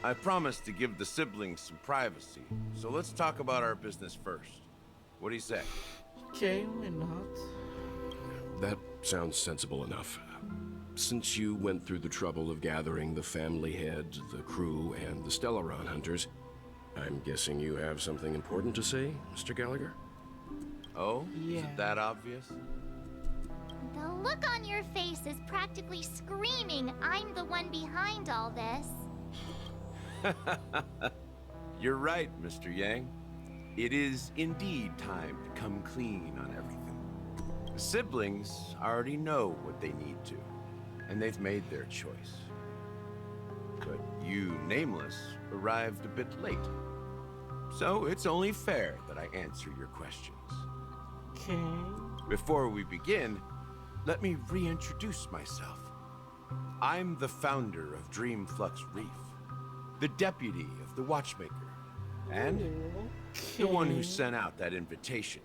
I promised to give the siblings some privacy, so let's talk about our business first. What do you say? Okay, why not? That sounds sensible enough. Since you went through the trouble of gathering the family head, the crew, and the Stellaron hunters, I'm guessing you have something important to say, Mr. Gallagher? Oh? Is Yeah. it that obvious? The look on your face is practically screaming, I'm the one behind all this. You're right, Mr. Yang. It is indeed time to come clean on everything. The siblings already know what they need to, and they've made their choice. But you, Nameless, arrived a bit late. So it's only fair that I answer your questions. Okay. Before we begin, let me reintroduce myself. I'm the founder of Dreamflux Reef, the deputy of the Watchmaker, and the one who sent out that invitation.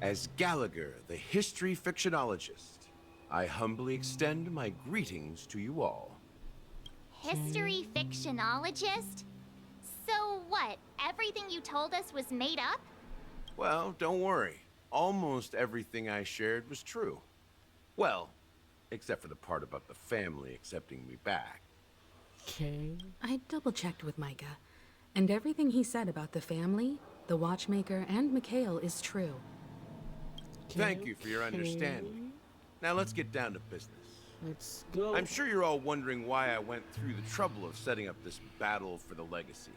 As Gallagher, the history fictionologist, I humbly extend my greetings to you all. History fictionologist? So what, everything you told us was made up? Well, don't worry. Almost everything I shared was true. Well, except for the part about the family accepting me back. Okay. I double-checked with Micah, and everything he said about the family, the Watchmaker, and Mikhail is true. Thank you for your understanding. Now let's get down to business. Let's go. I'm sure you're all wondering why I went through the trouble of setting up this battle for the legacy.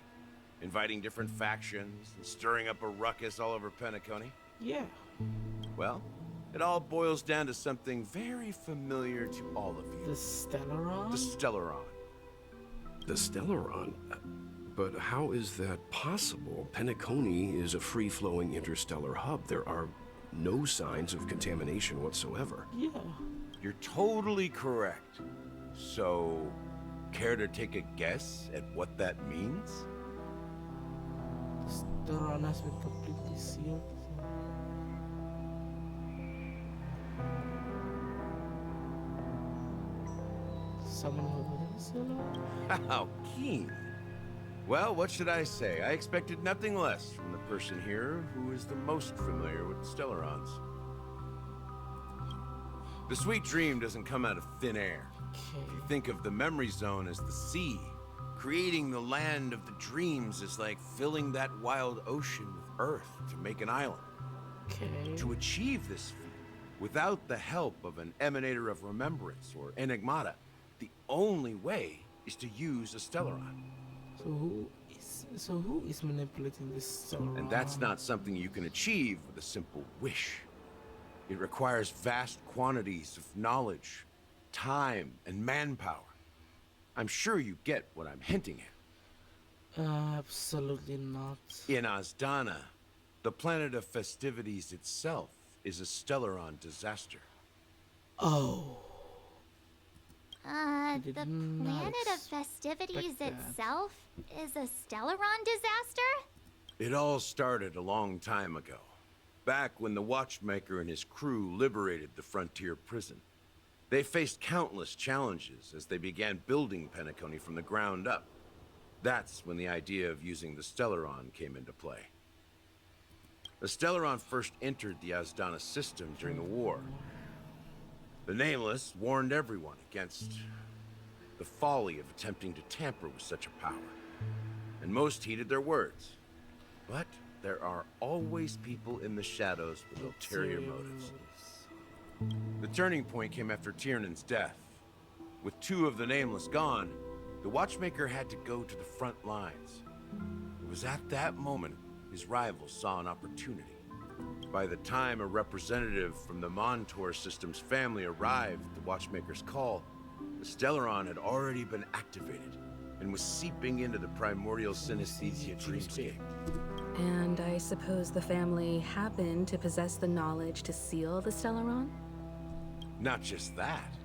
Inviting different factions and stirring up a ruckus all over Penacony. Yeah. Well, it all boils down to something very familiar to all of you. The Stellaron? The Stellaron. The Stellaron? But how is that possible? Penacony is a free-flowing interstellar hub. There are no signs of contamination whatsoever. Yeah. You're totally correct. So, care to take a guess at what that means? The Stellaron has been completely sealed. Someone who is Stellaron? How keen. Well, what should I say? I expected nothing less from the person here who is the most familiar with the Stellarons. The sweet dream doesn't come out of thin air. If you think of the memory zone as the sea, creating the land of the dreams is like filling that wild ocean with earth to make an island. Okay. To achieve this feat, without the help of an emanator of remembrance or enigmata, the only way is to use a Stellaron. So who is manipulating this Stellaron? And that's not something you can achieve with a simple wish. It requires vast quantities of knowledge, time, and manpower. I'm sure you get what I'm hinting at. Absolutely not. In Azdana, the planet of festivities itself is a Stellaron disaster. Oh. The did not planet of festivities expect that. itself is a Stellaron disaster? It all started a long time ago, back when the Watchmaker and his crew liberated the frontier prison. They faced countless challenges as they began building Penacony from the ground up. That's when the idea of using the Stellaron came into play. The Stellaron first entered the Azdana system during the war. The Nameless warned everyone against the folly of attempting to tamper with such a power, and most heeded their words. But there are always people in the shadows with ulterior motives. The turning point came after Tiernan's death. With two of the Nameless gone, the Watchmaker had to go to the front lines. It was at that moment his rivals saw an opportunity. By the time a representative from the Montour System's family arrived at the Watchmaker's call, the Stellaron had already been activated and was seeping into the primordial synesthesia dreamscape. And I suppose the family happened to possess the knowledge to seal the Stellaron? Not just that.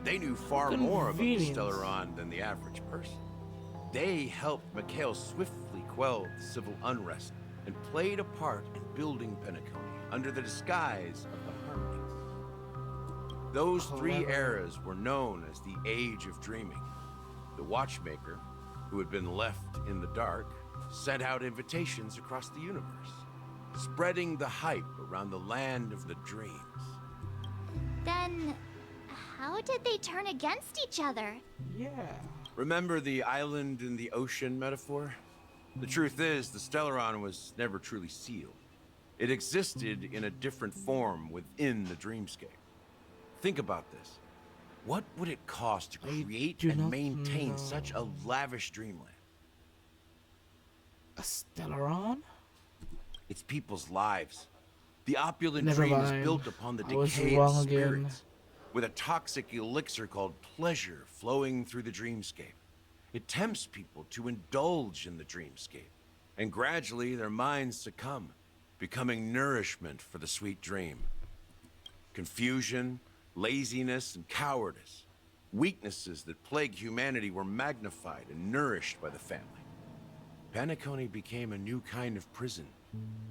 They knew far more about the Convenience. Stellaron than the average person. They helped Mikhail swiftly quell the civil unrest and played a part in building Penacony under the disguise of the Harmonies. Those three However- eras were known as the Age of Dreaming. The Watchmaker, who had been left in the dark, sent out invitations across the universe, spreading the hype around the land of the dreams. Then, how did they turn against each other? Yeah. Remember the island in the ocean metaphor? The truth is, the Stellaron was never truly sealed. It existed in a different form within the dreamscape. Think about this. What would it cost to I create do and not maintain know. such a lavish dreamland? A Stellaron? It's people's lives. The opulent Never dream is mind. built upon the I was decay of wrong again. spirits, with a toxic elixir called pleasure flowing through the dreamscape. It tempts people to indulge in the dreamscape, and gradually their minds succumb, becoming nourishment for the sweet dream. Confusion, laziness, and cowardice, weaknesses that plague humanity, were magnified and nourished by the family. Penacony became a new kind of prison,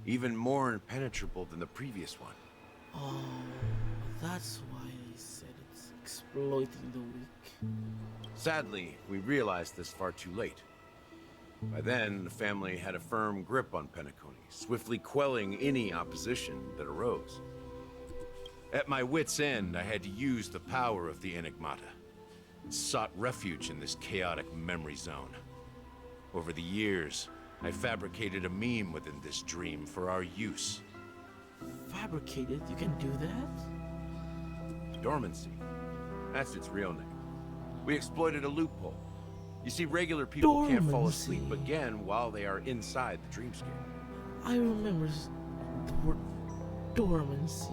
even more impenetrable than the previous one. Oh, that's why they said it's exploiting the weak. Sadly, we realized this far too late. By then, the family had a firm grip on Penacony, swiftly quelling any opposition that arose. At my wit's end, I had to use the power of the Enigmata, and sought refuge in this chaotic memory zone. Over the years, I fabricated a meme within this dream for our use. Fabricated? You can do that? Dormancy. That's its real name. We exploited a loophole. You see, regular people can't fall asleep Dormancy. again while they are inside the dreamscape. I remember the word dormancy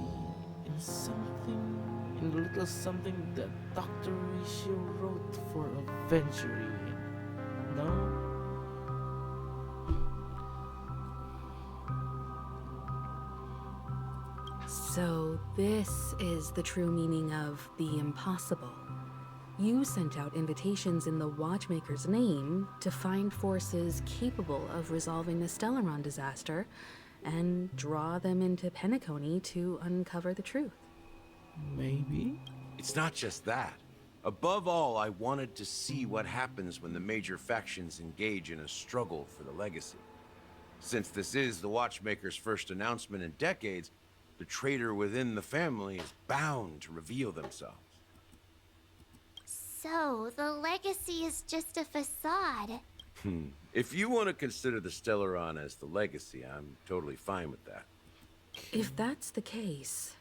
in something, in a little something that Dr. Ratio wrote for a Venturi. No? So this is the true meaning of the impossible. You sent out invitations in the Watchmaker's name to find forces capable of resolving the Stellaron disaster and draw them into Penacony to uncover the truth. Maybe? It's not just that. Above all, I wanted to see what happens when the major factions engage in a struggle for the legacy. Since this is the Watchmaker's first announcement in decades, the traitor within the family is bound to reveal themselves. So, the legacy is just a facade. If you want to consider the Stellaron as the legacy, I'm totally fine with that. If that's the case,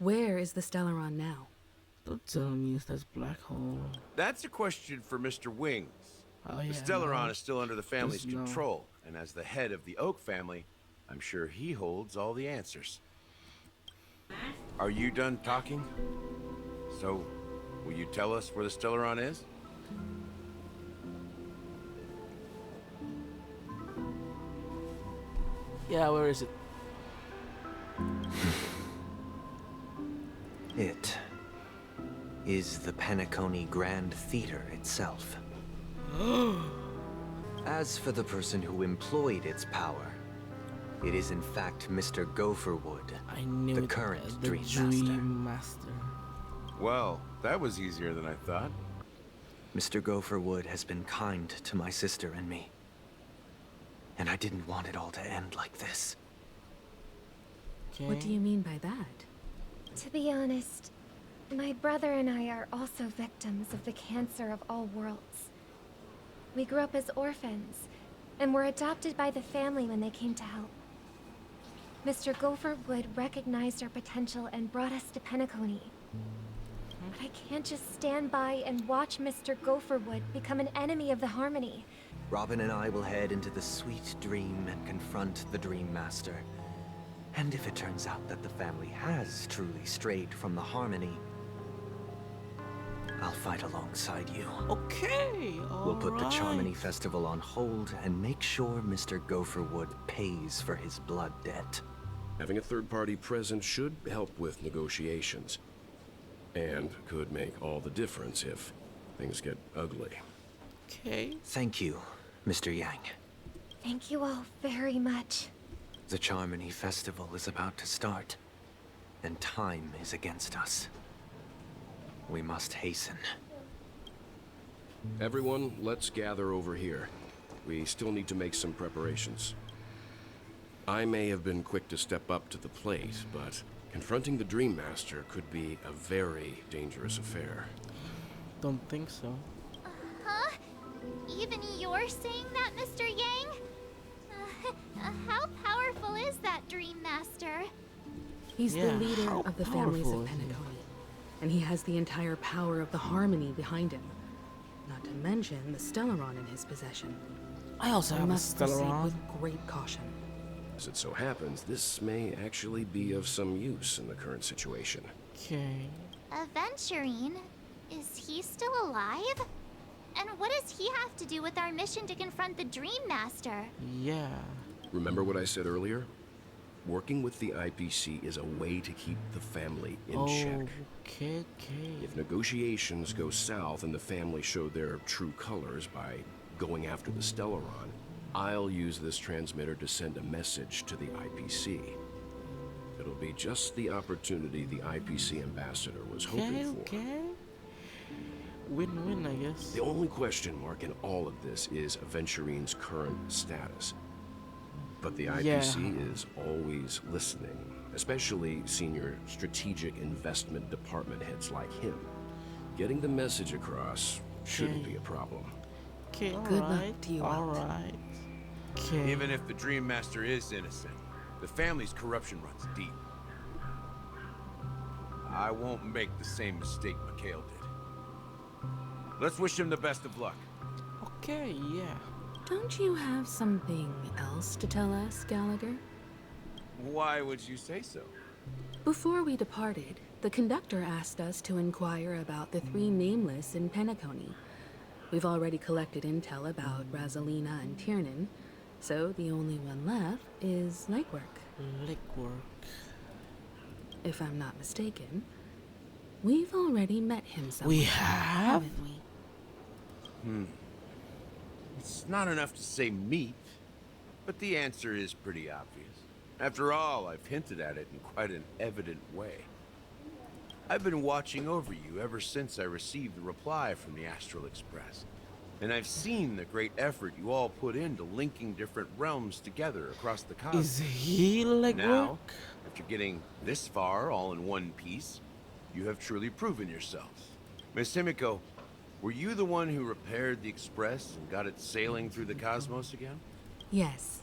where is the Stellaron now? Don't tell me it's that black hole. That's a question for Mr. Wings. Oh, yeah, The Stellaron no. is still under the family's Just no. control, and as the head of the Oak family, I'm sure he holds all the answers. Are you done talking? So, will you tell us where the Stellaron is? Yeah, where is it? It is the Penacony Grand Theater itself. As for the person who employed its power, it is in fact Mr. Gopherwood, I knew the it. current The Dream Master. Dream Master. Well, that was easier than I thought. Mr. Gopherwood has been kind to my sister and me. And I didn't want it all to end like this. Okay. What do you mean by that? To be honest, my brother and I are also victims of the cancer of all worlds. We grew up as orphans, and were adopted by the family when they came to help. Mr. Gopherwood recognized our potential and brought us to Penacony. But I can't just stand by and watch Mr. Gopherwood become an enemy of the Harmony. Robin and I will head into the sweet dream and confront the Dream Master. And if it turns out that the family has truly strayed from the Harmony, I'll fight alongside you. Okay, We'll put the alright. Charmony Festival on hold and make sure Mr. Gopherwood pays for his blood debt. Having a third party present should help with negotiations. And could make all the difference if things get ugly. Okay. Thank you, Mr. Yang. Thank you all very much. The Charmony Festival is about to start, and time is against us. We must hasten. Everyone, let's gather over here. We still need to make some preparations. I may have been quick to step up to the plate, but confronting the Dream Master could be a very dangerous affair. Don't think so. Huh? Even you're saying that, Mr. Yang? How powerful is that Dream Master? He's the Yeah, leader how of the families powerful of is he? Penacony, and he has the entire power of the Harmony behind him. Not to mention the Stellaron in his possession. I also I have a must proceed Stellaron. with great caution. As it so happens, this may actually be of some use in the current situation. Okay. Aventurine? Is he still alive? And what does he have to do with our mission to confront the Dream Master? Yeah. Remember what I said earlier? Working with the IPC is a way to keep the family in check. Okay. If negotiations go south and the family show their true colors by going after the Stellaron, I'll use this transmitter to send a message to the IPC. It'll be just the opportunity the IPC ambassador was hoping for. Okay. Win-win, I guess. The only question mark in all of this is Aventurine's current status. But the IPC is always listening, especially senior strategic investment department heads like him. Getting the message across shouldn't be a problem. Okay, Good luck alright. to you, Alright. Okay. Even if the Dream Master is innocent, the family's corruption runs deep. I won't make the same mistake Mikhail did. Let's wish him the best of luck. Okay, yeah. Don't you have something else to tell us, Gallagher? Why would you say so? Before we departed, the conductor asked us to inquire about the three nameless in Penacony. We've already collected intel about Rosalina and Tiernan, so the only one left is Legwork. Legwork. If I'm not mistaken, we've already met him somewhere. We have? Haven't we? It's not enough to say meet, but the answer is pretty obvious. After all, I've hinted at it in quite an evident way. I've been watching over you ever since I received the reply from the Astral Express. And I've seen the great effort you all put into linking different realms together across the cosmos. Is he Legwork? Now, after getting this far all in one piece, you have truly proven yourselves. Miss Himiko, were you the one who repaired the Express and got it sailing through the cosmos again? Yes.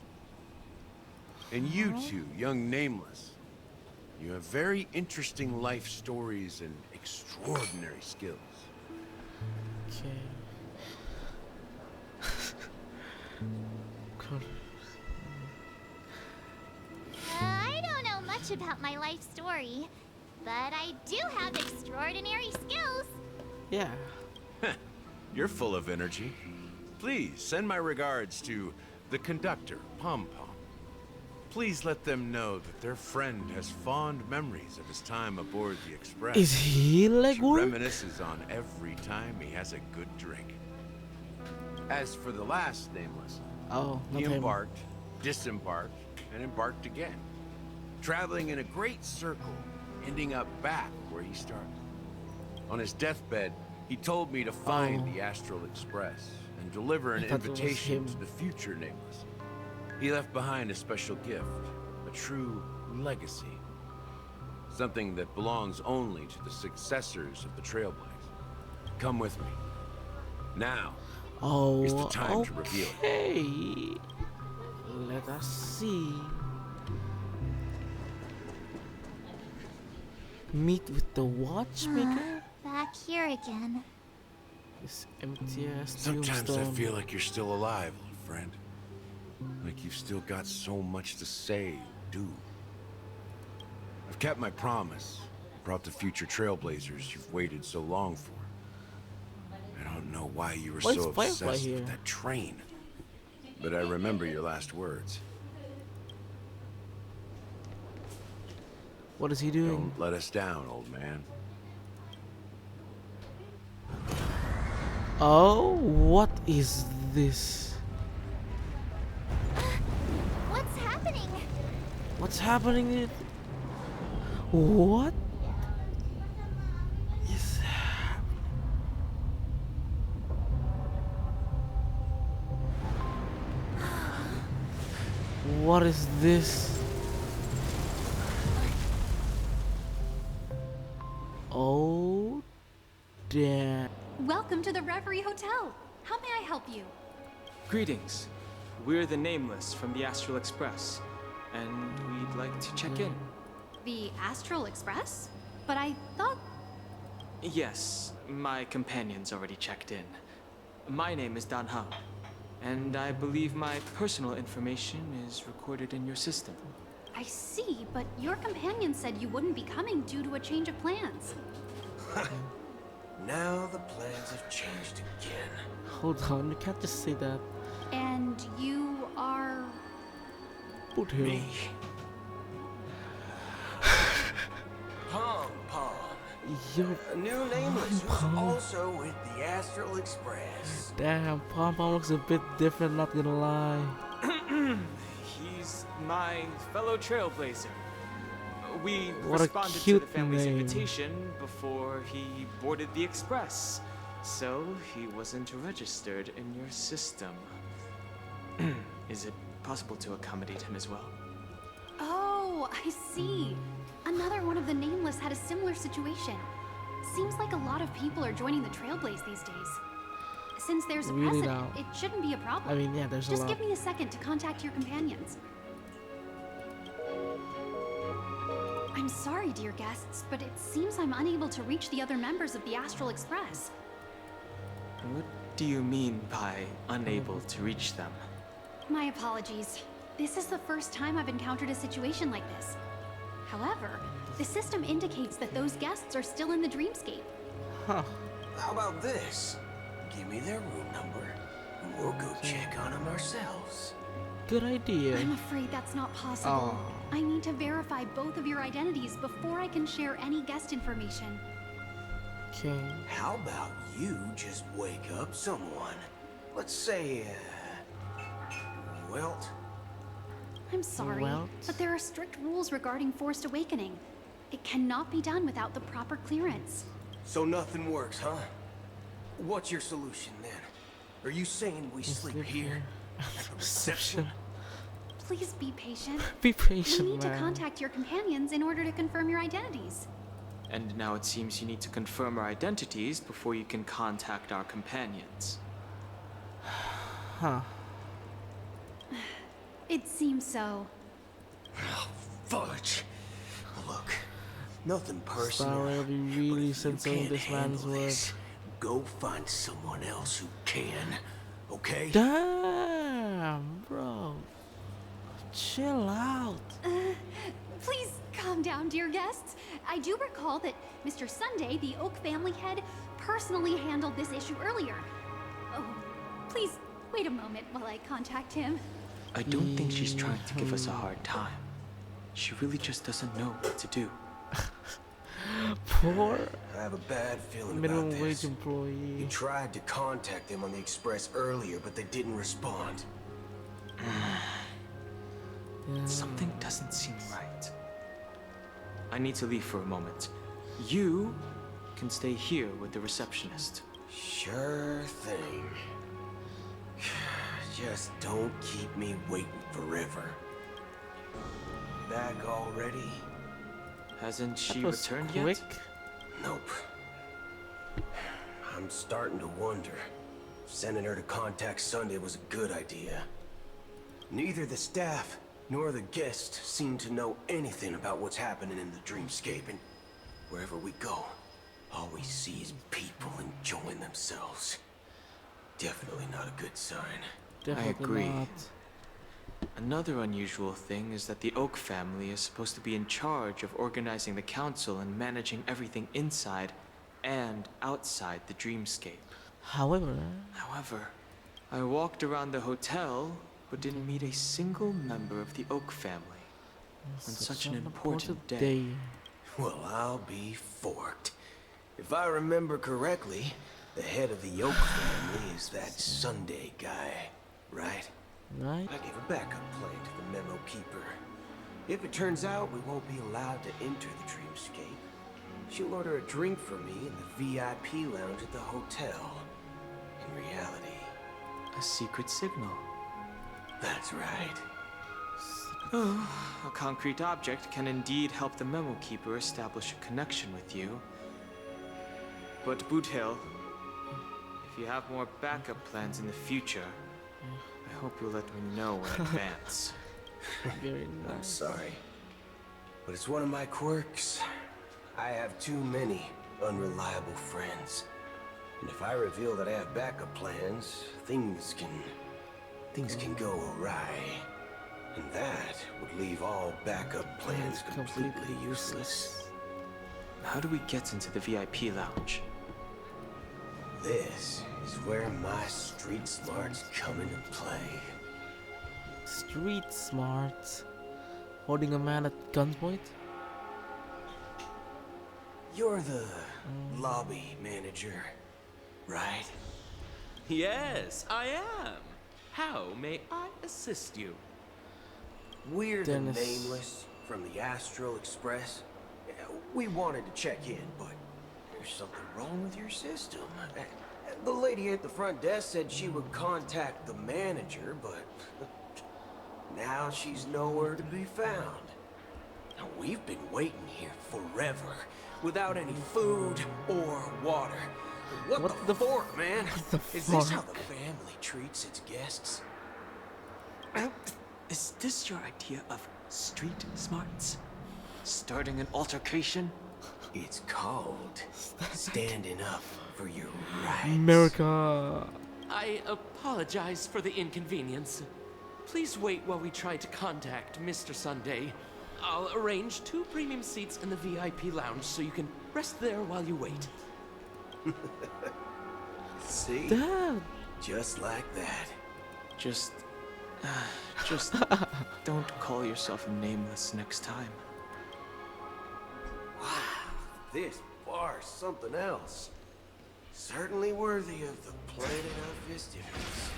And you two, young Nameless, you have very interesting life stories and extraordinary skills. Okay. I don't know much about my life story, but I do have extraordinary skills. Yeah. You're full of energy. Please send my regards to the conductor, Pom Pom. Please let them know that their friend has fond memories of his time aboard the Express. Is he She Legwork? reminisces on every time he has a good drink. As for the last Nameless, Oh, not he him. embarked, disembarked, and embarked again, traveling in a great circle, ending up back where he started. On his deathbed, he told me to find the Astral Express and deliver an I thought it was invitation him. to the future Nameless. He left behind a special gift, a true legacy. Something that belongs only to the successors of the Trailblaze. Come with me. Now, Oh, is the time to reveal it. okay. Let us see. Meet with the watchmaker? Back here again. This empty ass Sometimes I tombstone. feel like you're still alive, old friend. Like you've still got so much to say, do. I've kept my promise. Brought the future Trailblazers you've waited so long for. I don't know why you were Why is so Firefly obsessed here? with that train. But I remember your last words. What is he doing? Don't let us down, old man. Oh, what is this? What's happening? What's happening? What is happening? What is this? Oh, damn. Welcome to the Reverie Hotel. How may I help you? Greetings. We're the Nameless from the Astral Express, and we'd like to check in. The Astral Express? But I thought... Yes, my companion's already checked in. My name is Dan Hung, and I believe my personal information is recorded in your system. I see, but your companion said you wouldn't be coming due to a change of plans. Now the plans have changed again. Hold on, you can't just say that. And you are... Put him. Me. Pom Pom. You're A new Nameless who's Pom. also with the Astral Express. damn. Pom Pom looks a bit different. Not gonna lie. He's my fellow trailblazer. We What a responded to cute the family's name. invitation before he boarded the express, so he wasn't registered in your system. Is it possible to accommodate him as well? Oh, I see. Another one of the Nameless had a similar situation. Seems like a lot of people are joining the Trailblaze these days. Since there's a Really precedent, now. it shouldn't be a problem. I mean, yeah, there's a Just lot. give me a second to contact your companions. I'm sorry, dear guests, but it seems I'm unable to reach the other members of the Astral Express. What do you mean by unable to reach them? My apologies. This is the first time I've encountered a situation like this. However, the system indicates that those guests are still in the dreamscape. Huh. How about this? Give me their room number, and we'll go check on them ourselves. Good idea. I'm afraid that's not possible. Aw. I need to verify both of your identities before I can share any guest information. Okay. How about you just wake up someone? Let's say, Welt? I'm sorry, Well- but there are strict rules regarding forced awakening. It cannot be done without the proper clearance. So nothing works, huh? What's your solution then? Are you saying we sleep here? At the reception? Please be patient. Be We patient, need to man. contact your companions in order to confirm your identities. And now it seems you need to confirm our identities before you can contact our companions. Huh. It seems so. Oh, fudge. Look, nothing personal. Sorry, I'll be but really if you censoring can't this man's handle this, words. go find someone else who can. Okay? Damn, bro. Chill out. Please calm down, dear guests. I do recall that Mr. Sunday, the Oak family head, personally handled this issue earlier. Oh, please wait a moment while I contact him. I don't think she's trying to give us a hard time. She really just doesn't know what to do. Poor I have a bad feeling minimum about wage this. You employee. tried to contact them on the express earlier, but they didn't respond. Yeah. Something doesn't seem right. I need to leave for a moment. You can stay here with the receptionist. Sure thing. Just don't keep me waiting forever. Back already? Hasn't she That was returned quick. yet? Nope. I'm starting to wonder. Sending her to contact Sunday was a good idea. Neither the staff nor the guests seem to know anything about what's happening in the dreamscape, and wherever we go, all we see is people enjoying themselves. Definitely not a good sign. Definitely agree. not. Another unusual thing is that the Oak family is supposed to be in charge of organizing the council and managing everything inside and outside the dreamscape. However, However, I walked around the hotel but didn't meet a single member of the Oak family on such an important day. Well, I'll be forked. If I remember correctly, the head of the Oak family is that Sunday guy, right? Right? I gave a backup plan to the memo keeper. If it turns out we won't be allowed to enter the dreamscape, she'll order a drink for me in the VIP lounge at the hotel. In reality, A secret signal. that's right. A concrete object can indeed help the memo keeper establish a connection with you. But Boot Hill, if you have more backup plans in the future, I hope you'll let me know in advance. Very I'm nice. sorry, but it's one of my quirks. I have too many unreliable friends. And if I reveal that I have backup plans, things can go awry. And that would leave all backup plans completely useless. How do we get into the VIP lounge? This is where my street smarts come into play. Street smarts. Holding a man at gunpoint? You're the lobby manager, right? Yes, I am. How may I assist you? We're the Dennis. Nameless from the Astral Express. We wanted to check in, but there's something wrong with your system. The lady at the front desk said she would contact the manager, but now she's nowhere to be found. Now, we've been waiting here forever, without any food or water. What the fork, man? the Is this how fork? the family treats its guests? Is this your idea of street smarts? Starting an altercation? It's called standing up for your rights. America. I apologize for the inconvenience. Please wait while we try to contact Mr. Sunday. I'll arrange 2 premium seats in the VIP lounge so you can rest there while you wait. See? Dad. Just like that. Just don't call yourself Nameless next time. Wow, this bar's something else. Certainly worthy of the planet of festivities.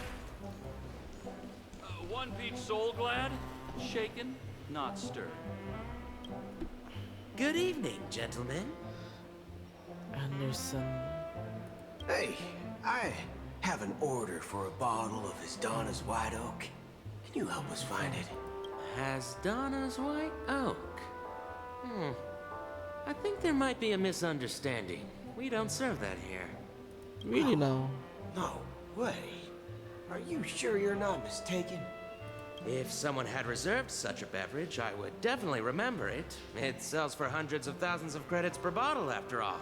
1 peach soul glad, shaken, not stirred. Good evening, gentlemen. Anderson. Hey, I have an order for a bottle of His Donna's White Oak. Can you help us find it? Has Donna's White Oak? I think there might be a misunderstanding. We don't serve that here. Really now? No way. Are you sure you're not mistaken? If someone had reserved such a beverage, I would definitely remember it. It sells for hundreds of thousands of credits per bottle, after all.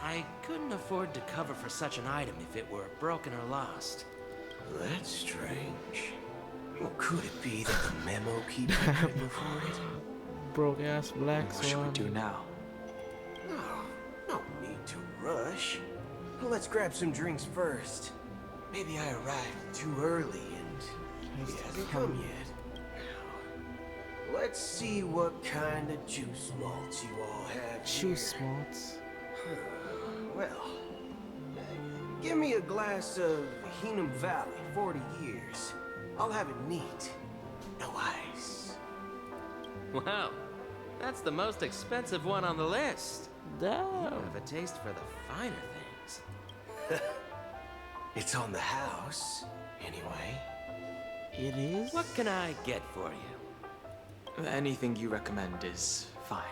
I couldn't afford to cover for such an item if it were broken or lost. That's strange. Well, could it be that the memo keeper couldn't afford it? Broke ass black What should we swan. do now? No need to rush. Well, let's grab some drinks first. Maybe I arrived too early and he hasn't come yet. Let's see what kind of juice malts you all have Juice here. malts. Well, give me a glass of Heenum Valley, 40 years. I'll have it neat. No ice. Wow, that's the most expensive one on the list. You Damn. have a taste for the finer things. It's on the house, anyway. It is? What can I get for you? Anything you recommend is fine.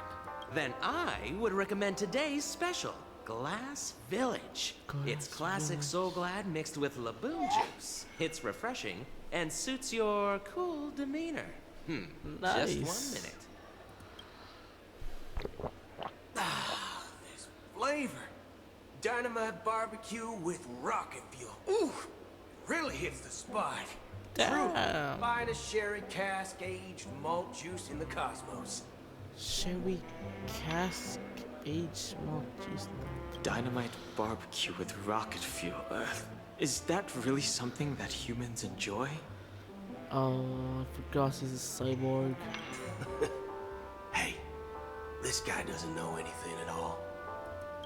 Then I would recommend today's special, Glass Village. It's Glass classic Village. Soul Glad mixed with Laboon juice. It's refreshing and suits your cool demeanor. Just 1 Nice. minute. This flavor. Dynamite barbecue with rocket fuel. Ooh, really hits the spot. Truly, Damn. finest sherry cask aged malt juice in the cosmos. Sherry cask aged malt juice. Dynamite barbecue with rocket fuel. Is that really something that humans enjoy? Oh, I forgot he's a cyborg. Hey, this guy doesn't know anything at all.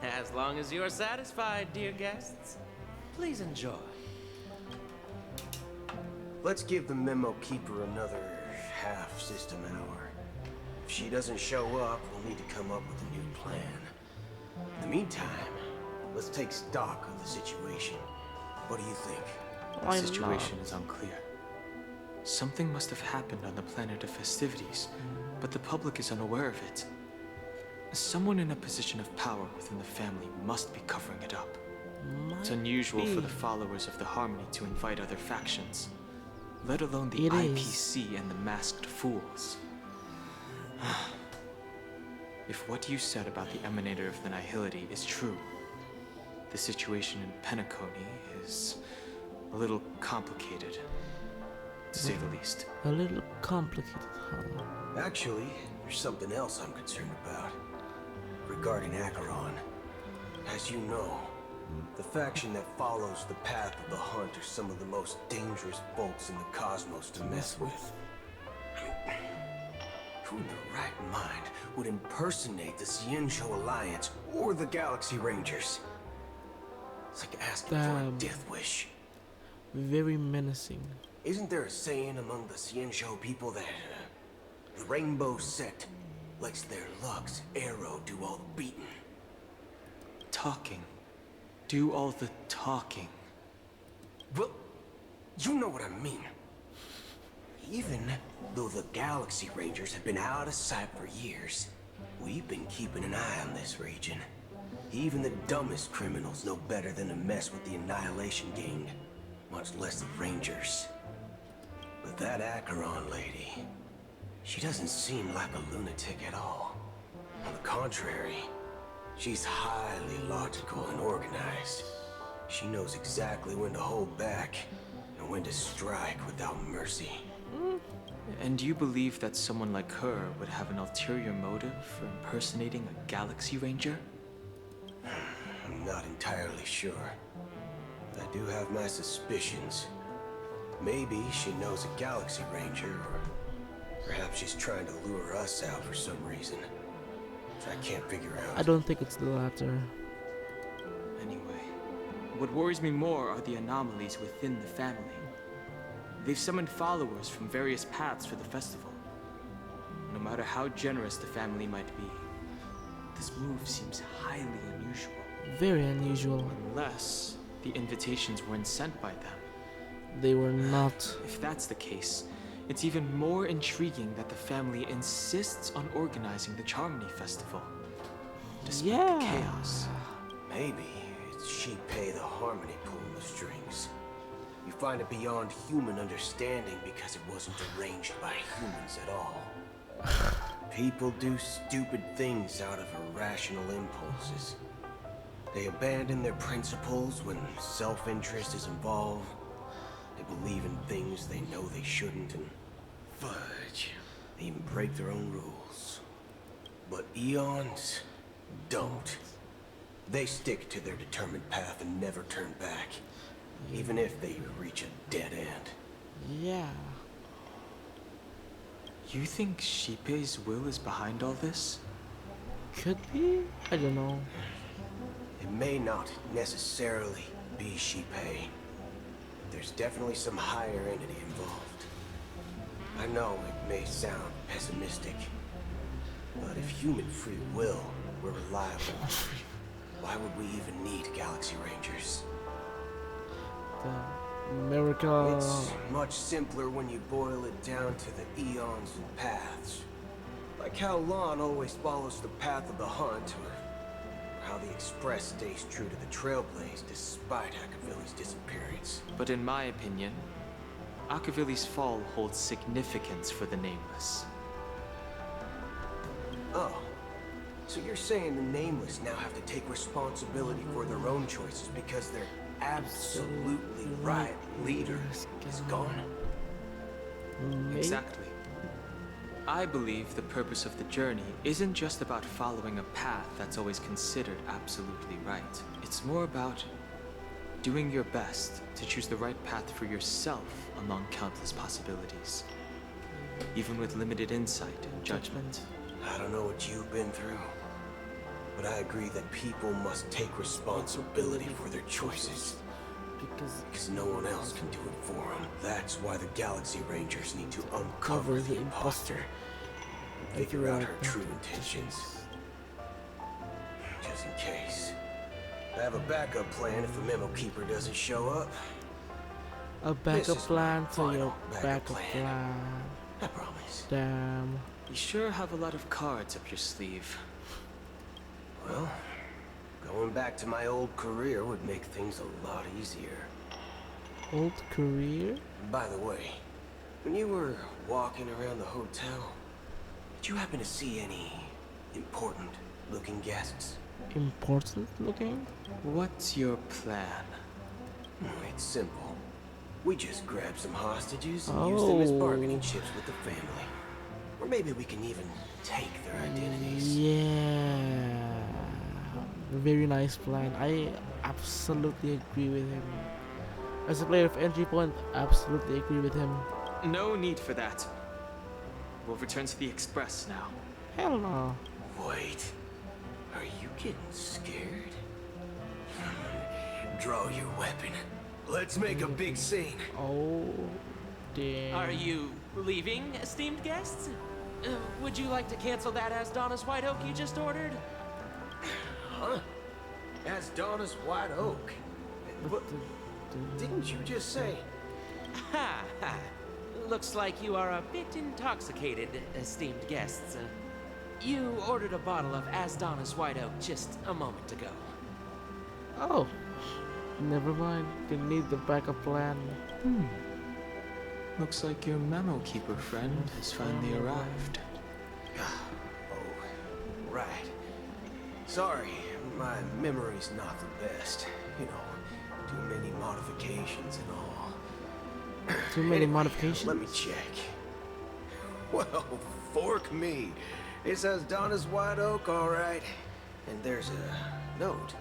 As long as you're satisfied, dear guests, please enjoy. Let's give the memo keeper another half system hour. If she doesn't show up, we'll need to come up with a new plan. In the meantime, let's take stock of the situation. What do you think? The Why situation not? is unclear. Something must have happened on the planet of festivities, but the public is unaware of it. Someone in a position of power within the family must be covering it up. It's unusual for the followers of the Harmony to invite other factions, let alone the IPC and the Masked Fools. If what you said about the Emanator of the Nihility is true, the situation in Penacony is a little complicated, to say the least. A little complicated, huh? Actually, there's something else I'm concerned about. Regarding Acheron. As you know, the faction that follows the path of the hunt are some of the most dangerous folks in the cosmos to mess with. Who in their right mind would impersonate the Xianzhou Alliance or the Galaxy Rangers? It's like asking for a death wish. Very menacing. Isn't there a saying among the Xianzhou people that the Rainbow Sect lets their Lux arrow do all the beating? Talking. Do all the talking. Well, you know what I mean. Even though the Galaxy Rangers have been out of sight for years, we've been keeping an eye on this region. Even the dumbest criminals know better than to mess with the Annihilation Gang, much less the Rangers. But that Acheron lady, she doesn't seem like a lunatic at all. On the contrary, she's highly logical and organized. She knows exactly when to hold back and when to strike without mercy. And you believe that someone like her would have an ulterior motive for impersonating a Galaxy Ranger? I'm not entirely sure. But I do have my suspicions. Maybe she knows a Galaxy Ranger, or perhaps she's trying to lure us out for some reason. Which I can't figure out. I don't think it's the latter. Anyway, what worries me more are the anomalies within the family. They've summoned followers from various paths for the festival. No matter how generous the family might be, this move seems highly unusual. Very unusual. Unless the invitations weren't sent by them. They were not. If that's the case, it's even more intriguing that the family insists on organizing the Charmony Festival. Despite the chaos. Maybe it's Shipei the Harmony pulling the strings. You find it beyond human understanding because it wasn't arranged by humans at all. People do stupid things out of irrational impulses. They abandon their principles when self-interest is involved. They believe in things they know they shouldn't, and fudge. They even break their own rules. But Eons don't. They stick to their determined path and never turn back. Even if they reach a dead end. Yeah. You think Shipei's will is behind all this? Could be? I don't know. It may not necessarily be Shipei. There's definitely some higher entity involved. I know it may sound pessimistic, but if human free will were reliable, why would we even need Galaxy Rangers? America. It's much simpler when you boil it down to the eons and paths. Like how Lon always follows the path of the hunt, or how the Express stays true to the Trailblaze despite Akavili's disappearance. But in my opinion, Akavili's fall holds significance for the Nameless. Oh, so you're saying the Nameless now have to take responsibility for their own choices because their absolutely right leader is gone? Exactly. I believe the purpose of the journey isn't just about following a path that's always considered absolutely right. It's more about doing your best to choose the right path for yourself among countless possibilities, even with limited insight and judgment. I don't know what you've been through, but I agree that people must take responsibility for their choices. Because no one else can do it for them. That's why the Galaxy Rangers need to uncover the imposter and figure out her true intentions. Just in case. I have a backup plan if the Memo Keeper doesn't show up. A backup This is plan my to final your backup backup plan. plan. I promise. Damn. You sure have a lot of cards up your sleeve. Well, going back to my old career would make things a lot easier. Old career? By the way, when you were walking around the hotel, did you happen to see any important looking guests? Important looking? What's your plan? It's simple. We just grab some hostages and use them as bargaining chips with the family. Or maybe we can even take their identities. Yeah. Very nice plan. I absolutely agree with him. As a player of entry point, absolutely agree with him. No need for that. We'll return to the Express now. Hell no. Wait. Are you getting scared? Draw your weapon. Let's make a big scene. Oh, damn. Are you leaving, esteemed guests? Would you like to cancel that Asdonis White Oak you just ordered? Huh? That's Donna's White Oak. But didn't you just say? Ha ha. Looks like you are a bit intoxicated, esteemed guests. You ordered a bottle of Asdonis White Oak just a moment ago. Oh, never mind. Didn't need the backup plan. Looks like your memo keeper friend has finally arrived. Oh, right. Sorry, my memory's not the best. You know, too many modifications and all. Too many Anyway, modifications? Let me check. Well, fork me. It says Donna's White Oak, all right. And there's a note.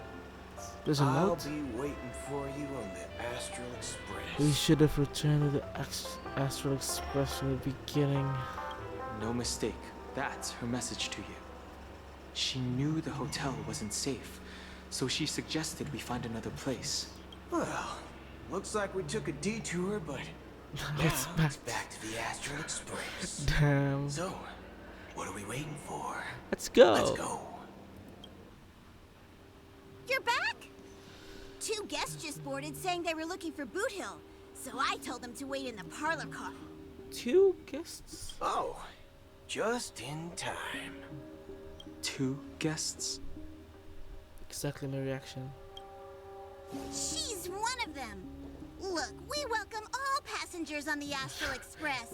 There's a I'll note? be waiting for you on the Astral Express. We should have returned to the Astral Express from the beginning. No mistake. That's her message to you. She knew the hotel wasn't safe, so she suggested we find another place. Well, looks like we took a detour, but It's now back. it's back to the Astral Express. Damn. So, what are we waiting for? Let's go. Let's go. You're back? Two guests just boarded saying they were looking for Boot Hill, so I told them to wait in the parlor car. Two guests? Oh, just in time. Two guests? Exactly my reaction. She's one of them. Look, we welcome all passengers on the Astral Express,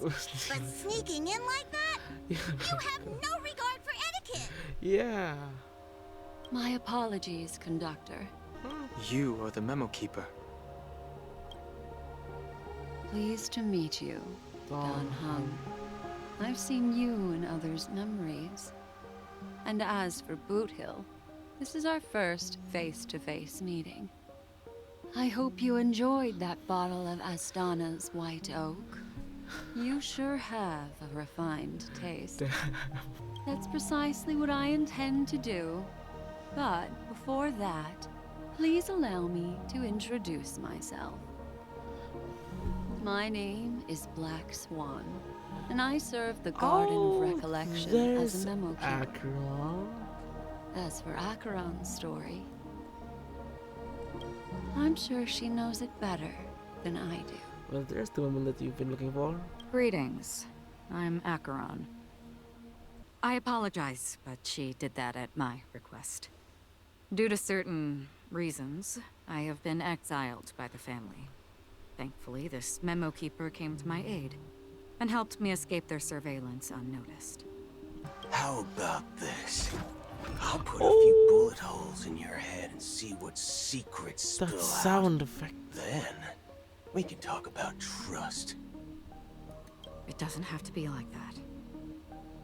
but sneaking in like that? You have no regard for etiquette. Yeah. My apologies, conductor. You are the memo keeper. Pleased to meet you, Don Hung. I've seen you in others' memories. And as for Boot Hill, this is our first face-to-face meeting. I hope you enjoyed that bottle of Astana's White Oak. You sure have a refined taste. That's precisely what I intend to do. But before that, please allow me to introduce myself. My name is Black Swan, and I serve the Garden of Recollection as a memo keeper. Acheron. As for Acheron's story, I'm sure she knows it better than I do. Well, there's the woman that you've been looking for. Greetings. I'm Acheron. I apologize, but she did that at my request. Due to certain reasons, I have been exiled by the family. Thankfully, this memo keeper came to my aid and helped me escape their surveillance unnoticed. How about this? I'll put a few bullet holes in your head and see what secrets spill That out. sound effect. Then, we can talk about trust. It doesn't have to be like that.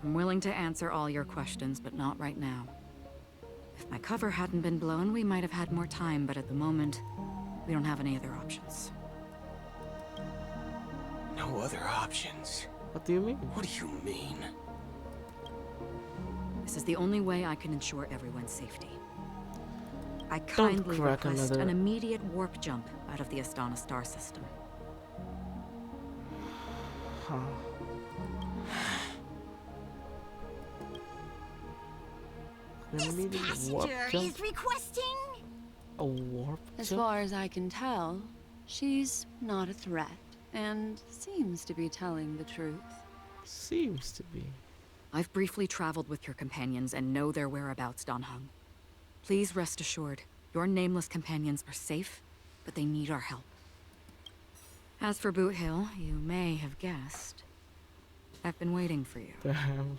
I'm willing to answer all your questions, but not right now. If my cover hadn't been blown, we might have had more time, but at the moment, we don't have any other options. No other options? What do you mean? What do you mean? This is the only way I can ensure everyone's safety. I Don't kindly crack request another- an immediate warp jump out of the Astana star system. Huh. This passenger is requesting. A warp As jump? far as I can tell, She's not a threat, and seems to be telling the truth. Seems to be. I've briefly traveled with your companions and know their whereabouts, Dan Heng. Please rest assured, your nameless companions are safe, but they need our help. As for Boot Hill, you may have guessed. I've been waiting for you. Damn.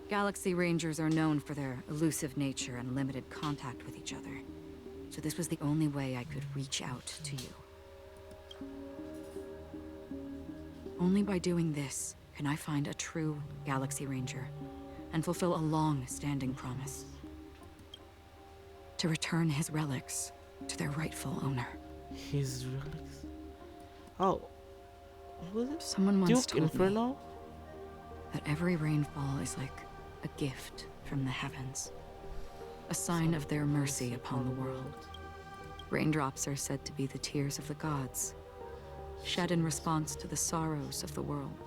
Galaxy Rangers are known for their elusive nature and limited contact with each other. So this was the only way I could reach out to you. Only by doing this can I find a true Galaxy Ranger and fulfill a long-standing promise. To return his relics to their rightful owner. His relics? Oh. What was it? Someone once Duke told Inferno? me that every rainfall is like a gift from the heavens. A sign of their mercy upon the world. Raindrops are said to be the tears of the gods, shed in response to the sorrows of the world.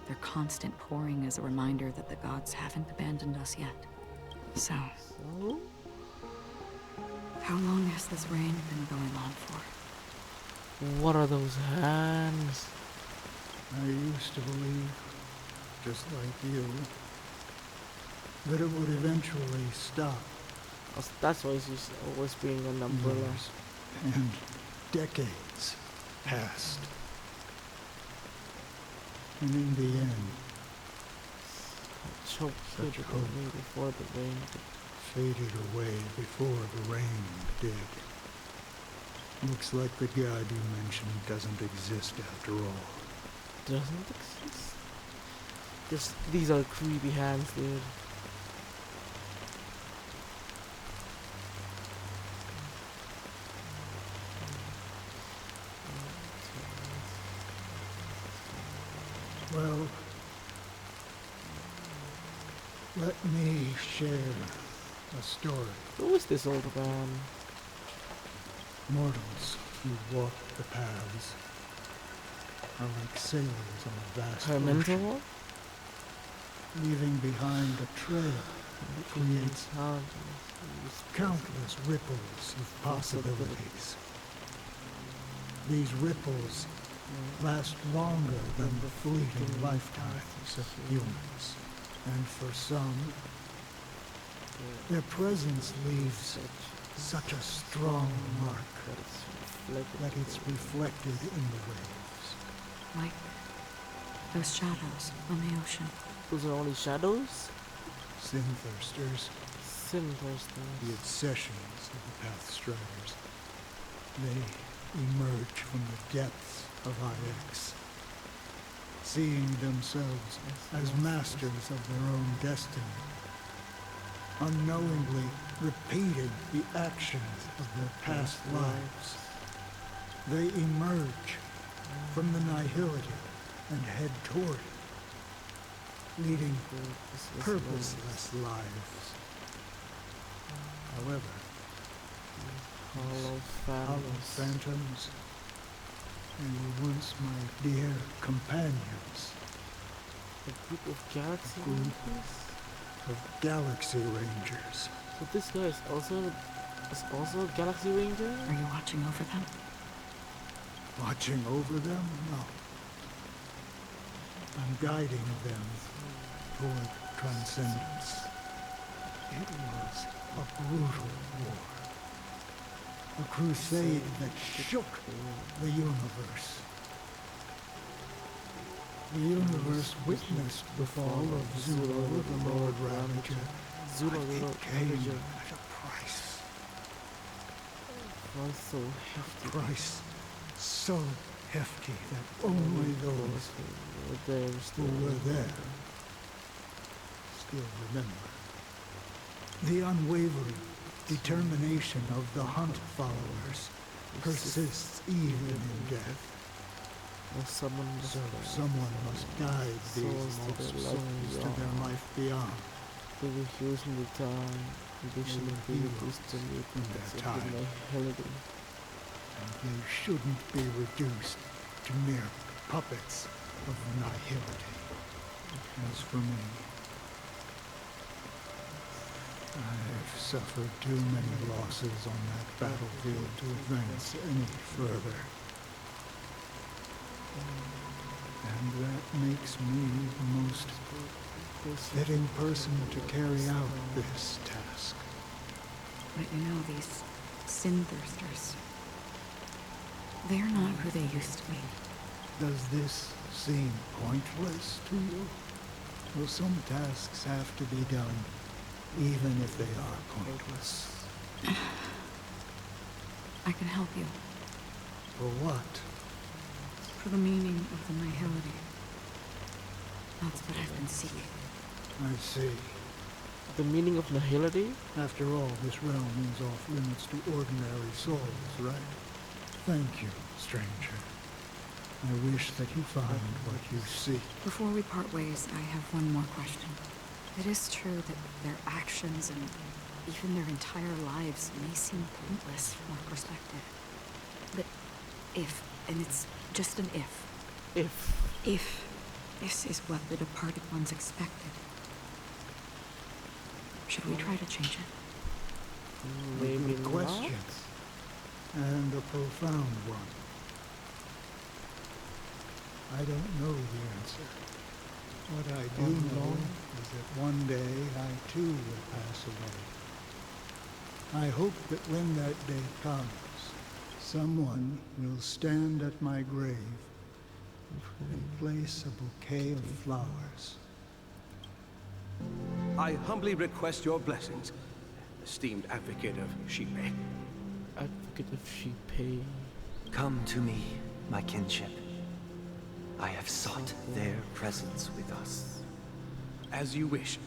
Their constant pouring is a reminder that the gods haven't abandoned us yet. So, how long has this rain been going on for? What are those hands? I used to believe, just like you, that it would eventually stop. That's why she's always being an umbrella. Years and decades passed. And in the end, Choked such me hope before the rain. faded away before the rain did. Looks like the god you mentioned doesn't exist after all. Doesn't exist? Just these are creepy hands, dude. Well, let me share a story. Who is this old man? Mortals who walk the paths are like sailors on a vast Mental ocean. one? Leaving behind a trail that creates countless ripples of possibilities. These ripples last longer than the fleeting lifetimes of humans. And for some, their presence leaves such a strong mark that it's reflected in the waves. Like those shadows on the ocean. Those are only shadows? Sin-thirsters, Sin-thirsters. the obsessions of the Pathstriders. They emerge from the depths of IX, seeing themselves as masters of their own destiny, unknowingly repeating the actions of their past lives. They emerge from the nihility and head toward it, leading purposeless lives. However, hollow phantoms, they were once my dear companions. A group of Galaxy Rangers? Of Galaxy Rangers. So this guy is also a Galaxy Ranger? Are you watching over them? Watching over them? No. I'm guiding them toward transcendence. It was a brutal war. A crusade that shook the universe. The universe witnessed the fall of Zula, the Lord Ravager. Zula, but the Lord it came Ravager. at a price. Was so hefty. A price so hefty that only those who were there still remember. The unwavering determination of the Hunt followers persists even in death. So someone must guide these lost souls to their life beyond. They will use the time, condition of the destiny, in their time. And they shouldn't be reduced to mere puppets of nihility. As for me, I've suffered too many losses on that battlefield to advance any further. And that makes me the most fitting person to carry out this task. But you know, these sin thirsters, they're not who they used to be. Does this seem pointless to you? Well, some tasks have to be done, even if they are pointless. I can help you. For what? For the meaning of the nihility. That's what I've been seeking. I see. The meaning of nihility? After all, this realm is off limits to ordinary souls, right? Thank you, stranger. I wish that you find what you seek. Before we part ways, I have one more question. It is true that their actions and even their entire lives may seem pointless from our perspective. But if, and it's just an if this is what the departed ones expected, should we try to change it? Maybe Good not. question. And a profound one. I don't know the answer. What I do know is that one day I too will pass away. I hope that when that day comes, someone will stand at my grave and place a bouquet of flowers. I humbly request your blessings, esteemed advocate of Shipe. Advocate of Shipe. Come to me, my kinship. I have sought their presence with us. As you wish.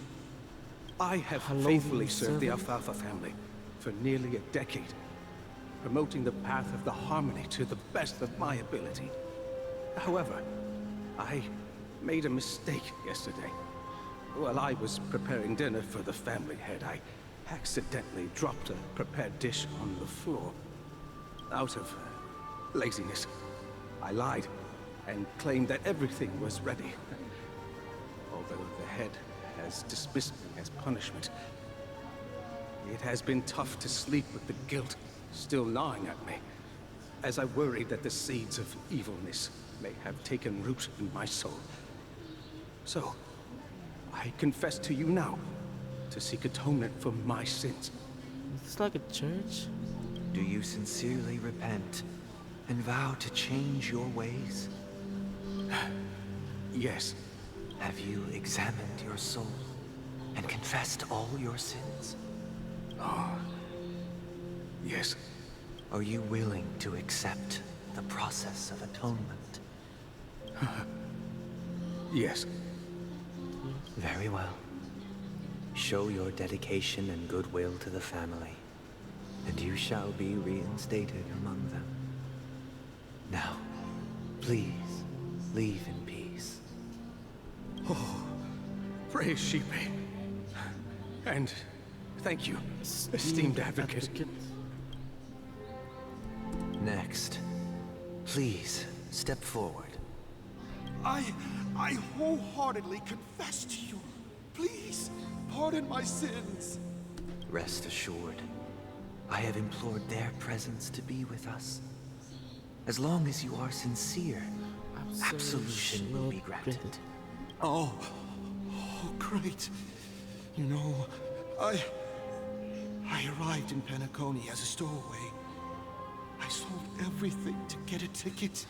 I have Hello, faithfully served the servant. Alfalfa family for nearly a decade, promoting the path of the harmony to the best of my ability. However, I made a mistake yesterday. While I was preparing dinner for the family head, I accidentally dropped a prepared dish on the floor. Out of laziness, I lied and claimed that everything was ready. Although the head has dismissed me as punishment, it has been tough to sleep with the guilt still gnawing at me, as I worried that the seeds of evilness may have taken root in my soul. So, I confess to you now to seek atonement for my sins. It's like a church. Do you sincerely repent and vow to change your ways? Yes. Have you examined your soul and confessed all your sins? Oh, yes. Are you willing to accept the process of atonement? Yes. Very well. Show your dedication and goodwill to the family, and you shall be reinstated among them. Now, please, leave in peace. Oh, praise Shipe. And thank you, esteemed advocate. Next, please step forward. I wholeheartedly confess to you. Please, pardon my sins. Rest assured, I have implored their presence to be with us. As long as you are sincere, absolution will be granted. Oh, great. You know, I arrived in Penacony as a stowaway. I sold everything to get a ticket.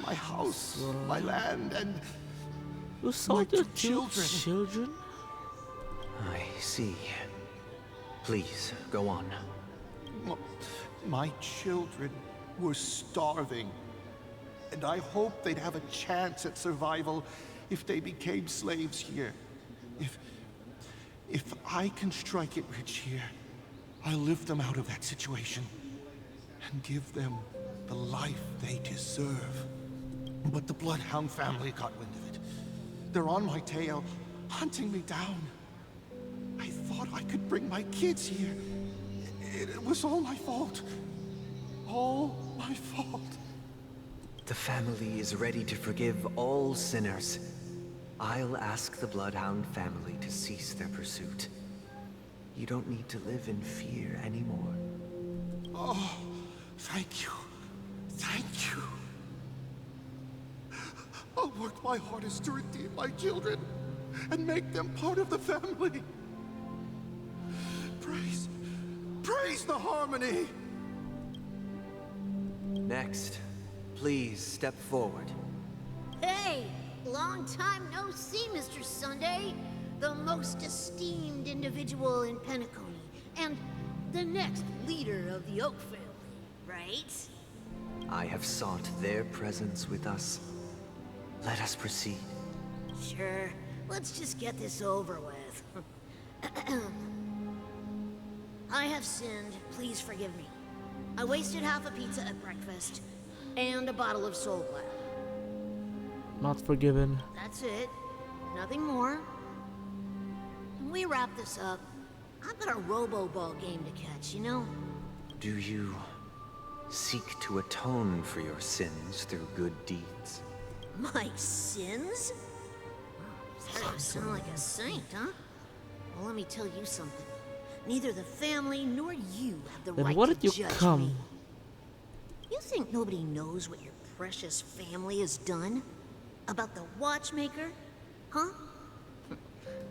My house, my land, and you sold your children. Children? I see. Please, go on. My children were starving, and I hoped they'd have a chance at survival if they became slaves here. If I can strike it rich here, I'll lift them out of that situation and give them the life they deserve. But the Bloodhound family got wind of it. They're on my tail, hunting me down. I thought I could bring my kids here. It was all my fault. All my fault. The family is ready to forgive all sinners. I'll ask the Bloodhound family to cease their pursuit. You don't need to live in fear anymore. Oh, thank you. Thank you. I'll work my hardest to redeem my children and make them part of the family. Praise the harmony! Next, please step forward. Hey! Long time no see, Mr. Sunday. The most esteemed individual in Penacony, and the next leader of the Oak family, right? I have sought their presence with us. Let us proceed. Sure. Let's just get this over with. I have sinned. Please forgive me. I wasted half a pizza at breakfast, and a bottle of Soul Glad. Not forgiven. That's it. Nothing more. When we wrap this up, I've got a robo-ball game to catch, you know? Do you seek to atone for your sins through good deeds? My sins? Starting to sound like a saint, huh? Well, let me tell you something. Neither the family nor you have the Then right what to did you judge come? me. You think nobody knows what your precious family has done? About the watchmaker? Huh?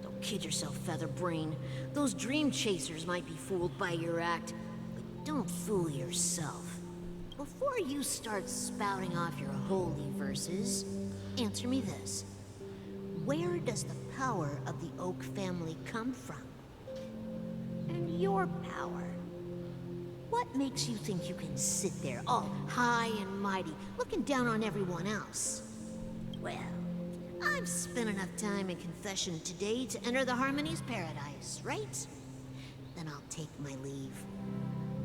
Don't kid yourself, Featherbrain. Those dream chasers might be fooled by your act, but don't fool yourself. Before you start spouting off your holy verses, answer me this. Where does the power of the Oak family come from? And your power? What makes you think you can sit there all high and mighty, looking down on everyone else? Well, I've spent enough time in confession today to enter the Harmony's paradise, right? Then I'll take my leave.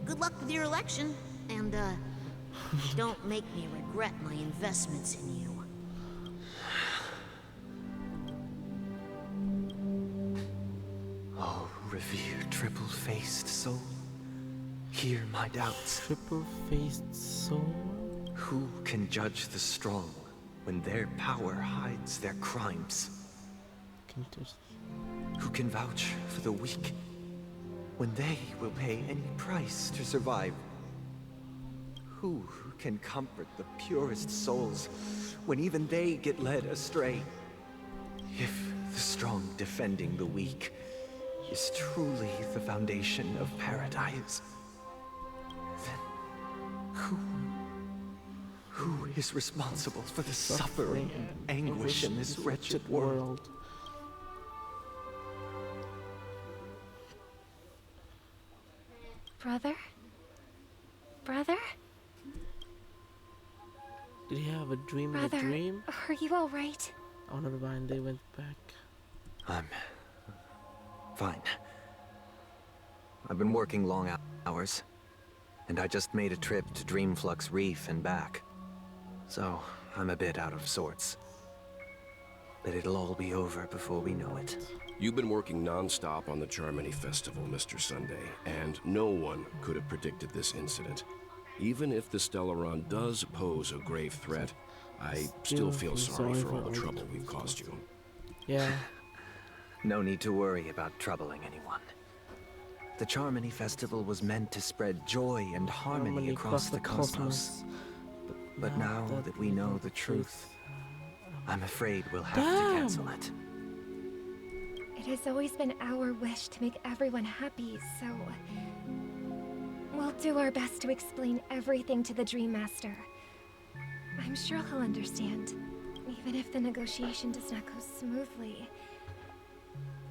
Good luck with your election, and, don't make me regret my investments in you. Oh, revered triple-faced soul, hear my doubts. Triple-faced soul? Who can judge the strong when their power hides their crimes? Who can vouch for the weak when they will pay any price to survive? Who can comfort the purest souls when even they get led astray? If the strong defending the weak is truly the foundation of paradise, then who is responsible for the suffering and anguish in this wretched world? Brother? Brother? Did he have a dream in Brother, a dream? are you alright? Oh, never mind, they went back. I'm fine. I've been working long hours, and I just made a trip to Dreamflux Reef and back. So, I'm a bit out of sorts. But it'll all be over before we know it. You've been working non-stop on the Charmony Festival, Mr. Sunday, and no one could have predicted this incident. Even if the Stellaron does pose a grave threat, I still feel sorry for all the trouble we've caused you. Yeah. No need to worry about troubling anyone. The Charmony Festival was meant to spread joy and harmony across the cosmos. But now that we know the truth, I'm afraid we'll have to cancel it. It has always been our wish to make everyone happy, so we'll do our best to explain everything to the Dream Master. I'm sure he'll understand, even if the negotiation does not go smoothly.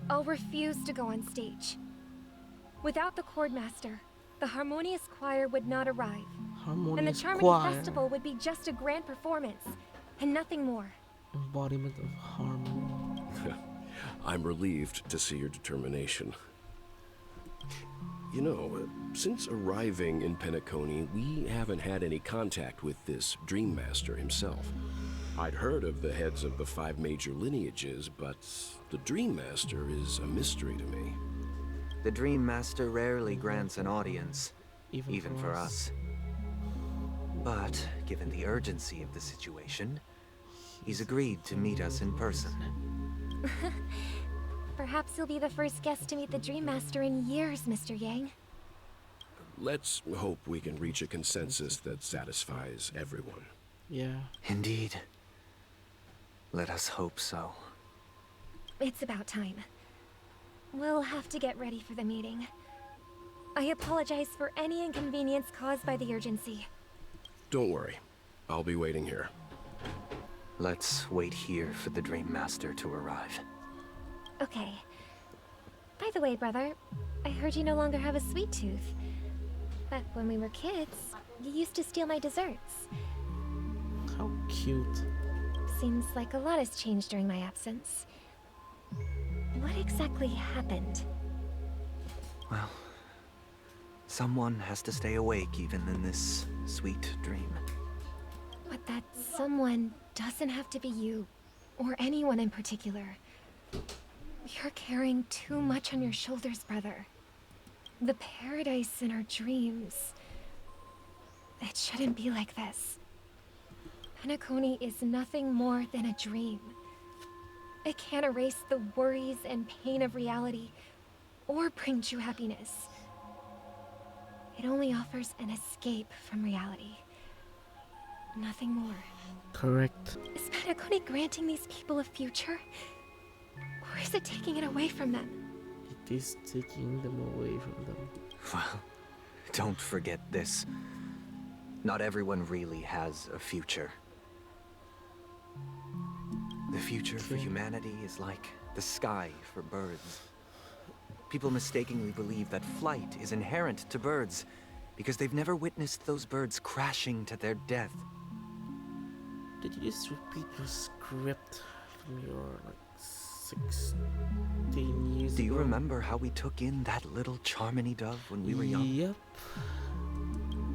I'll refuse to go on stage. Without the Chord Master, the Harmonious Choir would not arrive. And the Charmony Festival would be just a grand performance, and nothing more. Embodiment of harmony. I'm relieved to see your determination. You know, since arriving in Penacony, we haven't had any contact with this Dream Master himself. I'd heard of the heads of the 5 major lineages, but the Dream Master is a mystery to me. The Dream Master rarely grants an audience, even for us. But, given the urgency of the situation, he's agreed to meet us in person. Perhaps you'll be the first guest to meet the Dream Master in years, Mr. Yang. Let's hope we can reach a consensus that satisfies everyone. Yeah. Indeed. Let us hope so. It's about time. We'll have to get ready for the meeting. I apologize for any inconvenience caused by the urgency. Don't worry. I'll be waiting here. Let's wait here for the Dream Master to arrive. Okay. By the way, brother, I heard you no longer have a sweet tooth. Back when we were kids, you used to steal my desserts. How cute. Seems like a lot has changed during my absence. What exactly happened? Well, someone has to stay awake even in this sweet dream. But that someone doesn't have to be you, or anyone in particular. You're carrying too much on your shoulders, brother. The paradise in our dreams. It shouldn't be like this. Penacony is nothing more than a dream. It can't erase the worries and pain of reality, or bring true happiness. It only offers an escape from reality. Nothing more. Correct. Is Penacony granting these people a future? Or is it taking it away from them? It is taking them away from them. Well, don't forget this. Not everyone really has a future. The future for humanity is like the sky for birds. People mistakenly believe that flight is inherent to birds because they've never witnessed those birds crashing to their death. Did you just repeat your script from your, 16 years Do you ago? remember how we took in that little Charmony dove when we were young? Yep.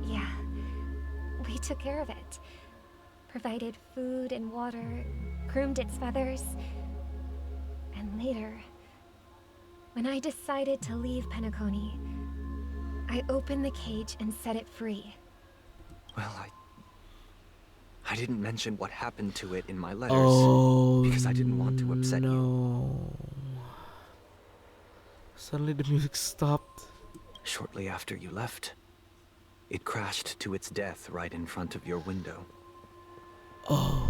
Yeah. We took care of it. Provided food and water, groomed its feathers. And later, when I decided to leave Penacony, I opened the cage and set it free. Well, I didn't mention what happened to it in my letters because I didn't want to upset you. Suddenly the music stopped. Shortly after you left, it crashed to its death right in front of your window. Oh,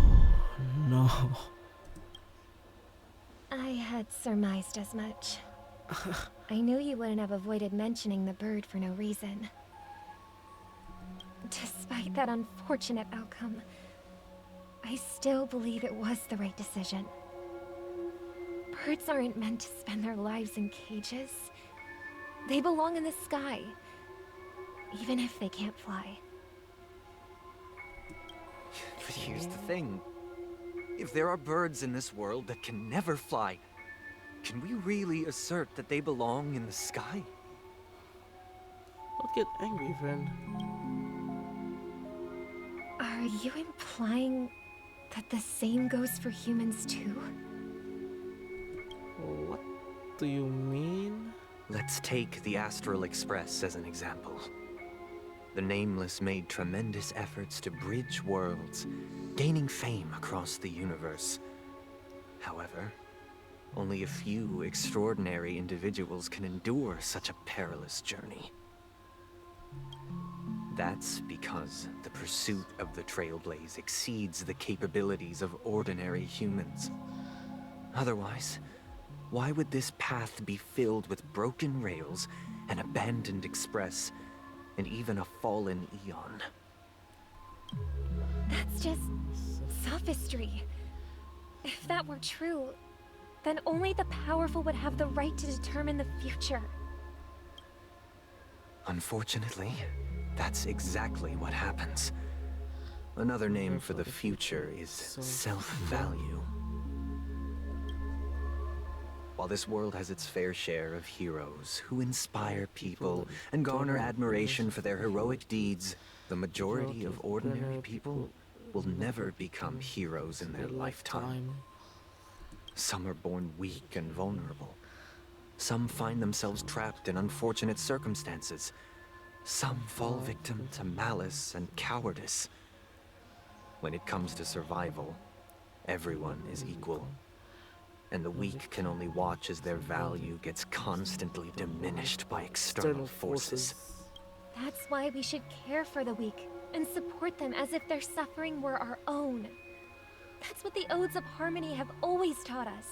no. I had surmised as much. I knew you wouldn't have avoided mentioning the bird for no reason. Despite that unfortunate outcome, I still believe it was the right decision. Birds aren't meant to spend their lives in cages. They belong in the sky, even if they can't fly. But here's the thing. If there are birds in this world that can never fly, can we really assert that they belong in the sky? Don't get angry, friend. Are you implying that the same goes for humans too? What do you mean? Let's take the Astral Express as an example. The Nameless made tremendous efforts to bridge worlds, gaining fame across the universe. However, only a few extraordinary individuals can endure such a perilous journey. That's because the pursuit of the Trailblaze exceeds the capabilities of ordinary humans. Otherwise, why would this path be filled with broken rails, an abandoned express, and even a fallen eon? That's just sophistry. If that were true, then only the powerful would have the right to determine the future. Unfortunately, that's exactly what happens. Another name for the future is self-value. While this world has its fair share of heroes who inspire people and garner admiration for their heroic deeds, the majority of ordinary people will never become heroes in their lifetime. Some are born weak and vulnerable. Some find themselves trapped in unfortunate circumstances. Some fall victim to malice and cowardice. When it comes to survival, everyone is equal. and the weak can only watch as their value gets constantly diminished by external forces. That's why we should care for the weak and support them as if their suffering were our own. That's what the Odes of Harmony have always taught us.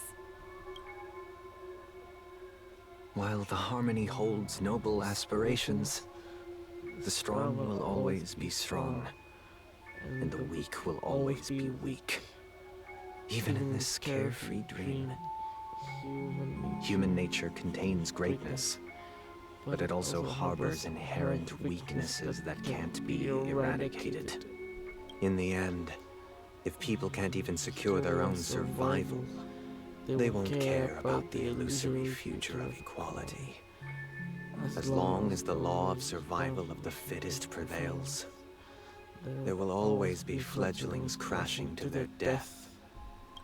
While the Harmony holds noble aspirations, the strong will always be strong, and the weak will always be weak. Even in this carefree dream, human nature contains greatness, but it also harbors inherent weaknesses that can't be eradicated. In the end, if people can't even secure their own survival, they won't care about the illusory future of equality. As long as the law of survival of the fittest prevails, there will always be fledglings crashing to their death.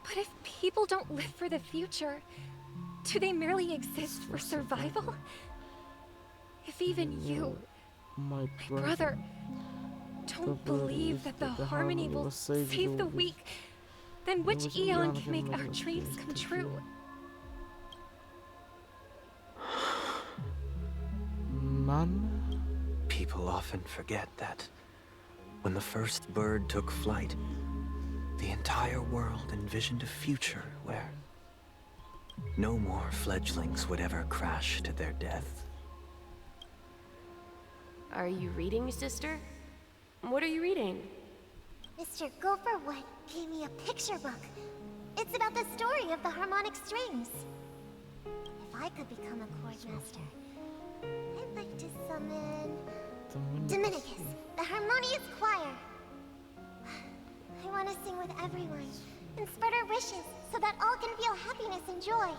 But if people don't live for the future, do they merely exist for survival? If even you, my brother, don't believe that the Harmony will save the weak, then which eon can make our dreams come true? None? People often forget that when the first bird took flight, the entire world envisioned a future where no more fledglings would ever crash to their death. Are you reading, sister? What are you reading? Mr. Gopherwood gave me a picture book. It's about the story of the harmonic strings. If I could become a chord master, I'd like to summon Dominicus, the harmonious choir. I want to sing with everyone and spread our wishes so that all can feel happiness and joy.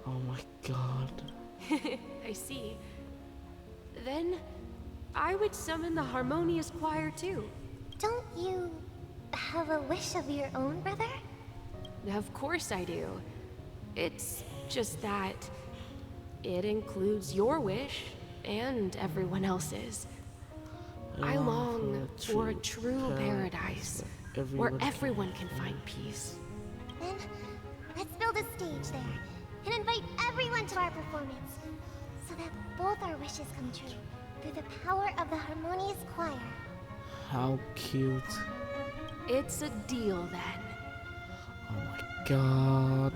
Oh my god. I see. Then I would summon the harmonious choir too. Don't you have a wish of your own, brother? Of course I do. It's just that it includes your wish and everyone else's. I long for a true paradise where everyone can find peace. Then let's build a stage there and invite everyone to our performance so that both our wishes come true through the power of the harmonious choir. How cute. It's a deal then. Oh my god.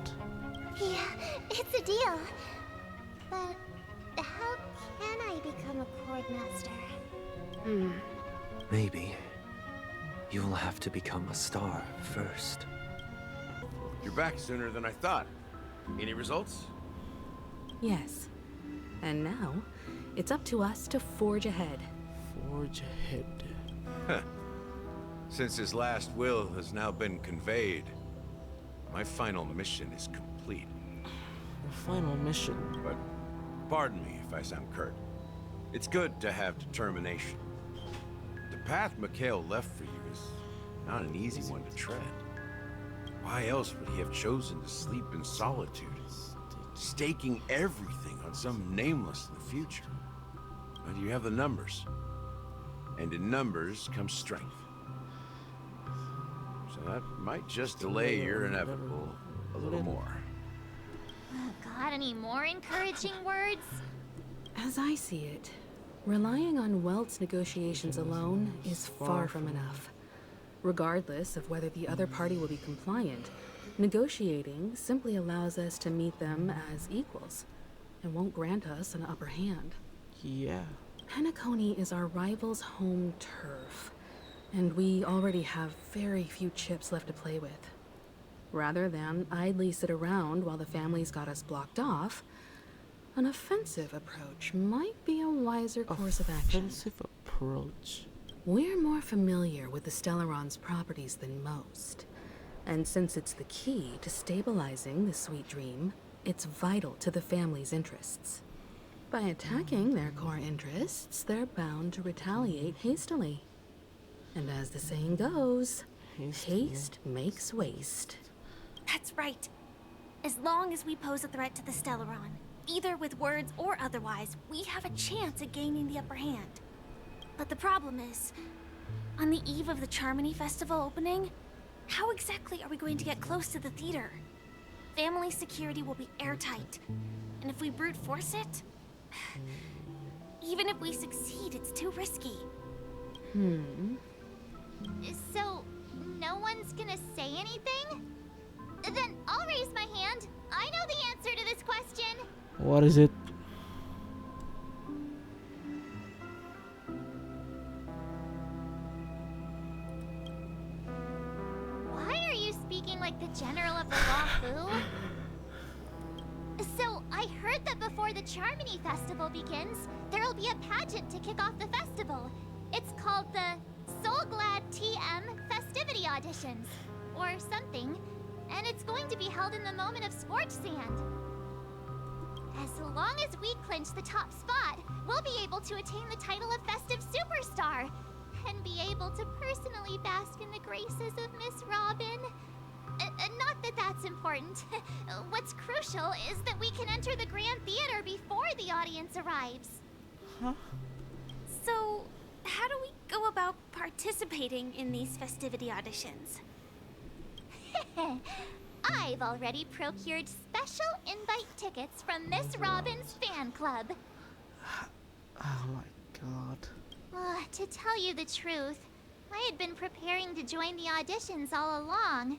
Yeah, it's a deal. But how can I become a chord master? Maybe you'll have to become a star first. You're back sooner than I thought. Any results? Yes. And now, it's up to us to forge ahead. Forge ahead. Huh. Since his last will has now been conveyed, my final mission is complete. The final mission? But pardon me if I sound curt. It's good to have determination. The path Mikhail left for you is not an easy one to tread. Why else would he have chosen to sleep in solitude, staking everything on some nameless in the future? But you have the numbers. And in numbers comes strength. So that might just delay your inevitable a little more. Got any more encouraging words? As I see it, relying on Welt's negotiations alone is far from enough. Regardless of whether the other party will be compliant, negotiating simply allows us to meet them as equals and won't grant us an upper hand. Yeah. Penacony is our rival's home turf, and we already have very few chips left to play with. Rather than idly sit around while the family's got us blocked off, an offensive approach might be a wiser course of action. Offensive approach? We're more familiar with the Stellaron's properties than most, and since it's the key to stabilizing the sweet dream, it's vital to the family's interests. By attacking their core interests, they're bound to retaliate hastily. And as the saying goes, haste makes waste. That's right. As long as we pose a threat to the Stellaron, either with words or otherwise, we have a chance at gaining the upper hand. But the problem is, on the eve of the Charmony Festival opening, how exactly are we going to get close to the theater? family security will be airtight. And if we brute force it, even if we succeed, it's too risky. So, no one's gonna say anything? Then I'll raise my hand. I know the answer to this question. What is it? Why are you speaking like the general of the Law Fu? So, I heard that before the Charmony Festival begins, there'll be a pageant to kick off the festival. It's called the Soul Glad TM Festivity Auditions, or something, and it's going to be held in the moment of Scorch Sand. As long as we clinch the top spot, we'll be able to attain the title of Festive Superstar, and be able to personally bask in the graces of Miss Robin. Not that that's important. What's crucial is that we can enter the Grand Theater before the audience arrives. Huh? So, how do we go about participating in these festivity auditions? I've already procured special invite tickets from Miss Robin's fan club. Oh my god. To tell you the truth, I had been preparing to join the auditions all along.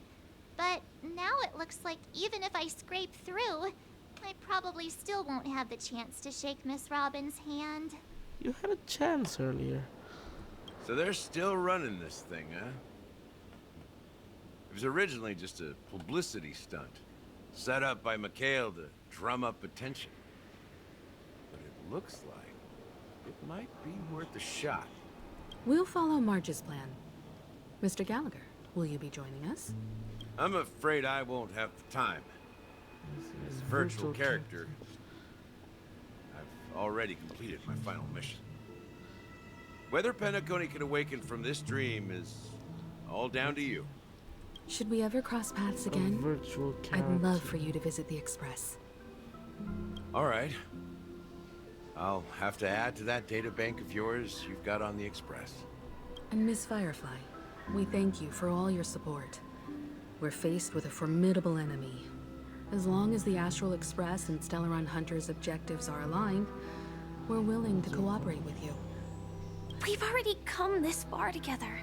But now it looks like even if I scrape through, I probably still won't have the chance to shake Miss Robin's hand. You had a chance earlier. So they're still running this thing, huh? It was originally just a publicity stunt, set up by Mikhail to drum up attention. But it looks like it might be worth a shot. We'll follow Marge's plan. Mr. Gallagher, will you be joining us? I'm afraid I won't have the time. As a virtual character, I've already completed my final mission. Whether Penacony can awaken from this dream is all down to you. Should we ever cross paths again? Virtual I'd love for you to visit the Express. All right. I'll have to add to that data bank of yours you've got on the Express. And Miss Firefly, we thank you for all your support. We're faced with a formidable enemy. As long as the Astral Express and Stellaron Hunter's objectives are aligned, we're willing to cooperate with you. We've already come this far together.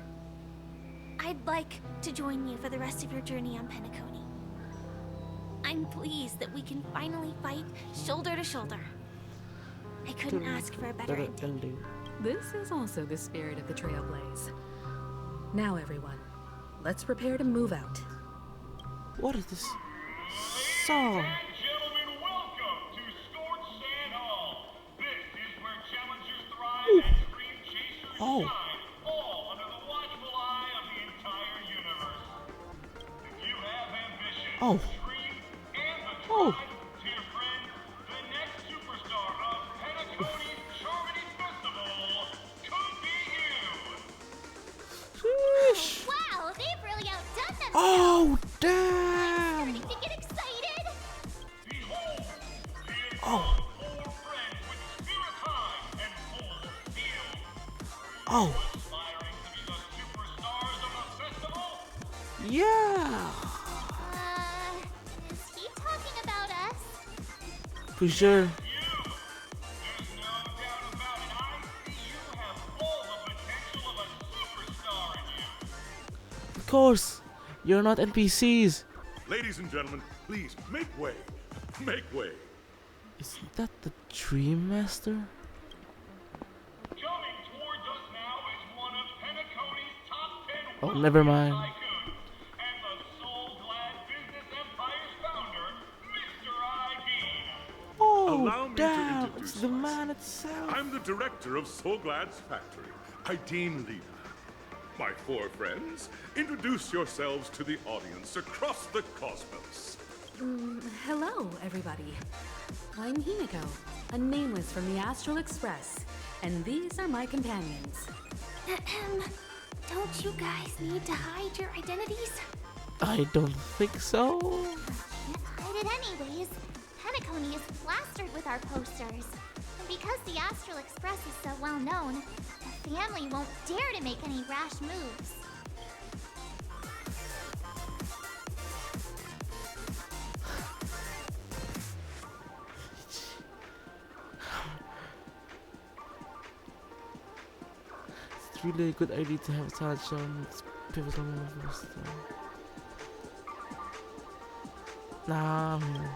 I'd like to join you for the rest of your journey on Penacony. I'm pleased that we can finally fight shoulder to shoulder. I couldn't ask for a better ending. This is also the spirit of the Trailblaze. Now everyone, let's prepare to move out. What is this song? Oh. Oh. Oh. Sheesh. Wow, they've really outdone themselves. Oh, damn. I'm starting to get excited. Oh. Oh. Yeah. Is he talking about us? For sure. Of course. You're not NPCs. Ladies and gentlemen, please make way. Make way. Isn't that the Dream Master? Coming towards us now is one of Penacony's top 10 Oh, never mind. and the Soul Glad Business Empire's founder, Mr. ID. Oh, Allow me to damn. introduce It's the man itself. I'm the director of Soul Glad's factory, Ideen Lena. My four friends, introduce yourselves to the audience across the cosmos. Hello, everybody. I'm Himiko, a nameless from the Astral Express, and these are my companions. Don't you guys need to hide your identities? I don't think so. Can't hide it anyways. Penacony is plastered with our posters. And because the Astral Express is so well known, the family won't dare to make any rash moves. really a good idea to have talent shown its pivotal moment first time. Nah, I'm here.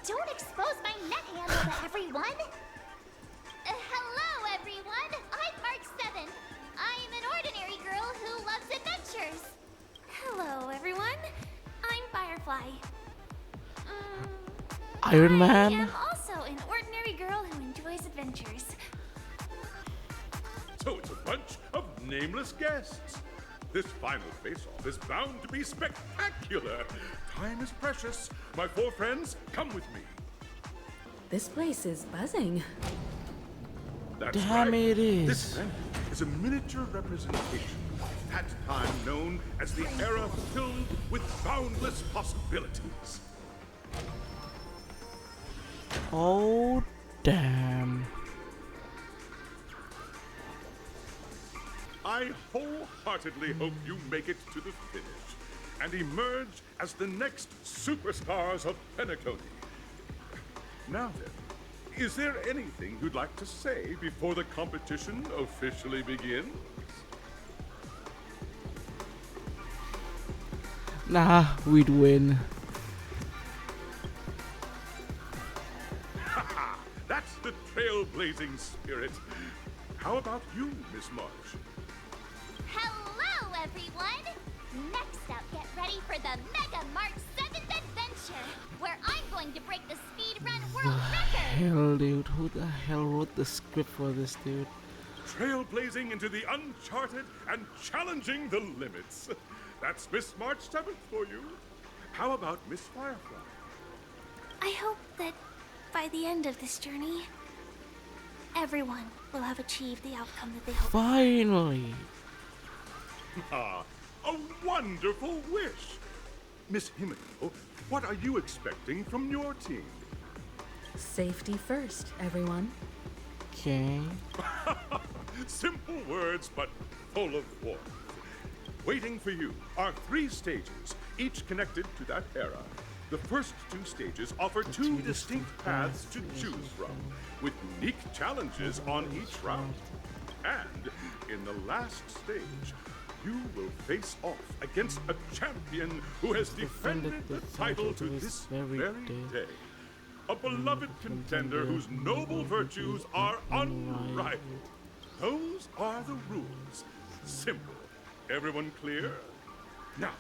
Don't expose my net handle to everyone! Hello, everyone! I'm Mark 7. I'm an ordinary girl who loves adventures. Hello, everyone. I'm Firefly. Iron I Man? am also an ordinary girl who enjoys adventures. So it's a bunch of nameless guests. This final face-off is bound to be spectacular. Time is precious. My four friends, come with me. This place is buzzing. That's Damn, right. it is. This event is a miniature representation of that time known as the era filled with boundless possibilities. Oh, damn. I wholeheartedly hope you make it to the finish and emerge as the next superstars of Penacony. Now then, is there anything you'd like to say before the competition officially begins? Nah, we'd win. Haha, that's the trailblazing spirit. How about you, Miss March? Hello, everyone! Next up, get ready for the Mega Mark 7th Adventure, where I'm going to break the speedrun world record! Hell, dude. Who the hell wrote the script for this, dude? Trailblazing into the uncharted and challenging the limits. That's Miss March 7th for you. How about Miss Firefly? I hope that by the end of this journey, everyone will have achieved the outcome that they hope. Finally! Ah, a wonderful wish! Miss Himiko, what are you expecting from your team? Safety first, everyone. Okay. Simple words, but full of warmth. Waiting for you are 3 stages, each connected to that era. The first 2 stages offer 2 distinct paths to choose from, with unique challenges on each round. And in the last stage, you will face off against a champion who has defended the title to this very day. A beloved contender whose noble virtues are unrivaled. Those are the rules. Simple. Everyone clear? Now,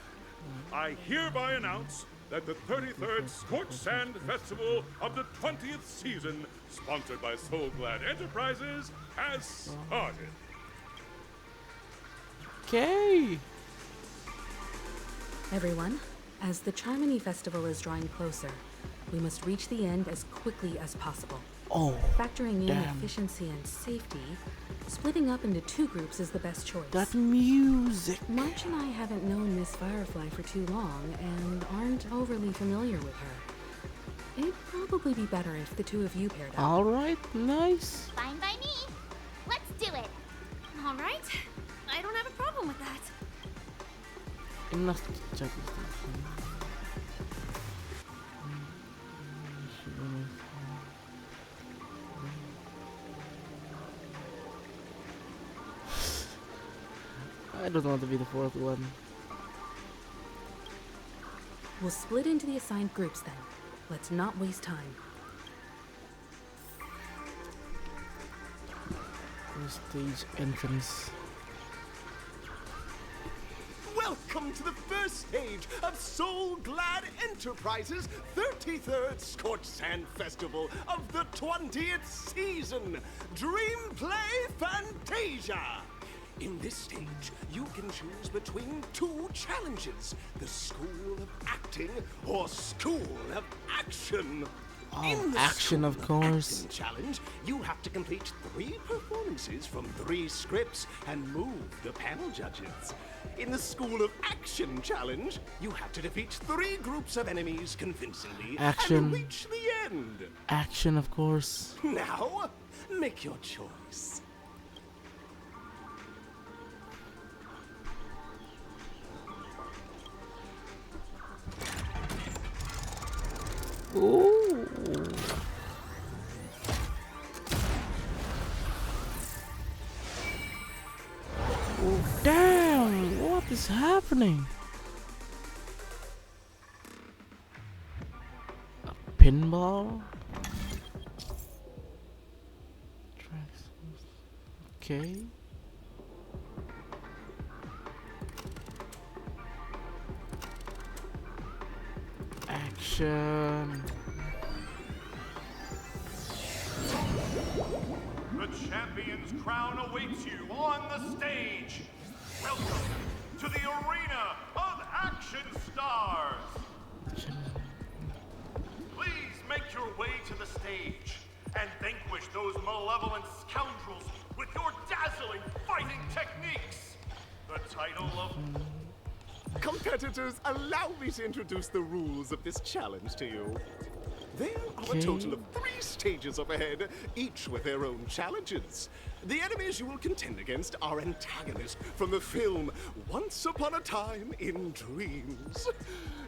I hereby announce that the 33rd Scorched Sand Festival of the 20th season, sponsored by Soul Glad Enterprises, has started. Okay. Everyone, as the Charmony Festival is drawing closer, we must reach the end as quickly as possible. Oh, factoring in damn. efficiency and safety, splitting up into 2 groups is the best choice. That music. March and I haven't known Miss Firefly for too long and aren't overly familiar with her. It'd probably be better if the 2 of you paired up. Alright, nice. Fine by me. Let's do it. All right. I don't have a problem with that. Enough to check this. I don't want to be the 4th one. We'll split into the assigned groups then. Let's not waste time. First stage entrance. Welcome to the first stage of Soul Glad Enterprises' 33rd Scorched Sand Festival of the 20th season, Dream Play Fantasia. In this stage, you can choose between 2 challenges, the School of Acting or School of Action. In the Action, School of course. Acting challenge, you have to complete 3 performances from 3 scripts and move the panel judges. In the School of Action challenge, you have to defeat 3 groups of enemies convincingly Action. and reach the end. Action, of course. Now, make your choice. Ooh. What is happening? A pinball? Okay. Action. The champion's crown awaits you on the stage. Welcome to the arena of action stars. Please make your way to the stage and vanquish those malevolent scoundrels with your dazzling fighting techniques. The title of... Competitors, allow me to introduce the rules of this challenge to you. There are a total of 3 stages up ahead, each with their own challenges. The enemies you will contend against are antagonists from the film Once Upon a Time in Dreams.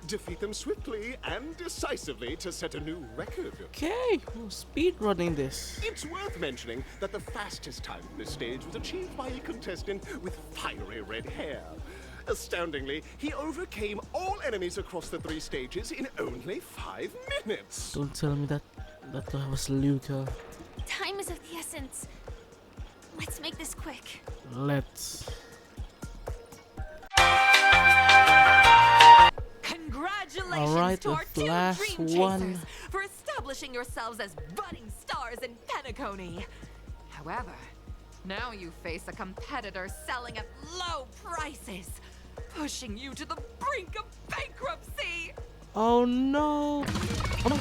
Defeat them swiftly and decisively to set a new record. Okay, we're speed running this. It's worth mentioning that the fastest time on this stage was achieved by a contestant with fiery red hair. Astoundingly, he overcame all enemies across the 3 stages in only 5 minutes. Don't tell me that was Luca. Time is of the essence. Let's make this quick. Let's. Congratulations to our 2 last dream chasers one. for establishing yourselves as budding stars in Penacony. However, now you face a competitor selling at low prices, pushing you to the brink of bankruptcy. Oh no! Oh no!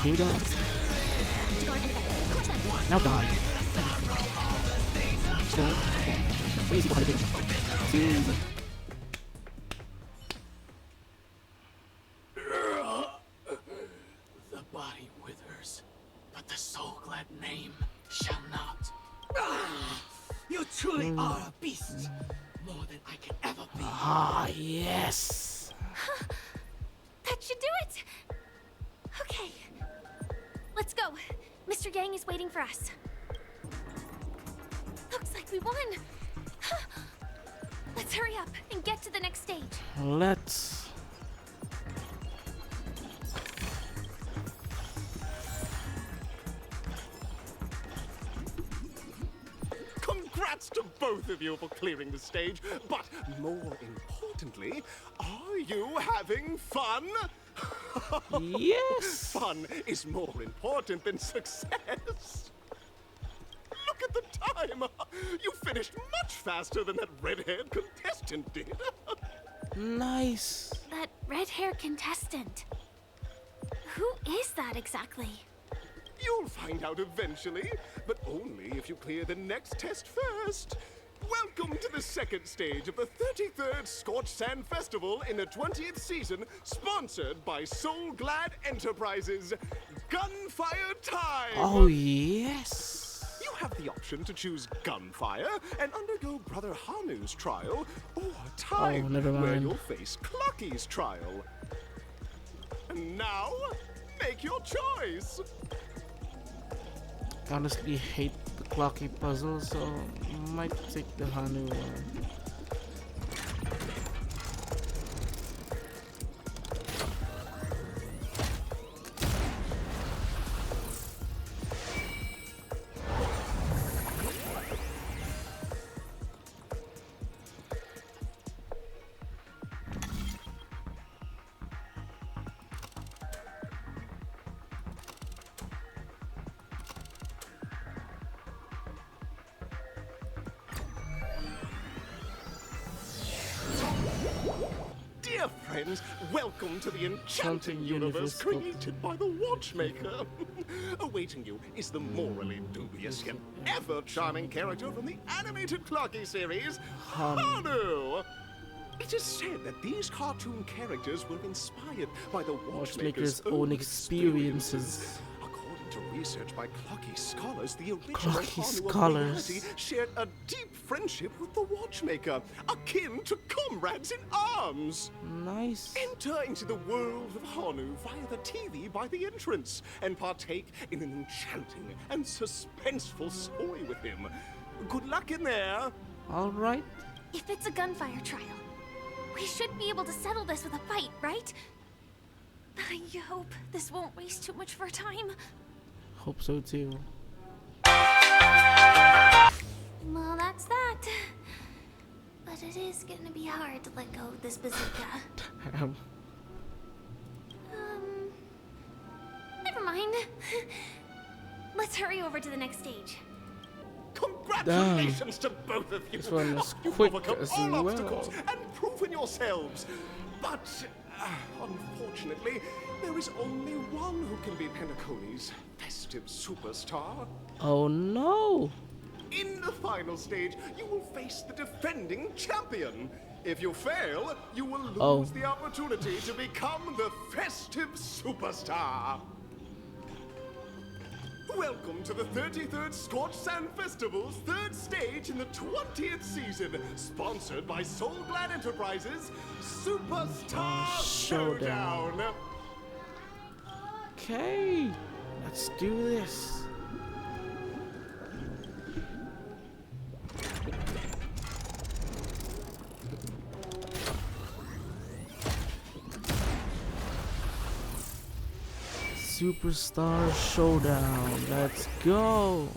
Here we go. Now die. The body withers, but the soul-glad name shall not. You truly are a beast, more than I can ever be. Ah, yes. That should do it. Okay. Let's go. Mr. Yang is waiting for us. Looks like we won. Let's hurry up and get to the next stage. Let's. Congrats to both of you for clearing the stage, but more importantly, are you having fun? Yes! Fun is more important than success. Look at the time! You finished much faster than that red-haired contestant did. Nice. That red-haired contestant. Who is that exactly? You'll find out eventually, but only if you clear the next test first. Welcome to the second stage of the 33rd Scorched Sand Festival in the 20th season, sponsored by Soul Glad Enterprises. Gunfire time! Oh, yes. You have the option to choose Gunfire and undergo Brother Hanu's trial, or Time, Oh, never where mind. you'll face Clocky's trial. And now, make your choice. Honestly, hate the Clocky puzzle, so might take the Hanu one. Dear friends, welcome to the enchanting universe created by the Watchmaker. Awaiting you is the morally dubious yet ever charming character from the animated Clocky series, Hanu. It is said that these cartoon characters were inspired by the Watchmaker's Watchmaker's own experiences. According to research by Clocky scholars, the original Clocky Hanu of scholars. reality shared a deep friendship with the Watchmaker, akin to comrades in arms. Nice. Enter into the world of Hanu via the TV by the entrance and partake in an enchanting and suspenseful story with him. Good luck in there. All right. If it's a gunfire trial, we should be able to settle this with a fight, right? I hope this won't waste too much of our time. Hope so too. Well, that's that. But it is gonna be hard to let go of this bazooka. Damn. Never mind. Let's hurry over to the next stage. Congratulations to both of you. This one is You've quick overcome as all well. obstacles and proven yourselves. But unfortunately, there is only one who can be Penacony's festive superstar. Oh no. In the final stage, you will face the defending champion. If you fail, you will lose the opportunity to become the festive superstar. Welcome to the 33rd Scorched Sand Festival's third stage in the 20th season, sponsored by Soul Glad Enterprises, Superstar Showdown. Okay, let's do this. Superstar Showdown. Let's go.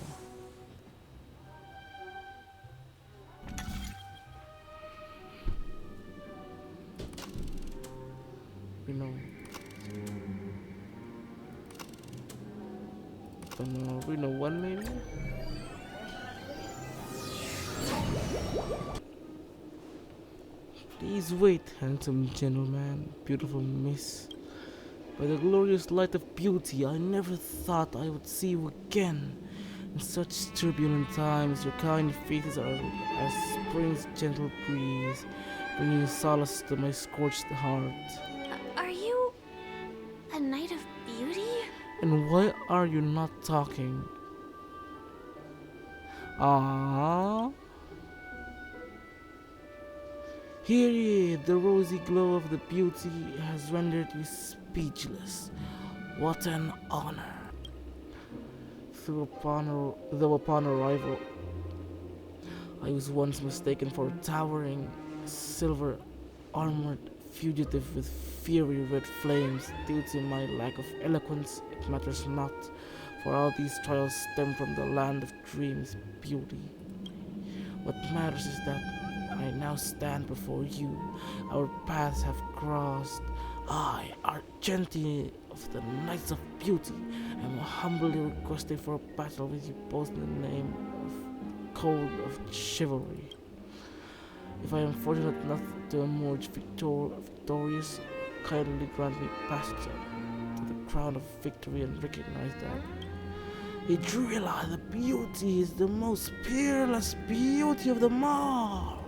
We know. We know one maybe. Please wait, handsome gentleman, beautiful miss. By the glorious light of beauty, I never thought I would see you again. In such turbulent times, your kind faces are as spring's gentle breeze, bringing solace to my scorched heart. Are you a knight of beauty? And why are you not talking? Ah. Here, the rosy glow of the beauty has rendered you speechless. What an honor. Though upon arrival, I was once mistaken for a towering, silver-armored fugitive with fiery red flames. Due to my lack of eloquence, it matters not, for all these trials stem from the land of dreams, beauty. What matters is that I now stand before you. Our paths have crossed. I, Argenti of the Knights of Beauty, am humbly requesting for a battle with you both in the name of code of chivalry. If I am fortunate enough to emerge victorious, kindly grant me passage to the crown of victory and recognize that Idrilla, the beauty, is the most peerless beauty of them all.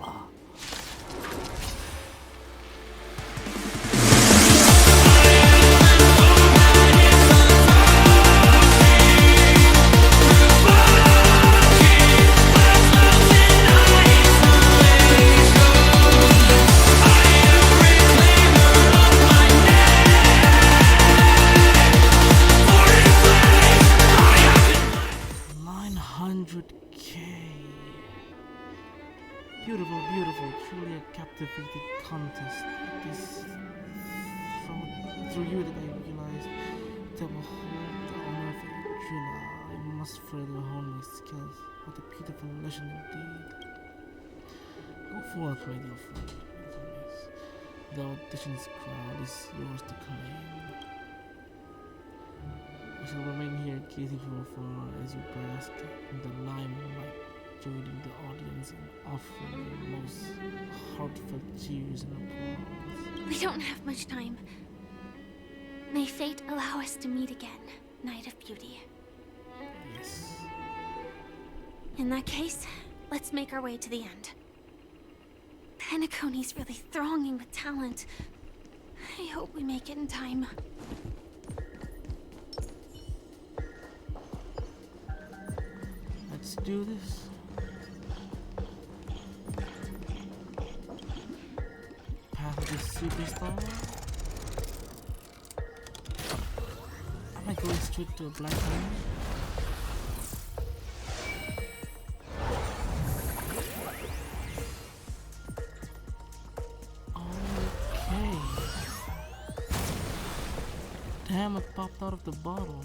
Beautiful, beautiful, truly a captivating contest. It is through you that I realized to behold the honor of Idrilla, I must further hone my skills. What a beautiful legend indeed. Go forth, my dear friend. The audition's crowd is yours to claim. I shall remain here gazing from afar as you bask in the limelight, joining the audience and offering the most heartfelt cheers and applause. We don't have much time. May fate allow us to meet again, Knight of Beauty. Yes. In that case, let's make our way to the end. Penacony's really thronging with talent. I hope we make it in time. Let's do this. Path of the superstar. Am I going straight to a black hole? Okay. Damn, it popped out of the bottle.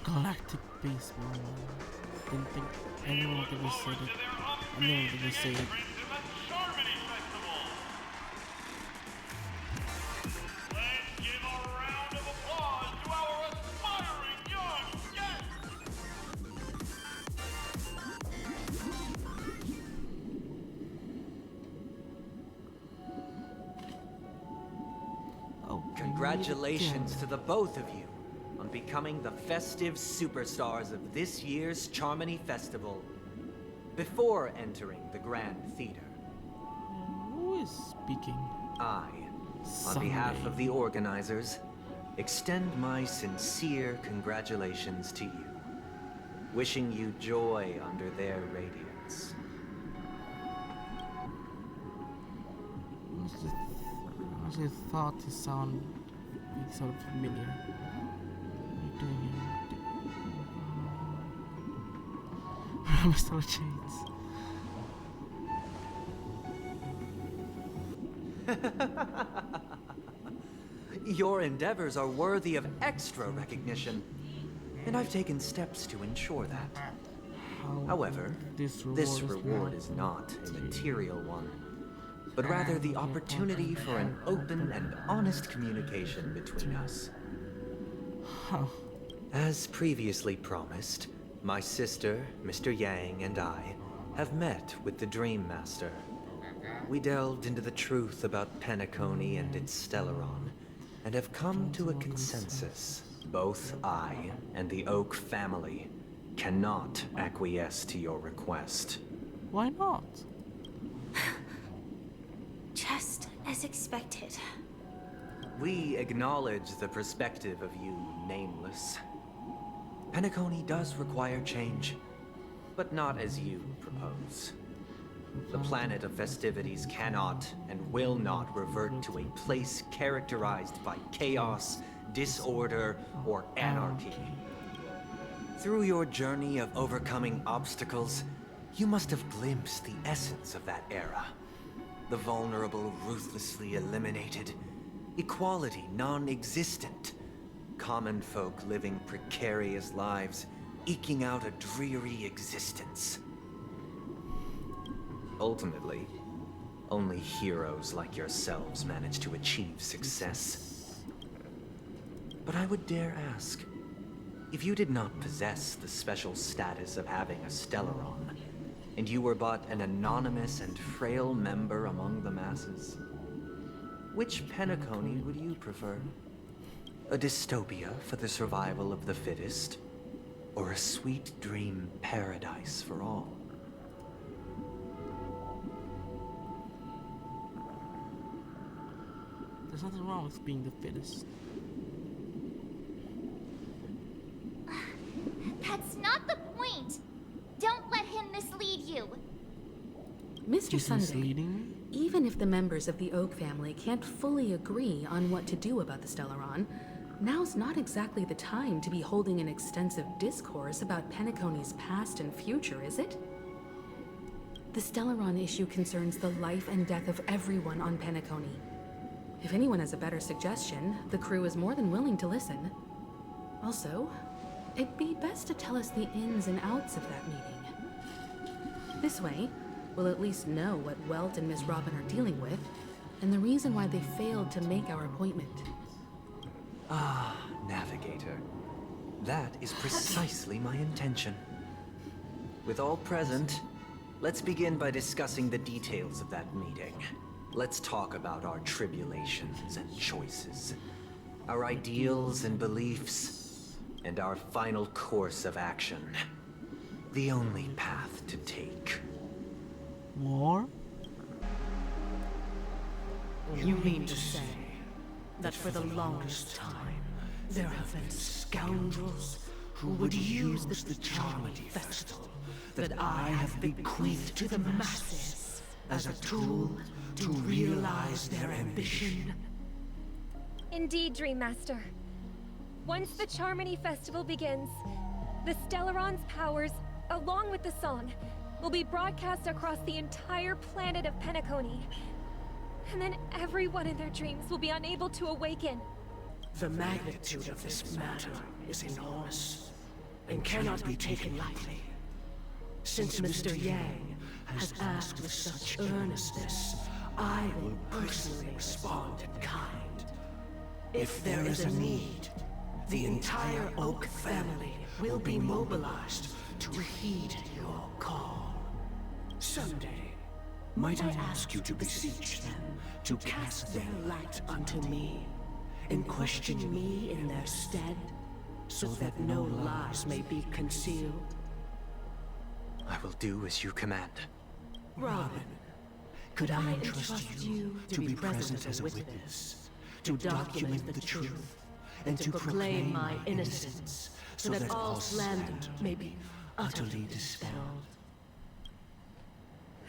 Galactic baseball. Didn't think anyone would ever say it. I never would ever say it. Congratulations to the both of you on becoming the festive superstars of this year's Charmony Festival. Before entering the Grand Theater, who is speaking? I, on behalf of the organizers, extend my sincere congratulations to you, wishing you joy under their radiance. I thought it sounded sort of familiar. What are you doing here? I'm still chains. Your endeavors are worthy of extra recognition, and I've taken steps to ensure that. However, this reward is not a material one, but rather the opportunity for an open and honest communication between us. As previously promised, my sister, Mr. Yang, and I have met with the Dream Master. We delved into the truth about Penacony and its Stellaron, and have come to a consensus. Both I and the Oak family cannot acquiesce to your request. Why not? Just as expected. We acknowledge the perspective of you, Nameless. Penacony does require change, but not as you propose. The planet of festivities cannot and will not revert to a place characterized by chaos, disorder, or anarchy. Through your journey of overcoming obstacles, you must have glimpsed the essence of that era. The vulnerable ruthlessly eliminated, equality non-existent, common folk living precarious lives, eking out a dreary existence. Ultimately, only heroes like yourselves manage to achieve success. But I would dare ask, if you did not possess the special status of having a Stellaron, and you were but an anonymous and frail member among the masses, which Penacony would you prefer? A dystopia for the survival of the fittest, or a sweet dream paradise for all? There's nothing wrong with being the fittest. That's not the point! Don't let him mislead you! Mr. Sunday, even if the members of the Oak family can't fully agree on what to do about the Stellaron, now's not exactly the time to be holding an extensive discourse about Penacony's past and future, is it? The Stellaron issue concerns the life and death of everyone on Penacony. If anyone has a better suggestion, the crew is more than willing to listen. Also, it'd be best to tell us the ins and outs of that meeting. This way, we'll at least know what Welt and Miss Robin are dealing with, and the reason why they failed to make our appointment. navigator. That is precisely my intention. With all present, let's begin by discussing the details of that meeting. Let's talk about our tribulations and choices, our ideals and beliefs, and our final course of action. The only path to take. More? You mean to say that for the longest time, there have been scoundrels who would use the Charmony Festival that I have bequeathed to the masses as a tool to realize their ambition? Indeed, Dream Master. Once the Charmony Festival begins, the Stellaron's powers, along with the song, will be broadcast across the entire planet of Penacony. And then everyone in their dreams will be unable to awaken. The magnitude of this matter is enormous and cannot be taken lightly. Since Mr. Yang has asked with such earnestness, I will personally respond in kind. If there is a need, the entire Oak family will be mobilized to heed your call. Someday, might I ask you to beseech them to cast their light unto me, and question me in their stead, so that no lies may be concealed? I will do as you command. Robin, could I entrust you to be present as a witness, to document the truth, and to proclaim my innocence, so that all slander may be utterly dispelled?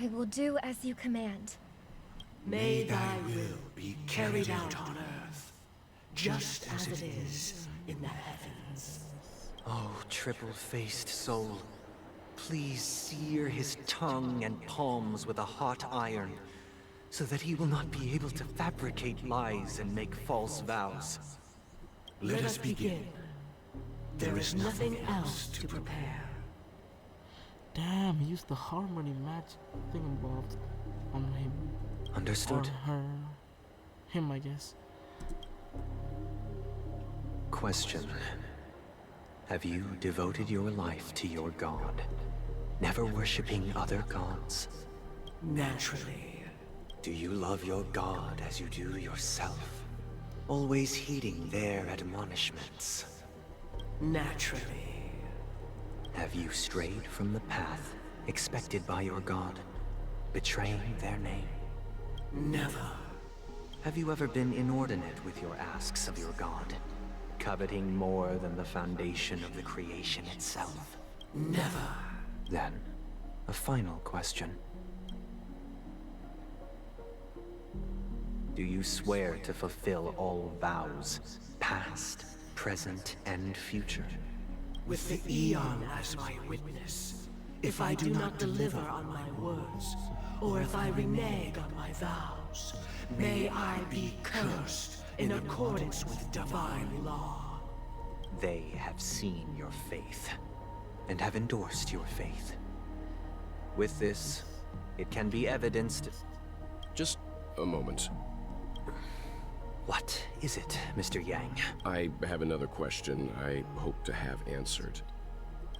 I will do as you command. May thy will be carried out on earth, just as it is in the heavens. Oh, triple-faced soul, please sear his tongue and palms with a hot iron, so that he will not be able to fabricate lies and make false vows. Let us begin. There is nothing else to prepare. Damn, he used the harmony magic thing involved on him. Understood. Or her. Him, I guess. Question. Have you devoted your life to your god, never worshipping other gods? Naturally. Do you love your god as you do yourself, always heeding their admonishments? Naturally. Have you strayed from the path expected by your god, betraying their name? Never. Have you ever been inordinate with your asks of your god, coveting more than the foundation of the creation itself? Never. Then, a final question. Do you swear to fulfill all vows, past, present, and future? With the Eon as my witness, if I do not deliver on my words, or if I renege on my vows, may I be cursed in accordance with divine law. They have seen your faith, and have endorsed your faith. With this, it can be evidenced... Just a moment. What is it, Mr. Yang? I have another question I hope to have answered.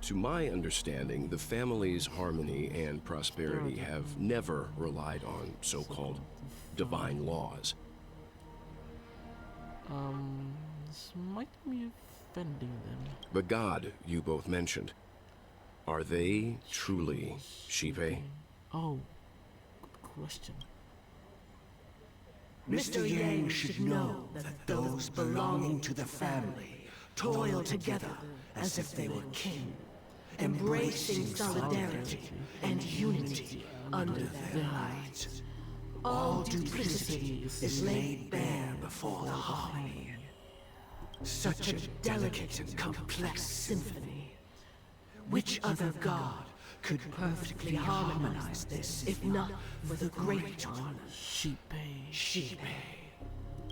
To my understanding, the family's harmony and prosperity have never relied on so-called divine laws. This might be offending them. The god you both mentioned, are they truly Shipe? Oh, good question. Mr. Yang should know that those belonging to the family toil together as if they were kin, embracing solidarity and unity under their light. All duplicity is laid bare before the harmony. Such a delicate and complex symphony. Which other god could perfectly harmonize this, if not for the Great One? Shipe.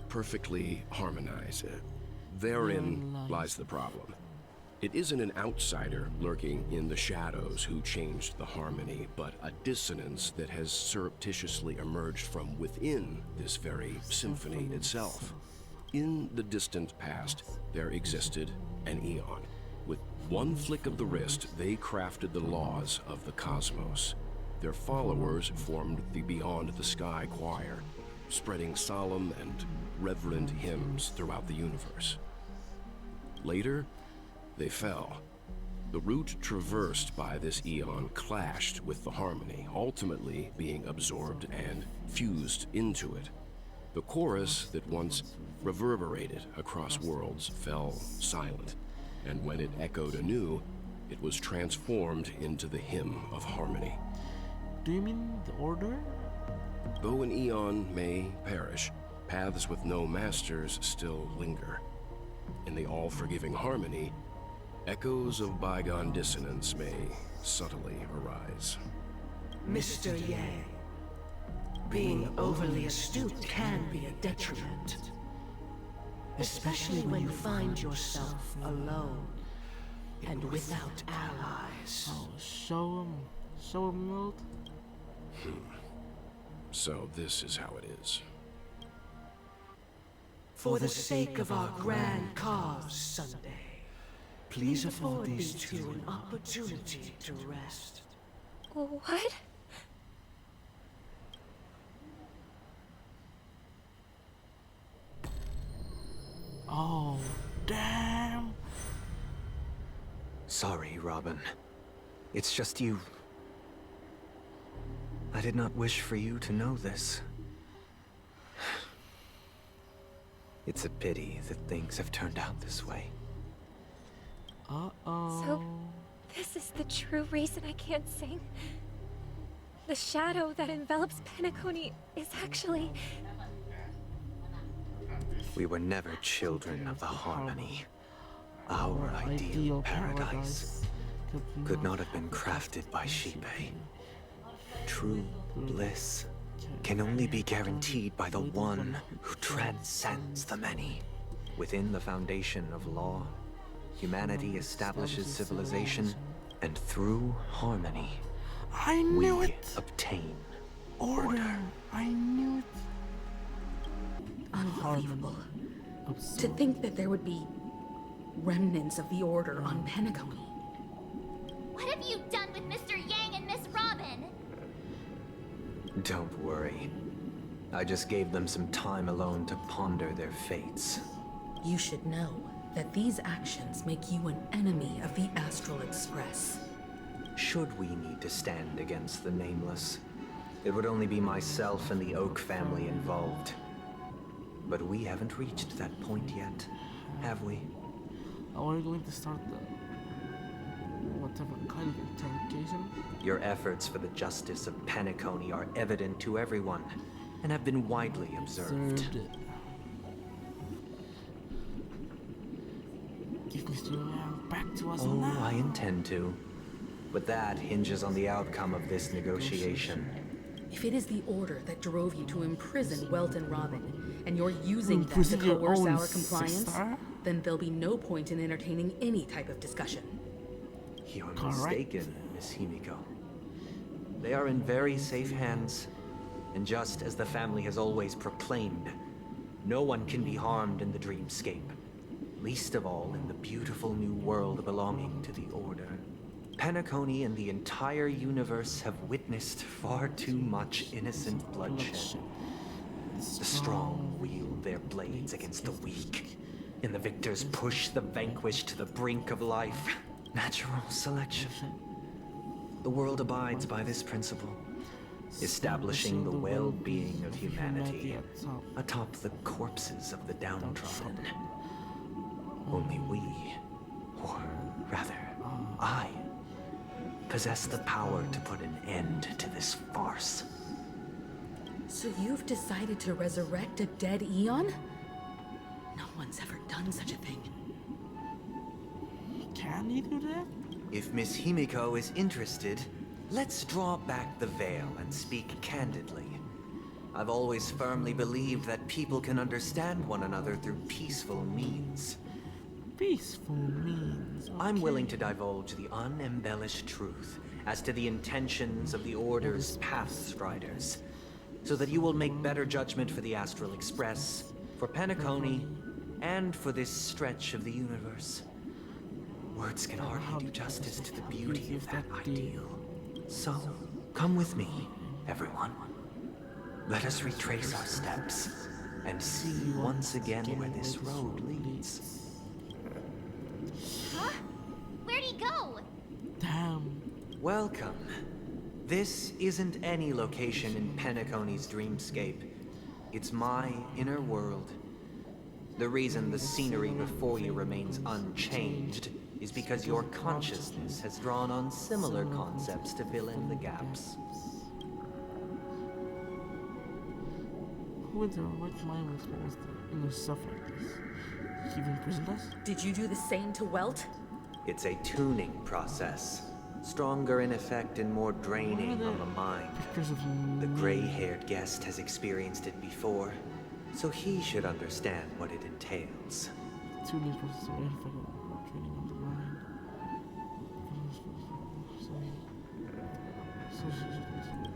Perfectly harmonize. Therein lies the problem. It isn't an outsider lurking in the shadows who changed the harmony, but a dissonance that has surreptitiously emerged from within this very symphony itself. In the distant past, there existed an Eon. With one flick of the wrist, they crafted the laws of the cosmos. Their followers formed the Beyond the Sky Choir, spreading solemn and reverent hymns throughout the universe. Later, they fell. The route traversed by this Eon clashed with the harmony, ultimately being absorbed and fused into it. The chorus that once reverberated across worlds fell silent, and when it echoed anew, it was transformed into the hymn of harmony. Do you mean the Order? Though an Eon may perish, paths with no masters still linger. In the all-forgiving harmony, echoes of bygone dissonance may subtly arise. Mr. Yang, being overly astute can be a detriment. Especially when you find yourself alone and without allies. Oh, show him note. So this is how it is. For the sake of our grand cause, Sunday, please afford these two an opportunity to rest. What? Oh, damn. Sorry, Robin. It's just you. I did not wish for you to know this. It's a pity that things have turned out this way. Uh-oh. So, this is the true reason I can't sing? The shadow that envelops Penacony is actually... We were never children of the harmony. Our ideal paradise could not have been crafted by Shipe. True bliss can only be guaranteed by the one who transcends the many. Within the foundation of law, humanity establishes civilization, and through harmony, we obtain order. I knew it. Unbelievable. To think that there would be remnants of the Order on Penacony. What have you done with Mr. Yang and Miss Robin? Don't worry. I just gave them some time alone to ponder their fates. You should know that these actions make you an enemy of the Astral Express. Should we need to stand against the Nameless, it would only be myself and the Oak family involved. But we haven't reached that point yet, have we? Are we going to start the... whatever kind of interrogation? Your efforts for the justice of Penacony are evident to everyone, and have been widely observed. Give Mr. Yang back to us Oh, now. I intend to. But that hinges on the outcome of this negotiation. If it is the Order that drove you to imprison Welt and Robin, and you're using them to Imprison your coerce own our compliance, sister? then there'll be no point in entertaining any type of discussion. You're mistaken, Miss Himiko. They are in very safe hands, and just as the family has always proclaimed, no one can be harmed in the dreamscape, least of all in the beautiful new world belonging to the Order. Penacony and the entire universe have witnessed far too much innocent bloodshed. The strong wield their blades against the weak, and the victors push the vanquished to the brink of life. Natural selection. The world abides by this principle, establishing the well-being of humanity atop the corpses of the downtrodden. Only we, or rather, I, possess the power to put an end to this farce. So you've decided to resurrect a dead Eon? No one's ever done such a thing. Can you do that? If Miss Himiko is interested, let's draw back the veil and speak candidly. I've always firmly believed that people can understand one another through peaceful means. Peaceful means? Okay. I'm willing to divulge the unembellished truth as to the intentions of the Order's Pathstriders, so that you will make better judgment for the Astral Express, for Penacony, and for this stretch of the universe. Words can hardly do justice to the beauty of that ideal. So, come with me, everyone. Let us retrace our steps and see once again where this road leads. Huh? Where'd he go? Damn. Welcome. This isn't any location in Penacony's dreamscape. It's my inner world. The reason the scenery before you remains unchanged is because your consciousness has drawn on similar concepts to fill in the gaps. Who in their right mind was supposed to inner stuff like this? He even imprisoned us? Did you do the same to Welt? It's a tuning process. Stronger in effect and more draining on the mind. The gray-haired guest has experienced it before, so he should understand what it entails. Tuning process of training on the mind.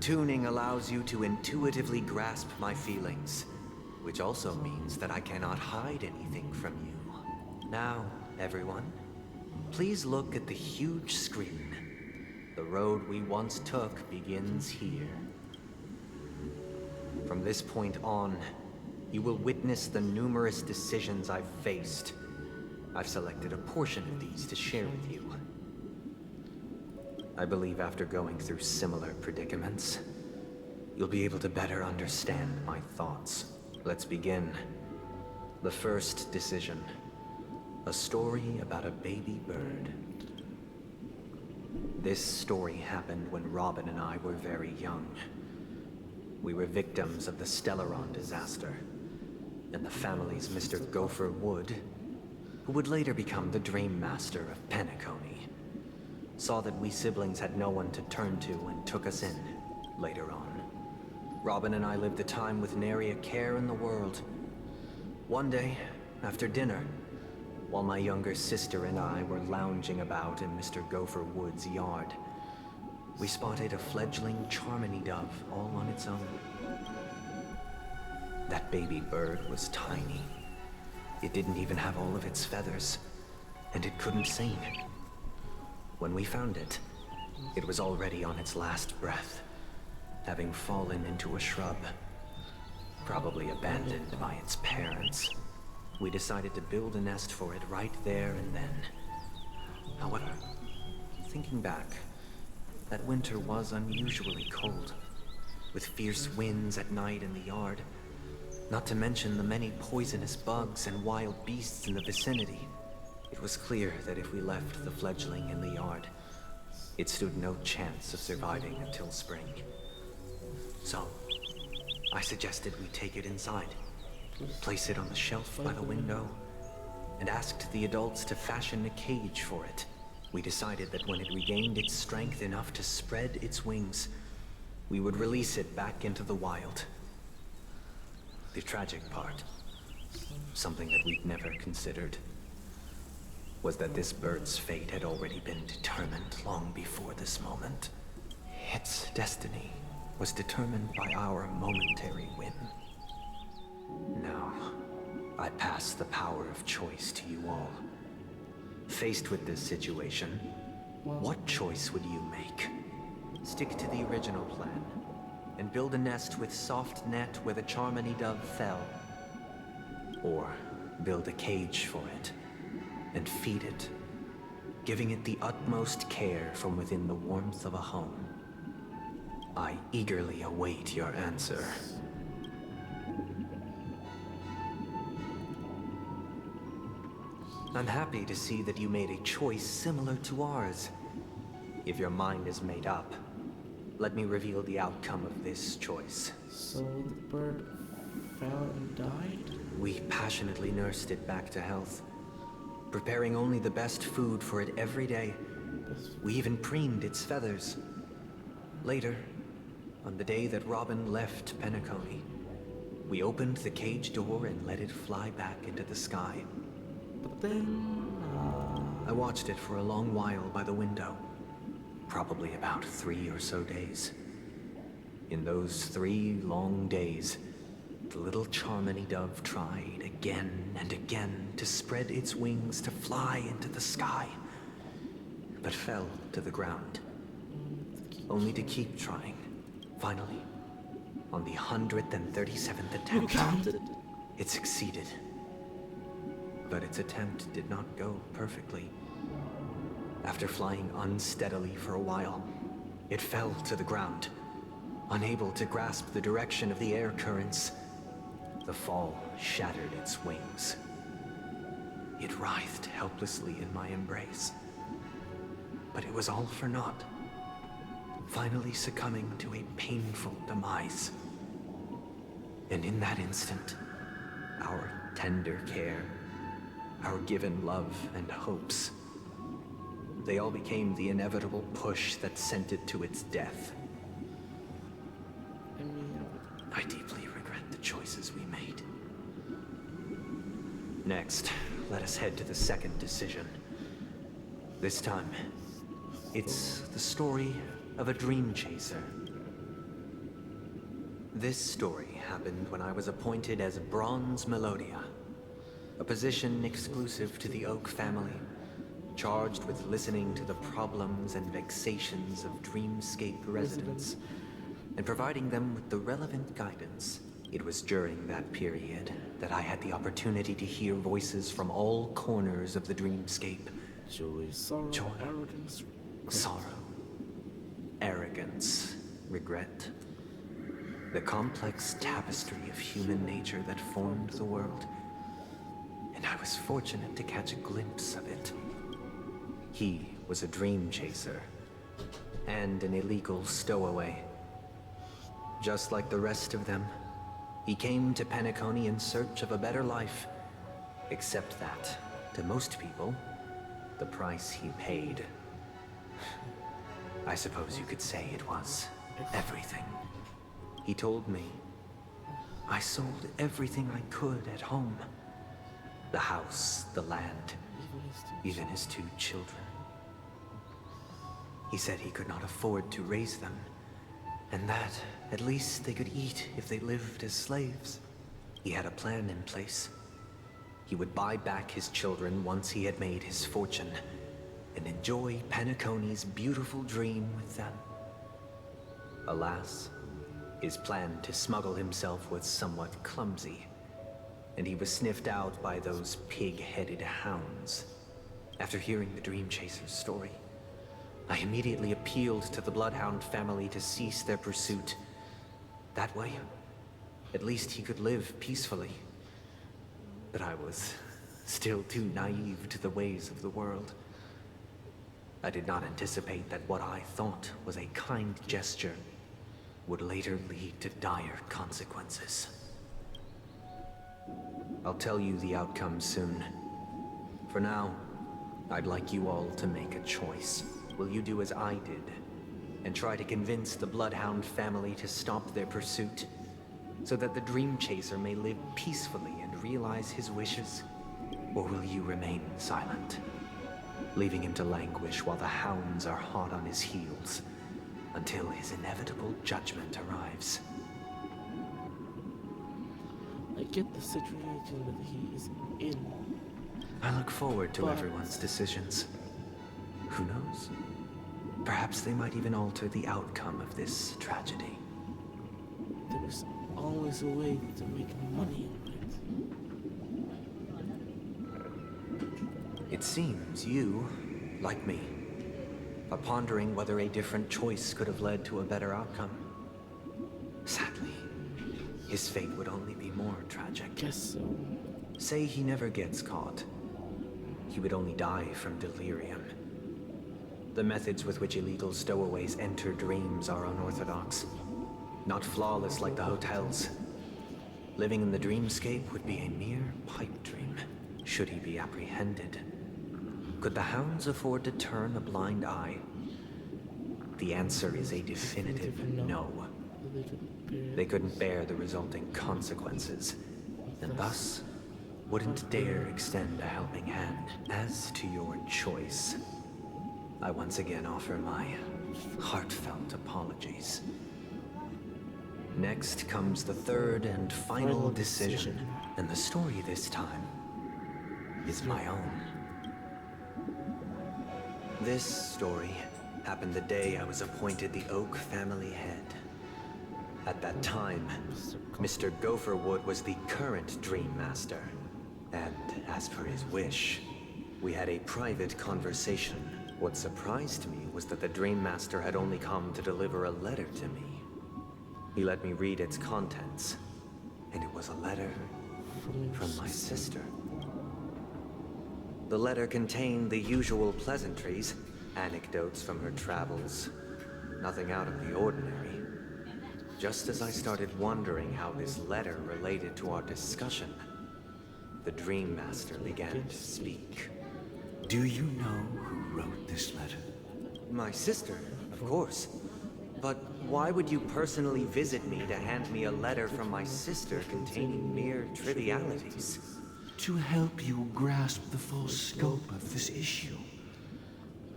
Tuning allows you to intuitively grasp my feelings, which also means that I cannot hide anything from you. Now, everyone, please look at the huge screen. The road we once took begins here. From this point on, you will witness the numerous decisions I've faced. I've selected a portion of these to share with you. I believe after going through similar predicaments, you'll be able to better understand my thoughts. Let's begin. The first decision. A story about a baby bird. This story happened when Robin and I were very young. We were victims of the Stellaron disaster, and the family's Mr. Gopher Wood, who would later become the Dream Master of Penacony, saw that we siblings had no one to turn to and took us in later on. Robin and I lived a time with nary a care in the world. One day, after dinner, while my younger sister and I were lounging about in Mr. Gopher Wood's yard, we spotted a fledgling Charmony dove all on its own. That baby bird was tiny. It didn't even have all of its feathers, and it couldn't sing. When we found it, it was already on its last breath, having fallen into a shrub, probably abandoned by its parents. We decided to build a nest for it right there and then. However, thinking back, that winter was unusually cold, with fierce winds at night in the yard, not to mention the many poisonous bugs and wild beasts in the vicinity. It was clear that if we left the fledgling in the yard, it stood no chance of surviving until spring. So, I suggested we take it inside, place it on the shelf by the window, and asked the adults to fashion a cage for it. We decided that when it regained its strength enough to spread its wings, we would release it back into the wild. The tragic part, something that we'd never considered, was that this bird's fate had already been determined long before this moment. Its destiny was determined by our momentary whim. Now, I pass the power of choice to you all. Faced with this situation, what choice would you make? Stick to the original plan, and build a nest with soft net where the Charmony dove fell. Or build a cage for it, and feed it, giving it the utmost care from within the warmth of a home. I eagerly await your answer. I'm happy to see that you made a choice similar to ours. If your mind is made up, let me reveal the outcome of this choice. So the bird fell and died? We passionately nursed it back to health, preparing only the best food for it every day. We even preened its feathers. Later, on the day that Robin left Penacony, we opened the cage door and let it fly back into the sky. But then... I watched it for a long while by the window, probably about 3 or so days. In those 3 long days, the little Charmony dove tried again and again to spread its wings to fly into the sky, but fell to the ground, only to keep trying. Finally, on the 137th attempt, it succeeded. But its attempt did not go perfectly. After flying unsteadily for a while, it fell to the ground, unable to grasp the direction of the air currents. The fall shattered its wings. It writhed helplessly in my embrace. But it was all for naught, finally succumbing to a painful demise. And in that instant, our tender care, our given love and hopes, they all became the inevitable push that sent it to its death. I deeply regret the choices we made. Next, let us head to the second decision. This time, it's the story of a dream chaser. This story happened when I was appointed as Bronze Melodia, a position exclusive to the Oak family, charged with listening to the problems and vexations of Dreamscape residents and providing them with the relevant guidance. It was during that period that I had the opportunity to hear voices from all corners of the Dreamscape. Joy, arrogance, sorrow, arrogance, regret. The complex tapestry of human nature that formed the world. And I was fortunate to catch a glimpse of it. He was a dream chaser and an illegal stowaway. Just like the rest of them, he came to Penacony in search of a better life. Except that, to most people, the price he paid, I suppose you could say it was everything. He told me, I sold everything I could at home. The house, the land, even his 2 children. He said he could not afford to raise them, and that at least they could eat if they lived as slaves. He had a plan in place. He would buy back his children once he had made his fortune, and enjoy Penacony's beautiful dream with them. Alas, his plan to smuggle himself was somewhat clumsy, and he was sniffed out by those pig-headed hounds. After hearing the Dream Chaser's story, I immediately appealed to the Bloodhound family to cease their pursuit. That way, at least he could live peacefully. But I was still too naive to the ways of the world. I did not anticipate that what I thought was a kind gesture would later lead to dire consequences. I'll tell you the outcome soon. For now, I'd like you all to make a choice. Will you do as I did, and try to convince the Bloodhound family to stop their pursuit, so that the Dream Chaser may live peacefully and realize his wishes? Or will you remain silent, leaving him to languish while the hounds are hot on his heels, until his inevitable judgment arrives? I get the situation that he is in. I look forward to everyone's decisions. Who knows? Perhaps they might even alter the outcome of this tragedy. There's always a way to make money on It seems you, like me, are pondering whether a different choice could have led to a better outcome. Sadly, his fate would only be more tragic. Guess so. Say he never gets caught. He would only die from delirium. The methods with which illegal stowaways enter dreams are unorthodox, not flawless like the hotels. Living in the dreamscape would be a mere pipe dream, should he be apprehended. Could the hounds afford to turn a blind eye? The answer is a definitive no. They couldn't bear the resulting consequences, and thus wouldn't dare extend a helping hand. As to your choice, I once again offer my heartfelt apologies. Next comes the third and final decision, and the story this time is my own. This story happened the day I was appointed the Oak family head. At that time, Mr. Gopherwood was the current Dream Master, and as per his wish, we had a private conversation. What surprised me was that the Dream Master had only come to deliver a letter to me. He let me read its contents, and it was a letter from my sister. The letter contained the usual pleasantries, anecdotes from her travels, nothing out of the ordinary. Just as I started wondering how this letter related to our discussion, the Dream Master began to speak. Do you know who wrote this letter? My sister, of course. But why would you personally visit me to hand me a letter from my sister containing mere trivialities? To help you grasp the full scope of this issue.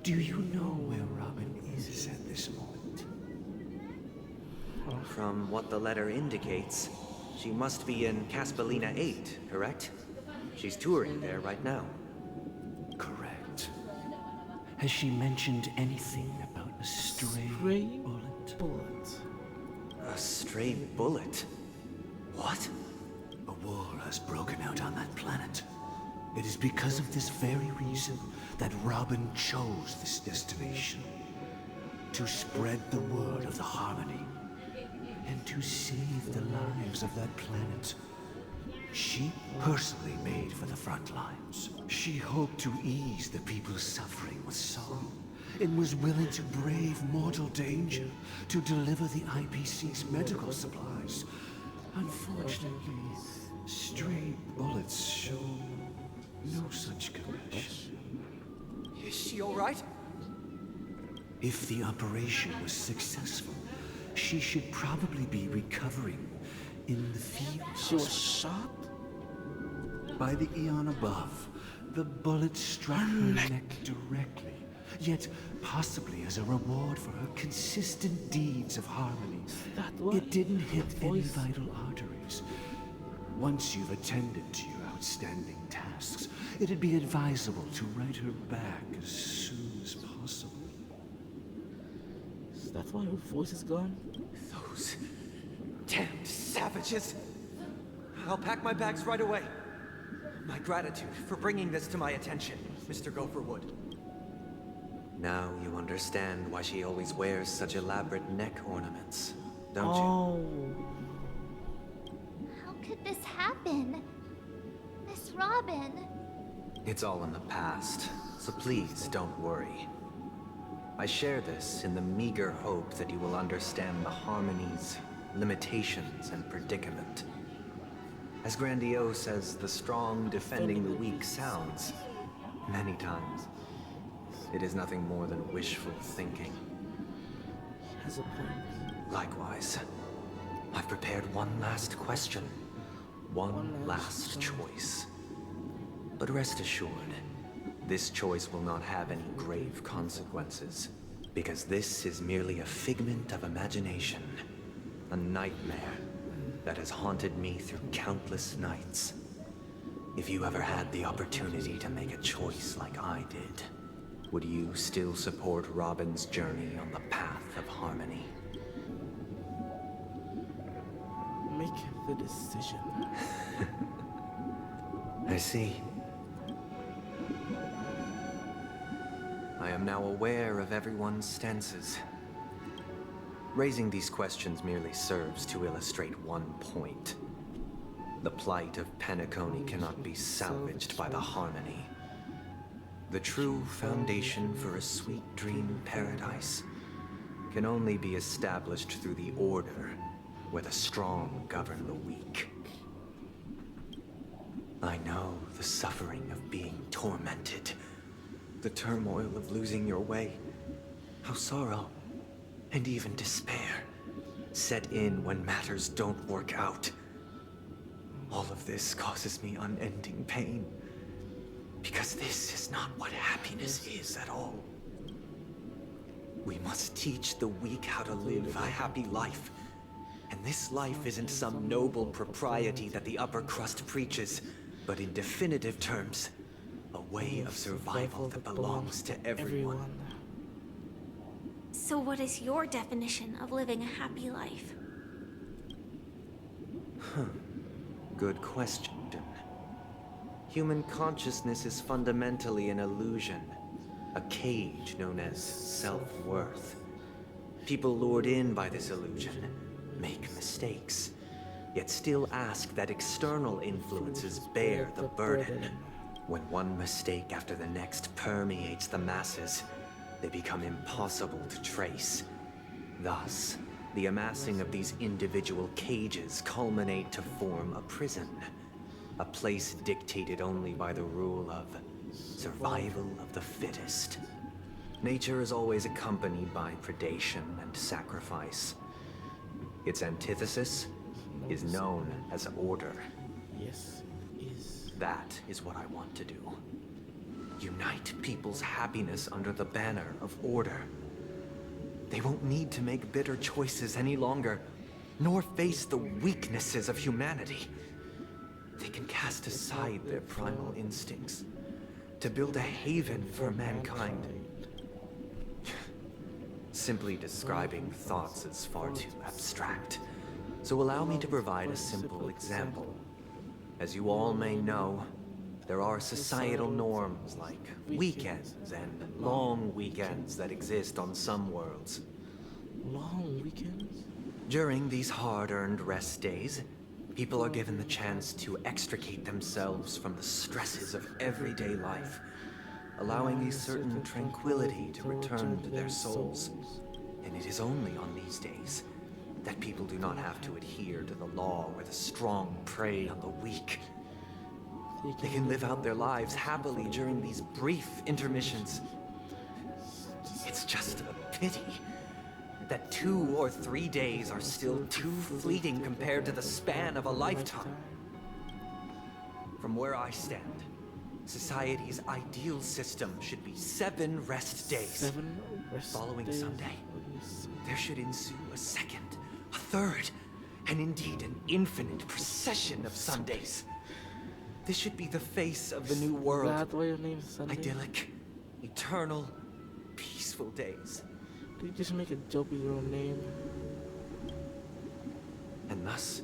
Do you know where Robin is at this moment? From what the letter indicates, she must be in Caspelina 8, correct? She's touring there right now. Correct. Has she mentioned anything about a stray bullet? A stray bullet? What? A war has broken out on that planet. It is because of this very reason that Robin chose this destination. To spread the word of the Harmony. And to save the lives of that planet. She personally made for the front lines. She hoped to ease the people's suffering with song, and was willing to brave mortal danger to deliver the IPC's medical supplies. Unfortunately, stray bullets show no such compassion. Is she all right? If the operation was successful, she should probably be recovering in the field. She was shot? By the Eon above, the bullet struck her neck directly, yet possibly as a reward for her consistent deeds of harmony. It didn't hit any vital arteries. Once you've attended to your outstanding tasks, it'd be advisable to write her back as soon as possible. Is that why her voice is gone? Those damned savages! I'll pack my bags right away. My gratitude for bringing this to my attention, Mr. Gopherwood. Now you understand why she always wears such elaborate neck ornaments, don't you? How could this happen? Miss Robin. It's all in the past, so please don't worry. I share this in the meager hope that you will understand the Harmony's limitations and predicament. As grandiose as the strong defending the weak sounds, many times, it is nothing more than wishful thinking. Has a point. Likewise, I've prepared one last question, one last choice. But rest assured, this choice will not have any grave consequences, because this is merely a figment of imagination, a nightmare that has haunted me through countless nights. If you ever had the opportunity to make a choice like I did, would you still support Robin's journey on the path of harmony? Make the decision. I see. I am now aware of everyone's stances. Raising these questions merely serves to illustrate one point. The plight of Penacony cannot be salvaged by the Harmony. The true foundation for a sweet dream paradise can only be established through the order where the strong govern the weak. I know the suffering of being tormented, the turmoil of losing your way, how sorrow and even despair set in when matters don't work out. All of this causes me unending pain, because this is not what happiness is at all. We must teach the weak how to live a happy life, and And this life isn't some noble propriety that the upper crust preaches, but in definitive terms, a way of survival that belongs to everyone. So what is your definition of living a happy life? Good question. Human consciousness is fundamentally an illusion, a cage known as self-worth. People lured in by this illusion make mistakes, yet still ask that external influences bear the burden. When one mistake after the next permeates the masses, they become impossible to trace. Thus, the amassing of these individual cages culminate to form a prison. A place dictated only by the rule of survival of the fittest. Nature is always accompanied by predation and sacrifice. Its antithesis is known as order. Yes, it is. That is what I want to do. Unite people's happiness under the banner of order. They won't need to make bitter choices any longer, nor face the weaknesses of humanity. They can cast aside their primal instincts to build a haven for mankind. Simply describing thoughts is far too abstract, so allow me to provide a simple example. As you all may know, there are societal norms like weekends and long weekends that exist on some worlds. Long weekends? During these hard-earned rest days, people are given the chance to extricate themselves from the stresses of everyday life, allowing a certain tranquility to return to their souls. And it is only on these days that people do not have to adhere to the law where the strong prey on the weak. They can live out their lives happily during these brief intermissions. It's just a pity that 2 or 3 days are still too fleeting compared to the span of a lifetime. From where I stand, society's ideal system should be 7 rest days. Following Sunday, there should ensue a second, a third, and indeed an infinite procession of Sundays. This should be the face of the new world. That's why your name's Sunday? Idyllic, eternal, peaceful days. Did you just make a joke with your own name? And thus,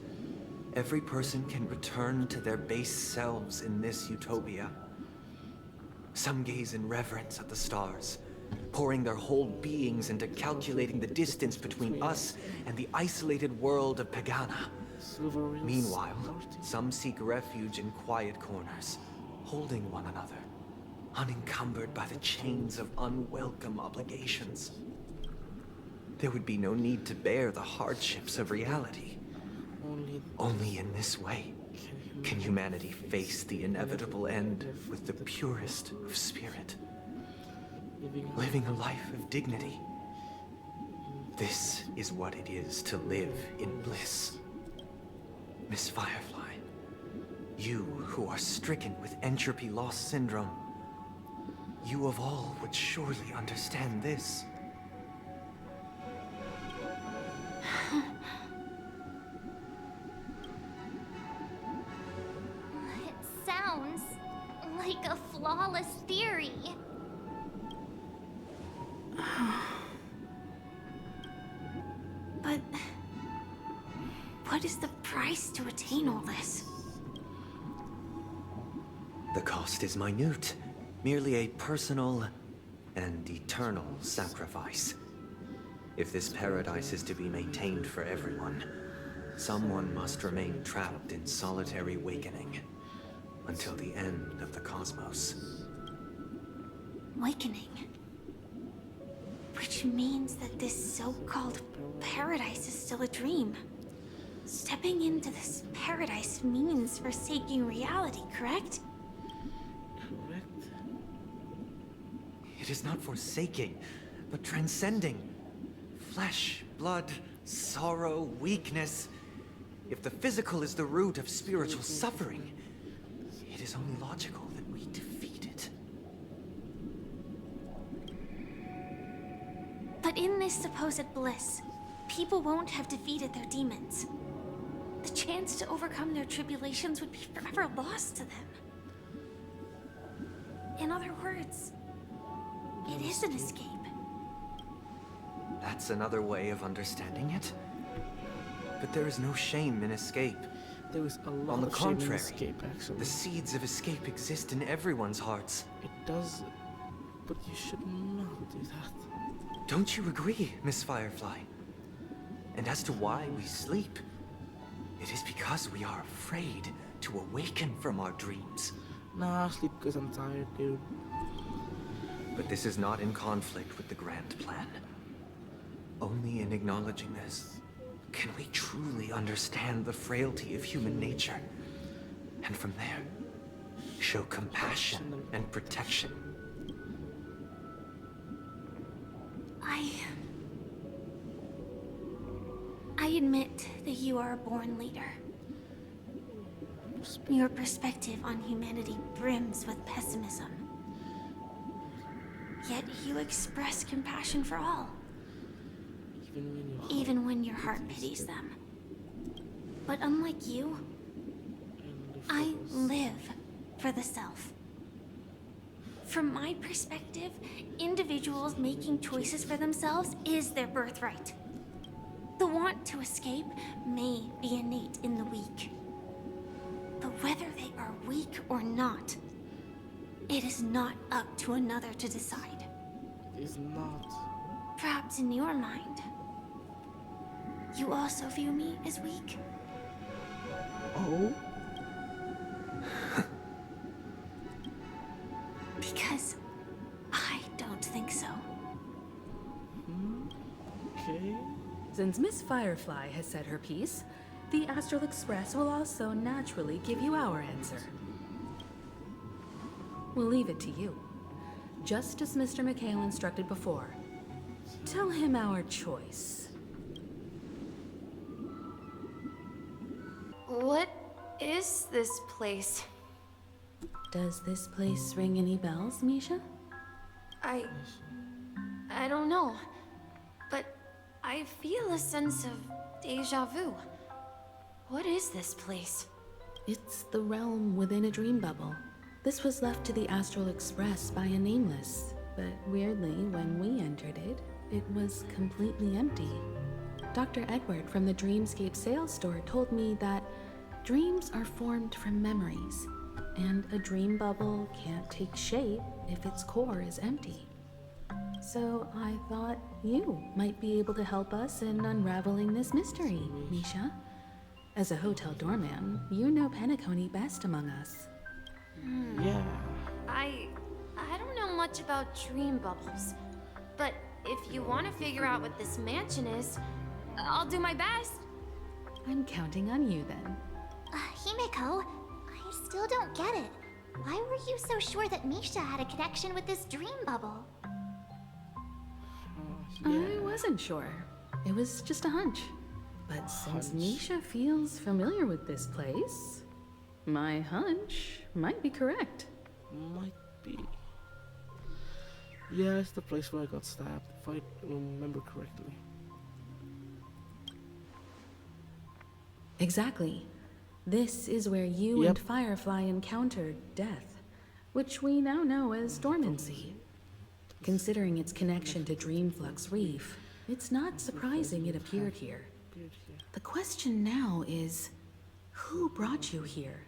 every person can return to their base selves in this utopia. Some gaze in reverence at the stars, pouring their whole beings into calculating the distance between us and the isolated world of Pagana. Meanwhile, some seek refuge in quiet corners, holding one another, unencumbered by the chains of unwelcome obligations. There would be no need to bear the hardships of reality. Only in this way can humanity face the inevitable end with the purest of spirit. Living a life of dignity. This is what it is to live in bliss. Miss Firefly, you who are stricken with entropy loss syndrome, you of all would surely understand this. It sounds like a flawless theory. But what is the price to attain all this? The cost is minute, merely a personal and eternal sacrifice. If this paradise is to be maintained for everyone, someone must remain trapped in solitary wakening until the end of the cosmos. Awakening. Which means that this so-called paradise is still a dream. Stepping into this paradise means forsaking reality, correct? Correct. It is not forsaking, but transcending. Flesh, blood, sorrow, weakness. If the physical is the root of spiritual suffering, it is only logical that we defeat it. But in this supposed bliss, people won't have defeated their demons. The chance to overcome their tribulations would be forever lost to them. In other words, it is an escape. That's another way of understanding it. But there is no shame in escape. There is a lot On the of shame in contrary, escape, actually. the seeds of escape exist in everyone's hearts. It does, but you should not do that. Don't you agree, Miss Firefly? And as to why we sleep, it is because we are afraid to awaken from our dreams. Nah, I sleep because I'm tired, dude. But this is not in conflict with the grand plan. Only in acknowledging this can we truly understand the frailty of human nature. And from there, show compassion and protection. I admit that you are a born leader. Your perspective on humanity brims with pessimism. Yet you express compassion for all. Even when your heart pities them. But unlike you, I live for the self. From my perspective, individuals making choices for themselves is their birthright. The want to escape may be innate in the weak. But whether they are weak or not, it is not up to another to decide. It is not. Perhaps in your mind, you also view me as weak? Oh? Because I don't think so. Okay. Since Miss Firefly has said her piece, the Astral Express will also naturally give you our answer. We'll leave it to you. Just as Mr. Mikhail instructed before. Tell him our choice. What is this place? Does this place ring any bells, MISHA? I don't know. But I feel a sense of deja vu. What is this place? It's the realm within a dream bubble. This was left to the Astral Express by a nameless, but weirdly, when we entered it, it was completely empty. Dr. Edward from the Dreamscape sales store told me that dreams are formed from memories, and a dream bubble can't take shape if its core is empty. So I thought you might be able to help us in unraveling this mystery, MISHA. As a hotel doorman, you know Penacony best among us. Yeah. I don't know much about dream bubbles, but if you want to figure out what this mansion is, I'll do my best. I'm counting on you then. Himeko, I still don't get it. Why were you so sure that MISHA had a connection with this dream bubble? I wasn't sure. It was just a hunch. But since MISHA feels familiar with this place, my hunch might be correct. Might be. Yeah, it's the place where I got stabbed, if I remember correctly. Exactly. This is where you and Firefly encountered death, which we now know as dormancy. Considering its connection to Dreamflux Reef, it's not surprising it appeared here. The question now is, who brought you here?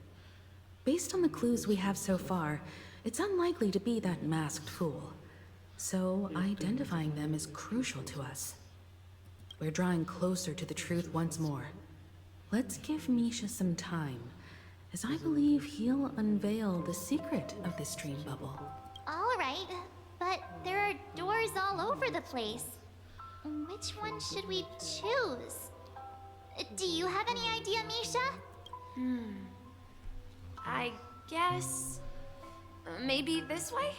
Based on the clues we have so far, it's unlikely to be that masked fool. So identifying them is crucial to us. We're drawing closer to the truth once more. Let's give MISHA some time, as I believe he'll unveil the secret of this dream bubble. Alright, but there are doors all over the place. Which one should we choose? Do you have any idea, MISHA? I guess... maybe this way?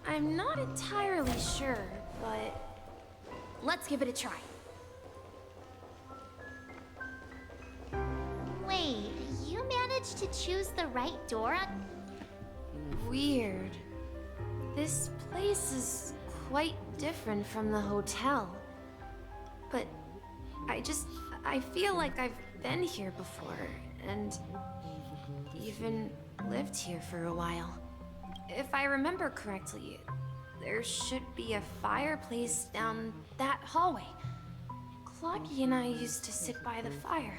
I'm not entirely sure, but... let's give it a try. Wait, you managed to choose the right door? Weird. This place is quite different from the hotel. But I feel like I've been here before, and even lived here for a while. If I remember correctly, there should be a fireplace down that hallway. Clocky and I used to sit by the fire,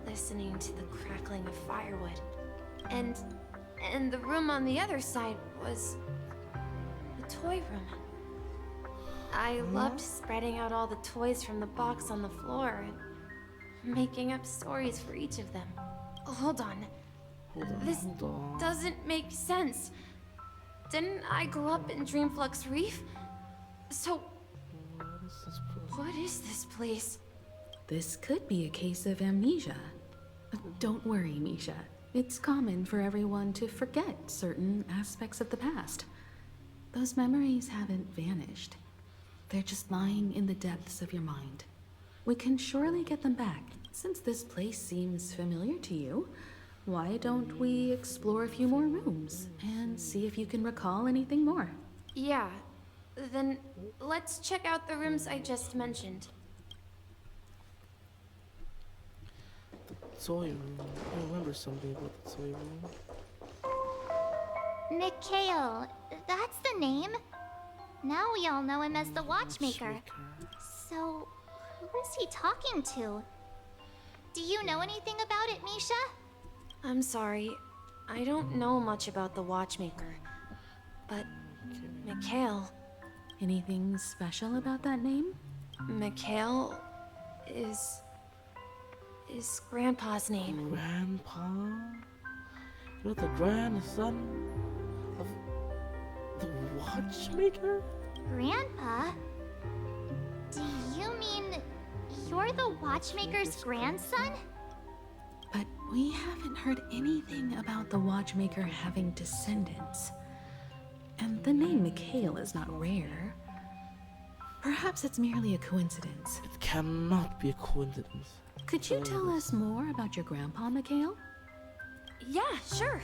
listening to the crackling of firewood. And the room on the other side was the toy room. I loved spreading out all the toys from the box on the floor and making up stories for each of them. Hold on. This doesn't make sense. Didn't I grow up in Dreamflux Reef? So, what is this place? This could be a case of amnesia. Don't worry, MISHA. It's common for everyone to forget certain aspects of the past. Those memories haven't vanished. They're just lying in the depths of your mind. We can surely get them back. Since this place seems familiar to you, why don't we explore a few more rooms and see if you can recall anything more? Yeah, then let's check out the rooms I just mentioned. Toy room. I remember something about the toy room. Mikhail, that's the name. Now we all know him as the Watchmaker. So, who is he talking to? Do you know anything about it, MISHA? I'm sorry, I don't know much about the Watchmaker. But, Mikhail... Anything special about that name? Mikhail is Grandpa's name. Grandpa? You're the grandson of the Watchmaker? Grandpa? Do you mean you're the Watchmaker's grandson? But we haven't heard anything about the Watchmaker having descendants. And the name Mikhail is not rare. Perhaps it's merely a coincidence. It cannot be a coincidence. Could you tell us more about your grandpa, Mikhail? Yeah, sure.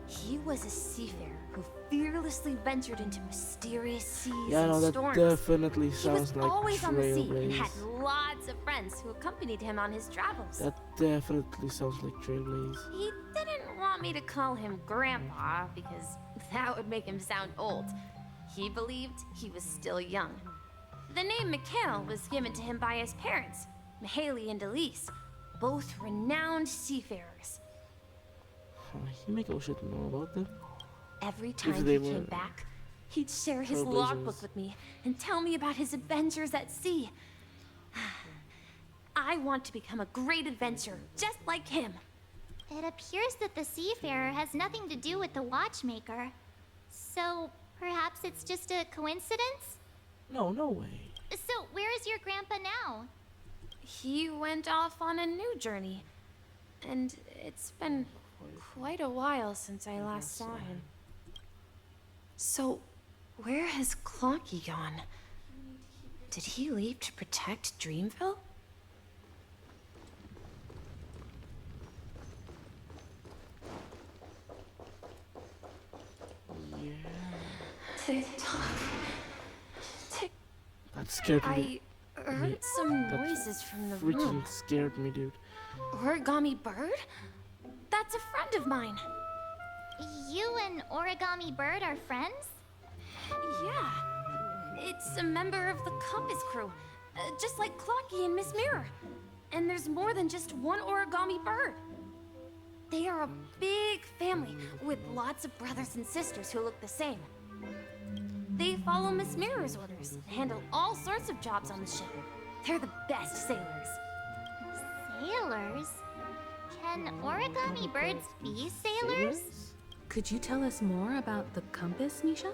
He was a seafarer who fearlessly ventured into mysterious seas Yeah, no, and that storms. definitely sounds He was like always on the sea and Trailblaze. had lots of friends who accompanied him on his travels. That definitely sounds like Trailblaze. He didn't want me to call him Grandpa because that would make him sound old. He believed he was still young. The name Mikhail was given to him by his parents, Mihaly and Elise, both renowned seafarers. Himeko should know about them. Every time If he they came were back, he'd share his Trailblazers. logbook with me and tell me about his adventures at sea. I want to become a great adventurer, just like him. It appears that the seafarer has nothing to do with the Watchmaker. So, perhaps it's just a coincidence? No, no way. So, where is your grandpa now? He went off on a new journey, and it's been quite a while since I last saw him. So, where has Clocky gone? Did he leave to protect Dreamville? Tick-tock. That scared me. I heard some That noises from the freaking room. scared me, dude. Origami Bird? That's a friend of mine. You and Origami Bird are friends? Yeah. It's a member of the Compass crew, just like Clocky and Miss Mirror. And there's more than just one Origami Bird. They are a big family with lots of brothers and sisters who look the same. They follow Miss Mirror's orders and handle all sorts of jobs on the ship. They're the best sailors. Sailors? Can Origami Birds be sailors? Could you tell us more about the compass, MISHA?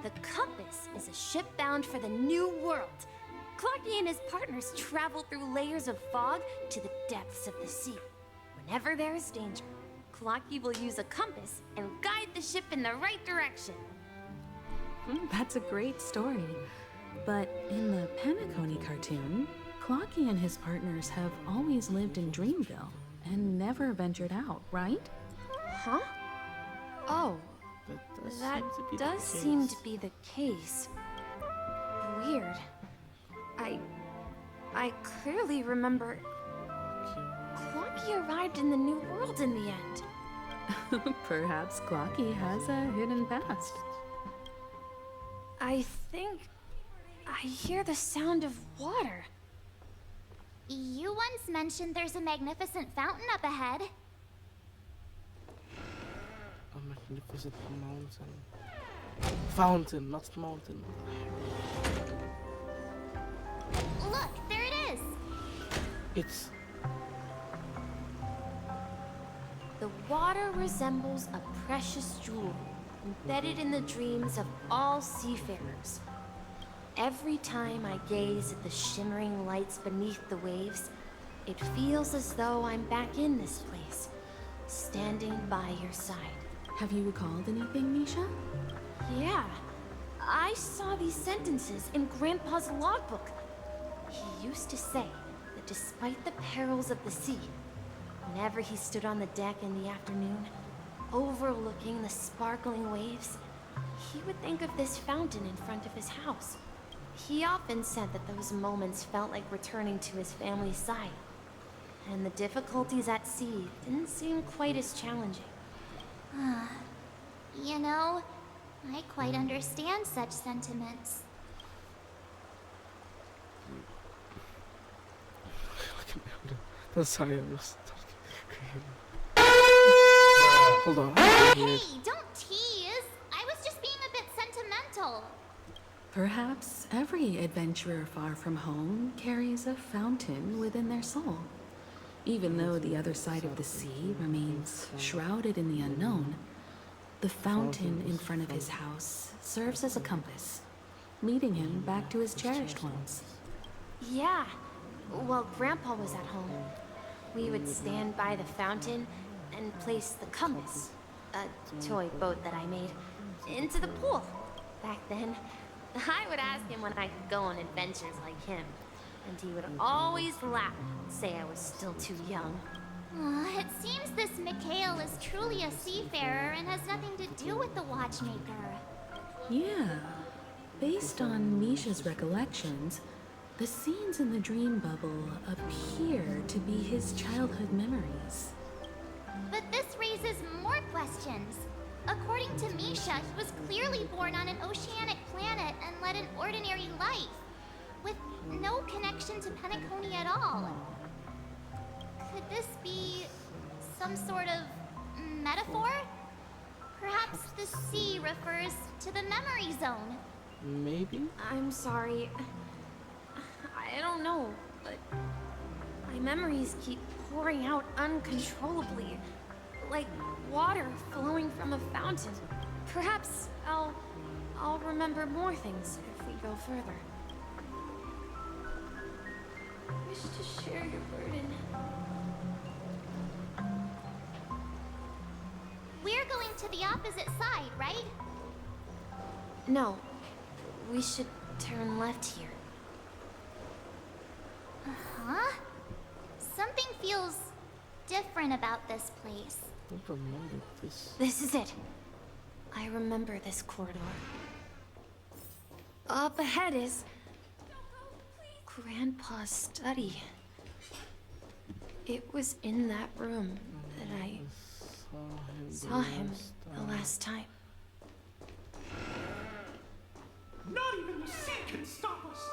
The Compass is a ship bound for the New World. Clocky and his partners travel through layers of fog to the depths of the sea. Whenever there is danger, Clocky will use a compass and guide the ship in the right direction. That's a great story. But in the Penacony cartoon, Clocky and his partners have always lived in Dreamville and never ventured out, right? Huh? Oh, That does seem to be the case. Weird. I clearly remember Clocky arrived in the New World in the end. Perhaps Clocky has a hidden past. I think I hear the sound of water. You once mentioned there's a magnificent fountain up ahead. A magnificent mountain. Fountain, not mountain. Look, there it is. It's... The water resembles a precious jewel, embedded in the dreams of all seafarers. Every time I gaze at the shimmering lights beneath the waves, it feels as though I'm back in this place, standing by your side. Have you recalled anything, MISHA? Yeah. I saw these sentences in Grandpa's logbook. He used to say that despite the perils of the sea, whenever he stood on the deck in the afternoon, overlooking the sparkling waves, he would think of this fountain in front of his house. He often said that those moments felt like returning to his family's side, and the difficulties at sea didn't seem quite as challenging. You know, I quite understand such sentiments. The sirens. Hold on. Hey, don't tease! I was just being a bit sentimental. Perhaps every adventurer far from home carries a fountain within their soul. Even though the other side of the sea remains shrouded in the unknown, the fountain in front of his house serves as a compass, leading him back to his cherished ones. Yeah. While Grandpa was at home, we would stand by the fountain and place the compass, a toy boat that I made, into the pool. Back then, I would ask him when I could go on adventures like him, and he would always laugh and say I was still too young. It seems this Mikhail is truly a seafarer and has nothing to do with the watchmaker. Yeah. Based on MISHA's recollections, the scenes in the dream bubble appear to be his childhood memories. But this raises more questions. According to MISHA, he was clearly born on an oceanic planet and led an ordinary life, with no connection to Penacony at all. Could this be some sort of metaphor? Perhaps the sea refers to the memory zone. Maybe? I'm sorry. I don't know, but my memories keep pouring out uncontrollably, like water flowing from a fountain. Perhaps I'll remember more things if we go further. Wish to share your burden. We're going to the opposite side, right? No, we should turn left here. Huh? Something feels different about this place. This is it. I remember this corridor. Up ahead is Grandpa's study. It was in that room that I saw him the last time. Not even the sea can stop us.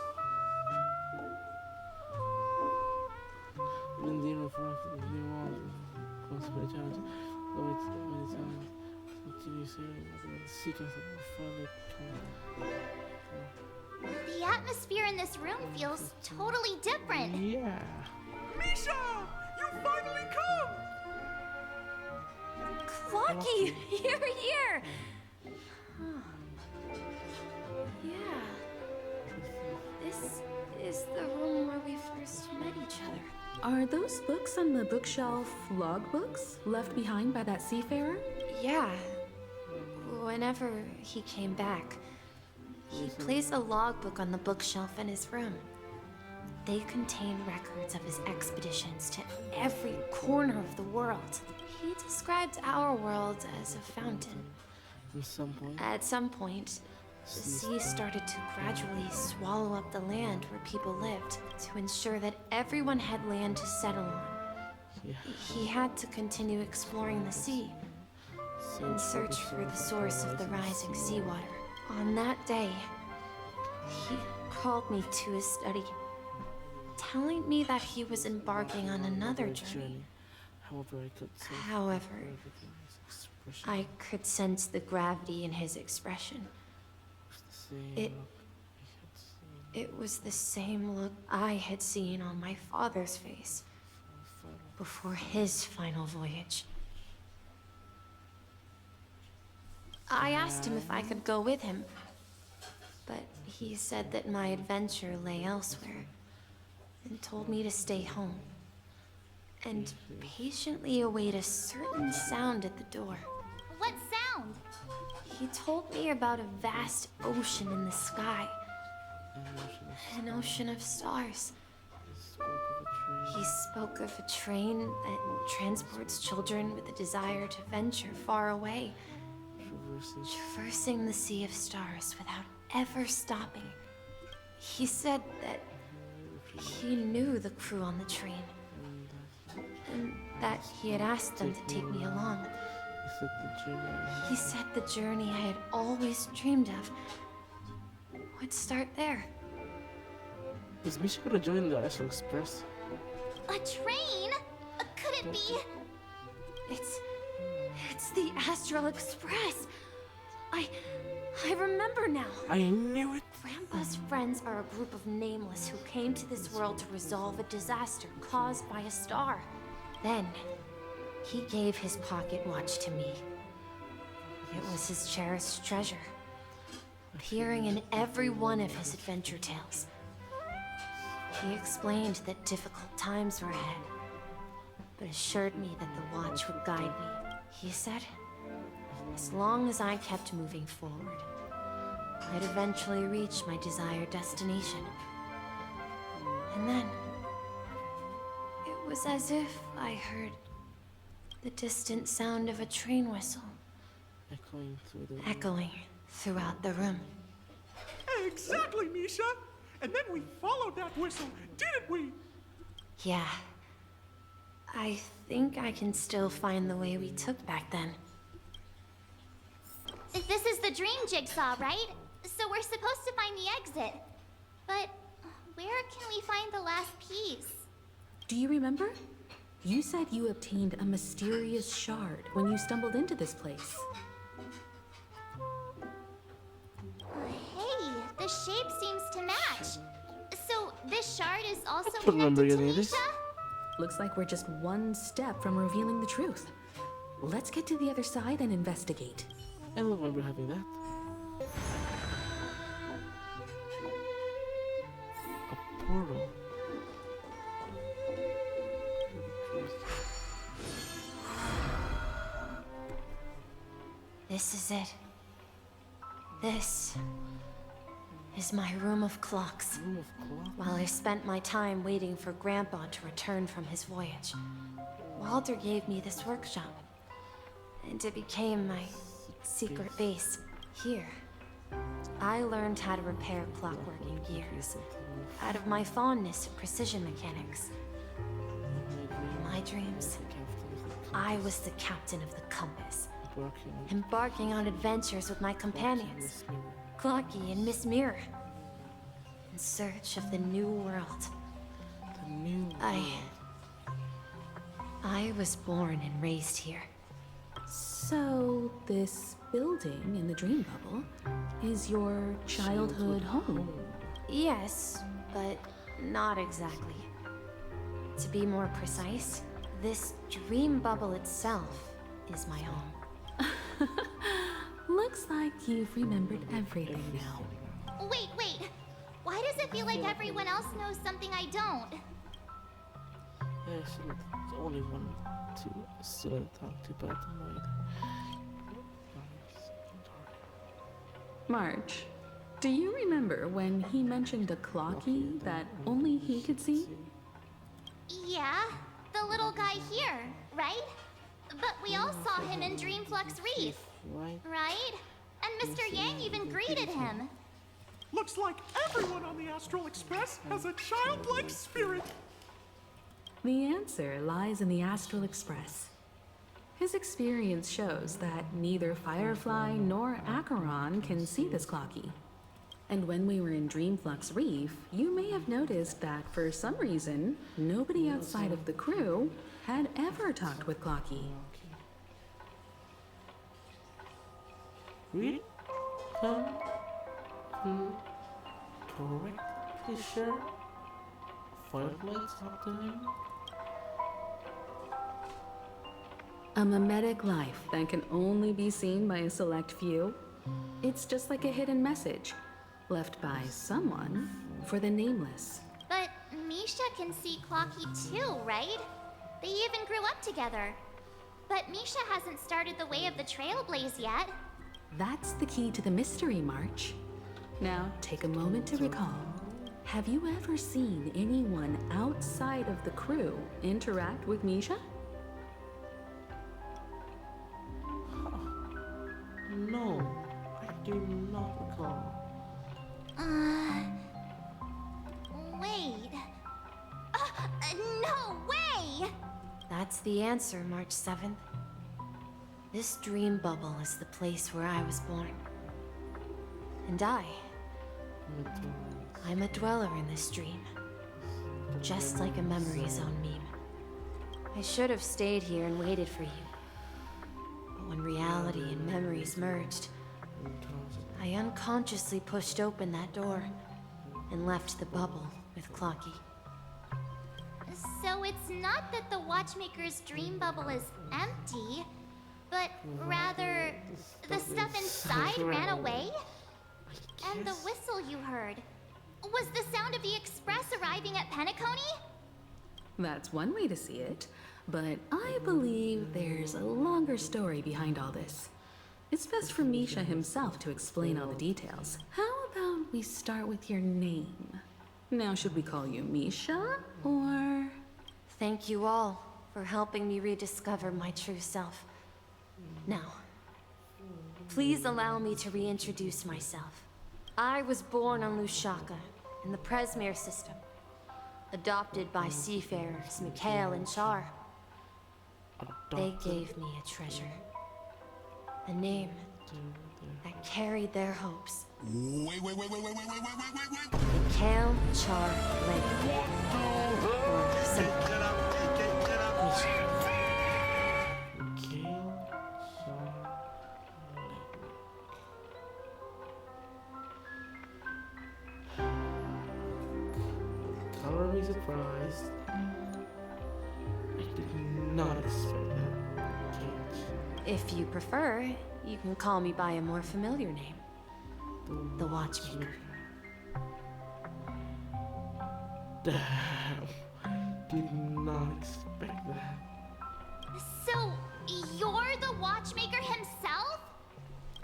The atmosphere in this room feels totally different. Yeah. MISHA! You finally come! Clocky! You're here! Yeah. This is the room where we first met each other. Are those books on the bookshelf logbooks left behind by that seafarer? Yeah. Whenever he came back, he placed a logbook on the bookshelf in his room. They contain records of his expeditions to every corner of the world. He described our world as a fountain, At some point. At some point, the sea started to gradually swallow up the land where people lived to ensure that everyone had land to settle on. Yeah. He had to continue exploring the sea in search for the source of the rising seawater. On that day, he called me to his study, telling me that he was embarking on another journey. However, I could sense the gravity in his expression. It was the same look I had seen on my father's face before his final voyage. I asked him if I could go with him, but he said that my adventure lay elsewhere and told me to stay home and patiently await a certain sound at the door. What sound? He told me about a vast ocean in the sky. An ocean of stars. He spoke of a train that transports children with a desire to venture far away, traversing the sea of stars without ever stopping. He said that he knew the crew on the train, and that he had asked them to take me along. He said the journey I had always dreamed of would start there. Is Misha gonna join the Astral Express? A train? Could it be? It's the Astral Express. I remember now. I knew it. Grandpa's friends are a group of nameless who came to this world to resolve a disaster caused by a star. Then, he gave his pocket watch to me. It was his cherished treasure, appearing in every one of his adventure tales. He explained that difficult times were ahead, but assured me that the watch would guide me. He said, as long as I kept moving forward, I'd eventually reach my desired destination. And then, it was as if I heard the distant sound of a train whistle echoing throughout the room. Exactly, Misha! And then we followed that whistle, didn't we? Yeah. I think I can still find the way we took back then. This is the dream jigsaw, right? So we're supposed to find the exit. But where can we find the last piece? Do you remember? You said you obtained a mysterious shard when you stumbled into this place. Hey, the shape seems to match. So this shard is also remember connected to any of this. Misha? Looks like we're just one step from revealing the truth. Let's get to the other side and investigate. I don't remember having that. A portal. This is it. This is my room of clocks. While I spent my time waiting for Grandpa to return from his voyage, Walter gave me this workshop, and it became my secret base. Here, I learned how to repair clockworking gears out of my fondness of precision mechanics. In my dreams, I was the captain of the compass, embarking on adventures with my companions, Clocky and Miss Mirror, in search of the new world. I was born and raised here. So, this building in the dream bubble is your childhood home? Yes, but not exactly. To be more precise, this dream bubble itself is my home. Looks like you've remembered everything now. Wait. Why does it feel like everyone else knows something I don't? Yeah, she's the only one to still talk to, but annoyed. March, do you remember when he mentioned a clocky that only he could see? Yeah, the little guy here, right? But we all saw him in Dreamflux Reef. right? Right? And Mr. Yang even greeted him. Looks like everyone on the Astral Express has a childlike spirit. The answer lies in the Astral Express. His experience shows that neither Firefly nor Acheron can see this Clocky. And when we were in Dreamflux Reef, you may have noticed that for some reason, nobody outside of the crew had ever talked with Clocky. Really? Correct picture? Firefly talk to him? A mimetic life that can only be seen by a select few. It's just like a hidden message, left by someone for the nameless. But Misha can see Clocky too, right? They even grew up together. But Misha hasn't started the way of the Trailblaze yet. That's the key to the mystery, March. Now, take a moment to recall. Have you ever seen anyone outside of the crew interact with Misha? No, I do not recall. Wait. No way! That's the answer, March 7th. This dream bubble is the place where I was born. And I'm a dweller in this dream. Just like a memory zone meme. I should have stayed here and waited for you. But when reality and memories merged, I unconsciously pushed open that door and left the bubble with Clocky. So it's not that the Watchmaker's dream bubble is empty, but rather the stuff inside ran away? And the whistle you heard, was the sound of the Express arriving at Penacony? That's one way to see it, but I believe there's a longer story behind all this. It's best for Misha himself to explain all the details. How about we start with your name? Now, should we call you Misha, or...? Thank you all for helping me rediscover my true self. Now, please allow me to reintroduce myself. I was born on Lushaka, in the Presmere system, adopted by seafarers Mikhail and Char. They gave me a treasure, a name that carried their hopes. Wait. Mikhail Char Legwork. Or simply, MISHA. Color me surprised. I did not expect that. If you prefer, you can call me by a more familiar name. The Watchmaker. Damn. Did not expect that. So, you're the Watchmaker himself?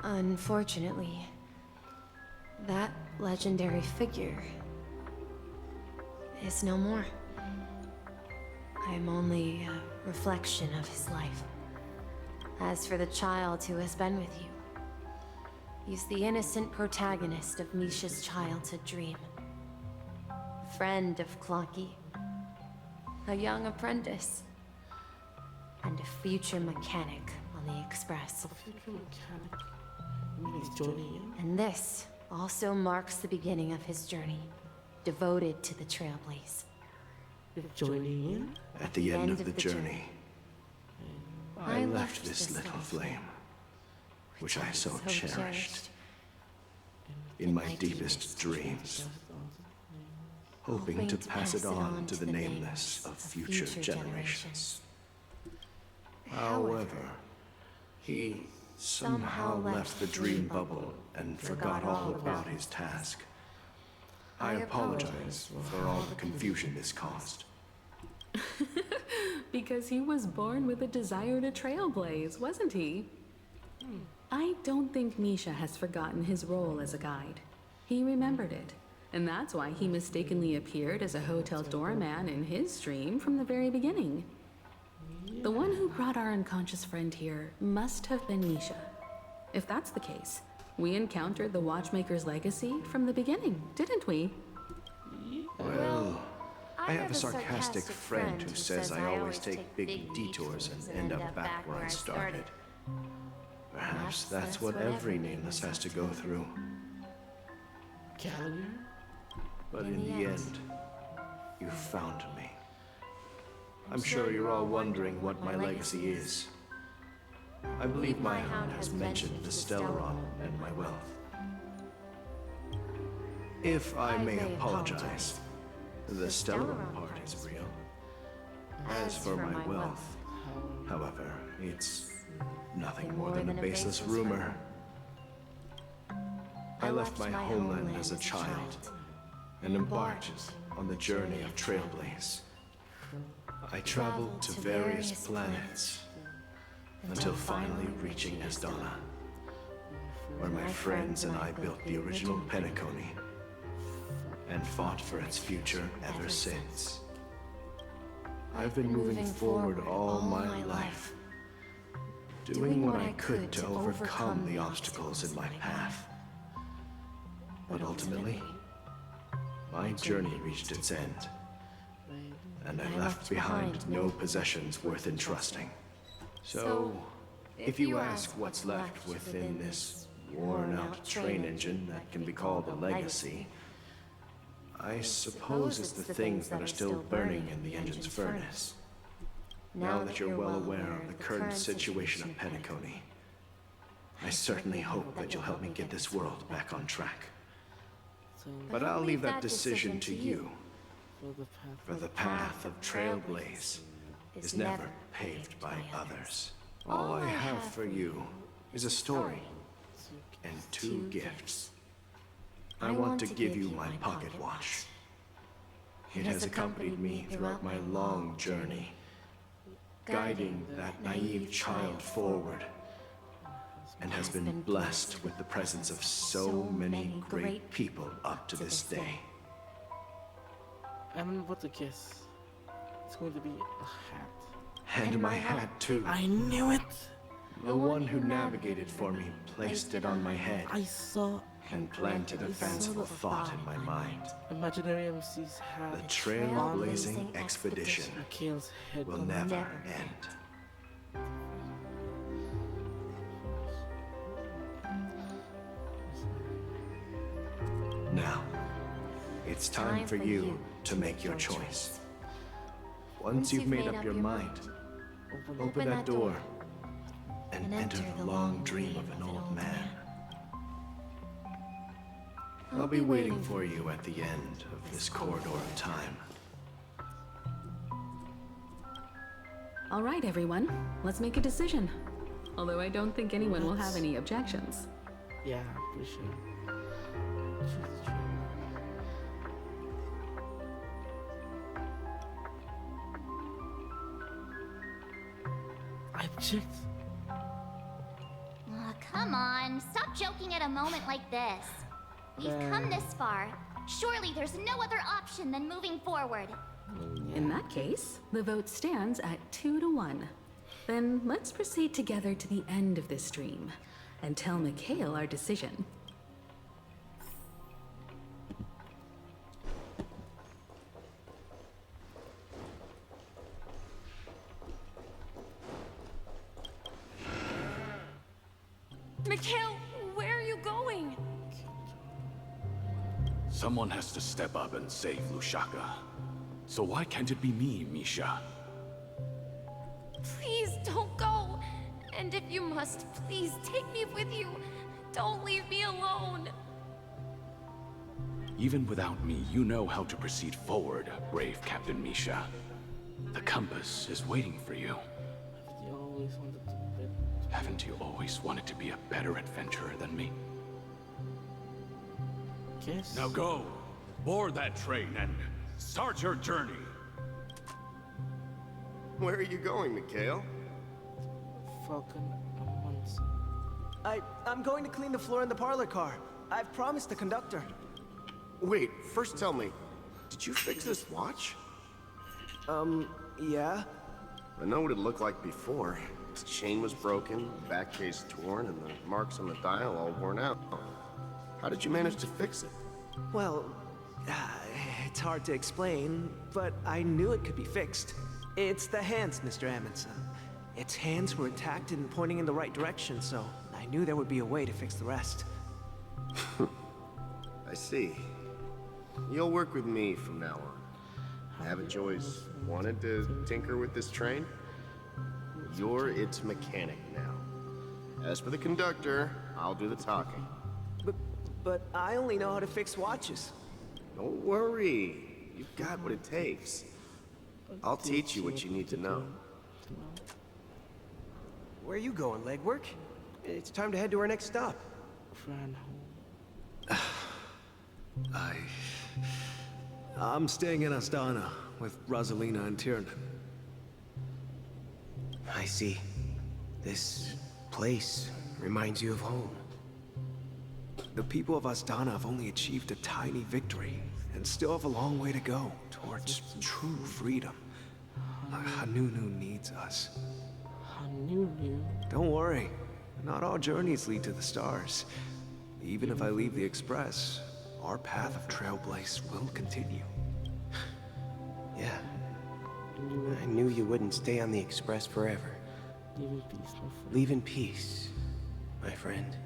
Unfortunately, that legendary figure is no more. I'm only a reflection of his life. As for the child who has been with you, he's the innocent protagonist of Misha's childhood dream. A friend of Clocky, a young apprentice, and a future mechanic on the Express. And this also marks the beginning of his journey, devoted to the Trailblaze. Joining in? At the end of the journey, I left this little flame, which I so cherished, in my deepest dreams, hoping to pass it on to the nameless of future generations. However, he somehow left the dream bubble and forgot all about his task. I apologize for all the confusion this caused. Because he was born with a desire to trailblaze, wasn't he? I don't think Misha has forgotten his role as a guide. He remembered it, and that's why he mistakenly appeared as a hotel doorman in his dream from the very beginning. The one who brought our unconscious friend here must have been Misha. If that's the case, we encountered the Watchmaker's legacy from the beginning, didn't we? Well, I have a sarcastic friend who says I always take big detours and end up back where I started. Perhaps that's what every nameless has to go through. Gallagher? But in the end, you found me. I'm sure you're all wondering what my legacy is. I believe my hound has mentioned the Stellaron and my wealth. If I may apologize, the Stellaron part is real. As for my wealth, however, it's nothing more than a baseless rumor. I left my homeland as a child and embarked on the journey of Trailblaze. I traveled to various planets until finally reaching Esdana, where my friends and I built the original Penacony and fought for its future ever since. I've been moving forward all my life, doing what I could to overcome the obstacles in my path. But ultimately, my journey reached its end, and I left behind no possessions worth entrusting. So, if you ask what's left within this worn-out train engine that can be called a legacy, I suppose it's the things that are still burning in the engine's furnace. Now that you're well aware of the current situation of Penacony, I certainly hope that you'll help me get this world back on track. But I'll leave that decision to you, for the path of Trailblaze is never paved by others. All I have for you is a story and 2 gifts. I want to give you my pocket watch. It has accompanied me throughout my long journey, guiding that naive child forward, and has been blessed with the presence of so many great people up to this day. I'm about to guess. It's going to be a hat. And my hat too. I knew it! The one who navigated for me placed it on my head. I saw and planted a fanciful thought in my mind. Imaginary MC's hat. The trailblazing expedition Mikhail's head will never end. Now, it's time for you to make your choice. Once you've made up your mind, open that door and enter the long dream of an old man. I'll be waiting for you at the end of this corridor of time. All right, everyone. Let's make a decision. Although I don't think anyone will have any objections. Yeah, pretty sure. I object. Oh, come on. Stop joking at a moment like this. We've come this far. Surely there's no other option than moving forward. In that case, the vote stands at 2-1. Then let's proceed together to the end of this dream and tell Mikhail our decision. Mikhail, where are you going? Someone has to step up and save Lushaka. So why can't it be me, MISHA? Please don't go. And if you must, please take me with you. Don't leave me alone. Even without me, you know how to proceed forward, brave Captain MISHA. The compass is waiting for you. Haven't you always wanted to be a better adventurer than me? Guess. Now go, board that train and start your journey. Where are you going, Mikhail? Falcon I'm going to clean the floor in the parlor car. I've promised the conductor. Wait, first tell me, did you fix this watch? Yeah? I know what it looked like before. The chain was broken, the back case torn, and the marks on the dial all worn out. How did you manage to fix it? Well, it's hard to explain, but I knew it could be fixed. It's the hands, Mr. Amundsen. Its hands were intact and pointing in the right direction, so I knew there would be a way to fix the rest. I see. You'll work with me from now on. Haven't you always wanted to tinker with this train? You're its mechanic now. As for the conductor, I'll do the talking. But I only know how to fix watches. Don't worry. You've got what it takes. I'll teach you what you need to know. Where are you going, Legwork? It's time to head to our next stop. I'm staying in Astana with Rosalina and Tiernan. I see. This place reminds you of home. The people of Astana have only achieved a tiny victory, and still have a long way to go towards true freedom. Hanunu needs us. Hanunu? Don't worry. Not all journeys lead to the stars. Even if I leave the Express, our path of Trailblaze will continue. Yeah. I knew you wouldn't stay on the Express forever. Leave in peace, my friend. Leave in peace, my friend.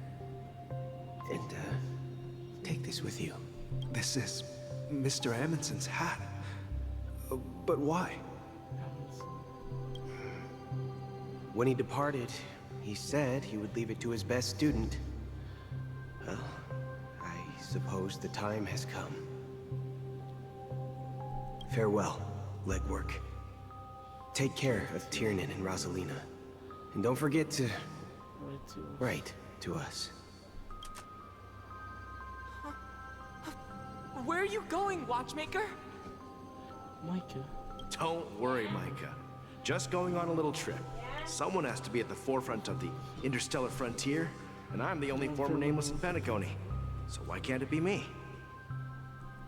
And, take this with you. This is Mr. Amundsen's hat. But why? When he departed, he said he would leave it to his best student. Well, I suppose the time has come. Farewell, Legwork. Take care of Tiernan and Rosalina. And don't forget to write to us. Where are you going, Watchmaker? Micah. Don't worry, Micah. Just going on a little trip. Someone has to be at the forefront of the interstellar frontier, and I'm the only former nameless in Penacony. So why can't it be me?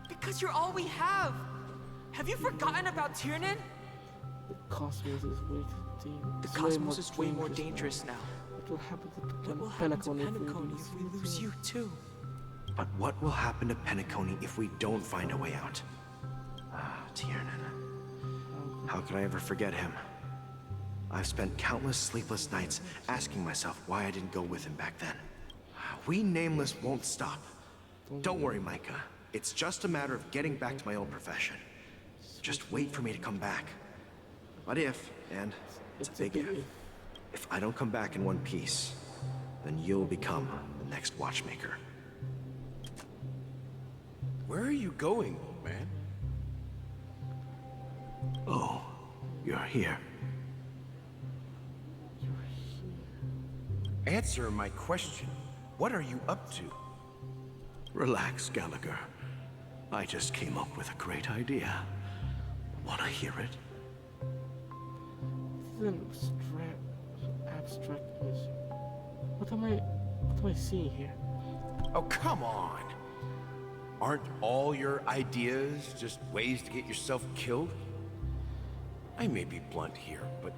Because you're all we have. Have you forgotten about Tiernan? The cosmos is way The cosmos is way more dangerous now. What will happen to What will happen to Penacony if we lose you too? But what will happen to Penacony if we don't find a way out? Ah, Tiernan. How could I ever forget him? I've spent countless sleepless nights asking myself why I didn't go with him back then. We Nameless won't stop. Don't worry, Micah. It's just a matter of getting back to my old profession. Just wait for me to come back. But if, and it's a big if I don't come back in one piece, then you'll become the next watchmaker. Where are you going, old man? Oh, you're here. Answer my question. What are you up to? Relax, Gallagher. I just came up with a great idea. Wanna hear it? This is an abstract image. What am I seeing here? Oh, come on. Aren't all your ideas just ways to get yourself killed? I may be blunt here, but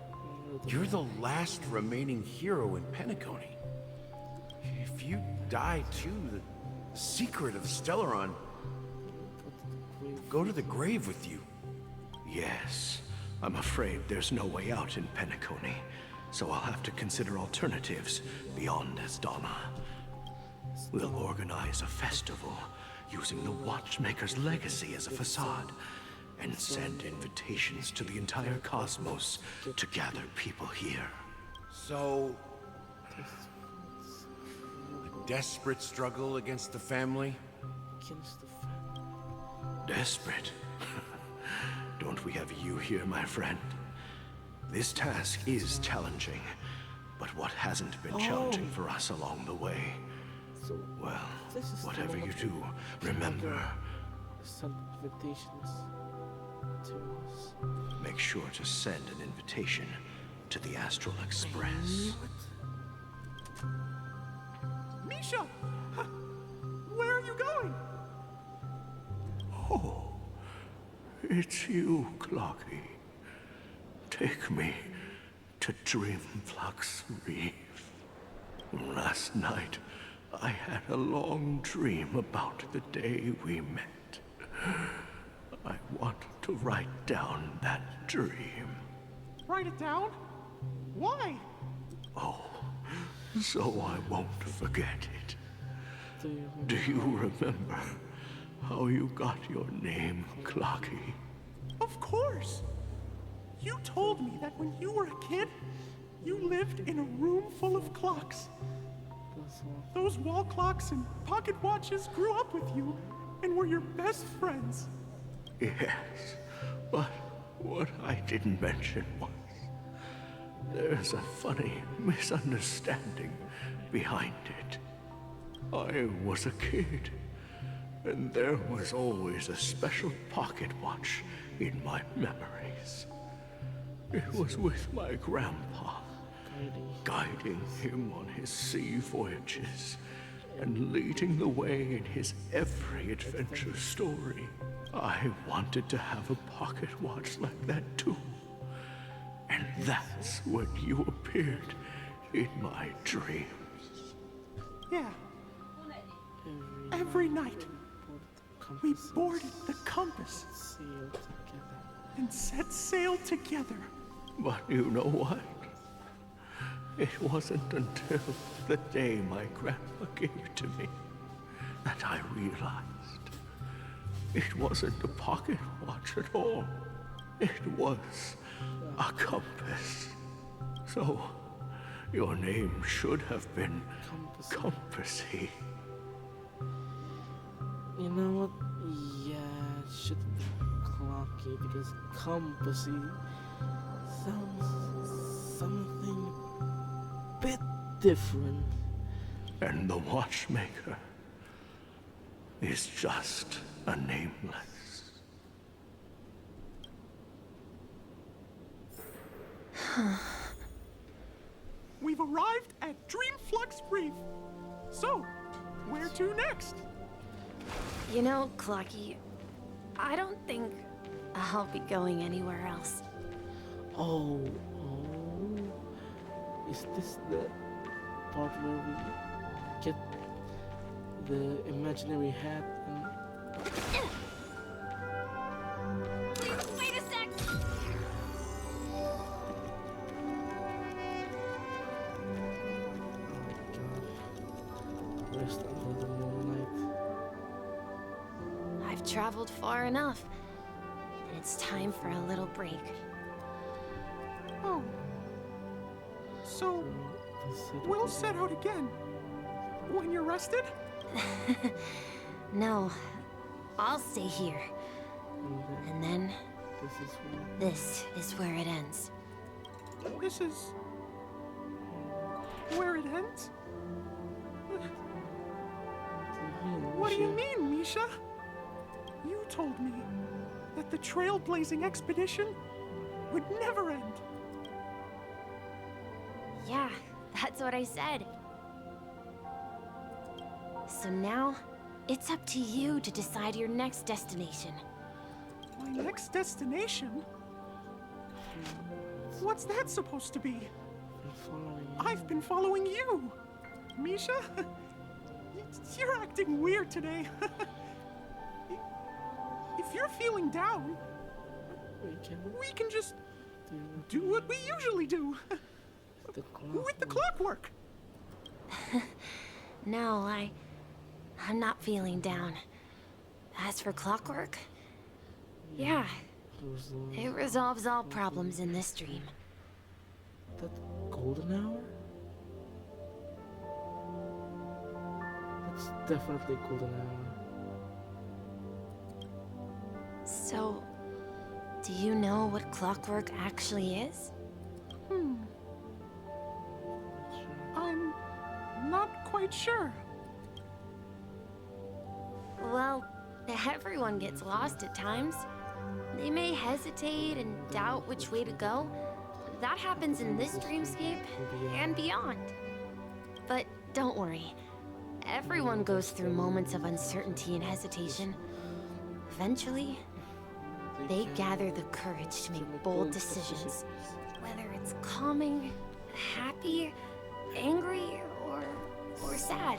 you're the last remaining hero in Penacony. If you die too, the secret of Stellaron go to the grave with you. Yes. I'm afraid there's no way out in Penacony, so I'll have to consider alternatives beyond Astana. We'll organize a festival using the Watchmaker's legacy as a facade, and send invitations to the entire cosmos to gather people here. So, a desperate struggle against the family? Desperate? Don't we have you here, my friend? This task is challenging, but what hasn't been challenging for us along the way? Well, whatever you do, remember, Send invitations to us. make sure to send an invitation to the Astral Express. Misha! Where are you going? Oh, it's you, Clocky. Take me to Dreamflux Reef. Last night, I had a long dream about the day we met. I want to write down that dream. Write it down? Why? Oh, so I won't forget it. Do you remember how you got your name, Clocky? Of course! You told me that when you were a kid, you lived in a room full of clocks. Those wall clocks and pocket watches grew up with you and were your best friends. Yes, but what I didn't mention was there's a funny misunderstanding behind it. I was a kid, and there was always a special pocket watch in my memories. It was with my grandpa, guiding him on his sea voyages and leading the way in his every adventure story. I wanted to have a pocket watch like that too. And that's when you appeared in my dreams. Yeah. Every night, we boarded the compass and set sail together. But you know what? It wasn't until the day my grandpa gave it to me that I realized it wasn't a pocket watch at all. It was a compass. So, your name should have been Compassy. You know what? Yeah, it should be Clocky because Compassy sounds something bit different. And the watchmaker is just a nameless. We've arrived at Dreamflux Reef. So, where to next? You know, Clocky, I don't think I'll be going anywhere else. Oh, is this the part where we get the imaginary hat and... Wait a sec! Rest under the moonlight. I've traveled far enough. It's time for a little break. Oh. So, we'll set out again. When you're rested? No, I'll stay here. And then, this is where it ends. This is... where it ends? What do you mean, Misha? You told me that the trailblazing expedition would never end. Yeah, that's what I said. So now, it's up to you to decide your next destination. My next destination? What's that supposed to be? I've been following you. Misha? You're acting weird today. If you're feeling down, we can just do what we usually do. With the clockwork. No, I'm not feeling down. As for clockwork, yeah, it resolves all problems in this dream. That golden hour? That's definitely golden hour. So, do you know what clockwork actually is? I'm not quite sure. Well, everyone gets lost at times. They may hesitate and doubt which way to go. That happens in this dreamscape and beyond. But don't worry. Everyone goes through moments of uncertainty and hesitation. Eventually, they gather the courage to make bold decisions, whether it's It's calming, happy, angry, or sad.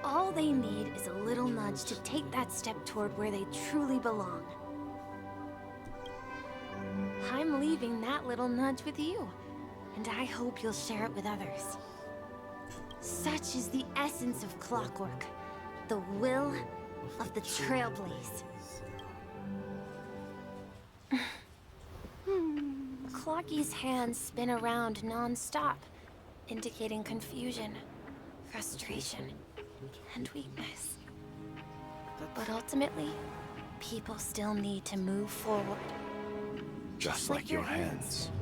All they need is a little nudge to take that step toward where they truly belong. I'm leaving that little nudge with you, and I hope you'll share it with others. Such is the essence of clockwork, the will of the Trailblaze. Clocky's hands spin around non-stop, indicating confusion, frustration, and weakness. But ultimately, people still need to move forward. Just like your hands,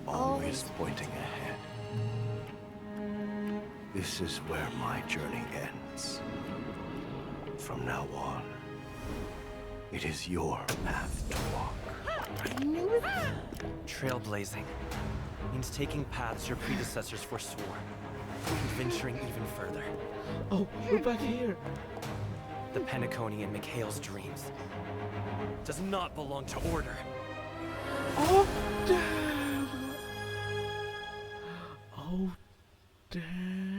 always pointing ahead. This is where my journey ends. From now on, it is your path to walk. I knew it! Trailblazing means taking paths your predecessors forswore, and venturing even further. Oh, we're back here. The Penacony and Mikhail's dreams does not belong to Order. Oh, damn. Oh, damn.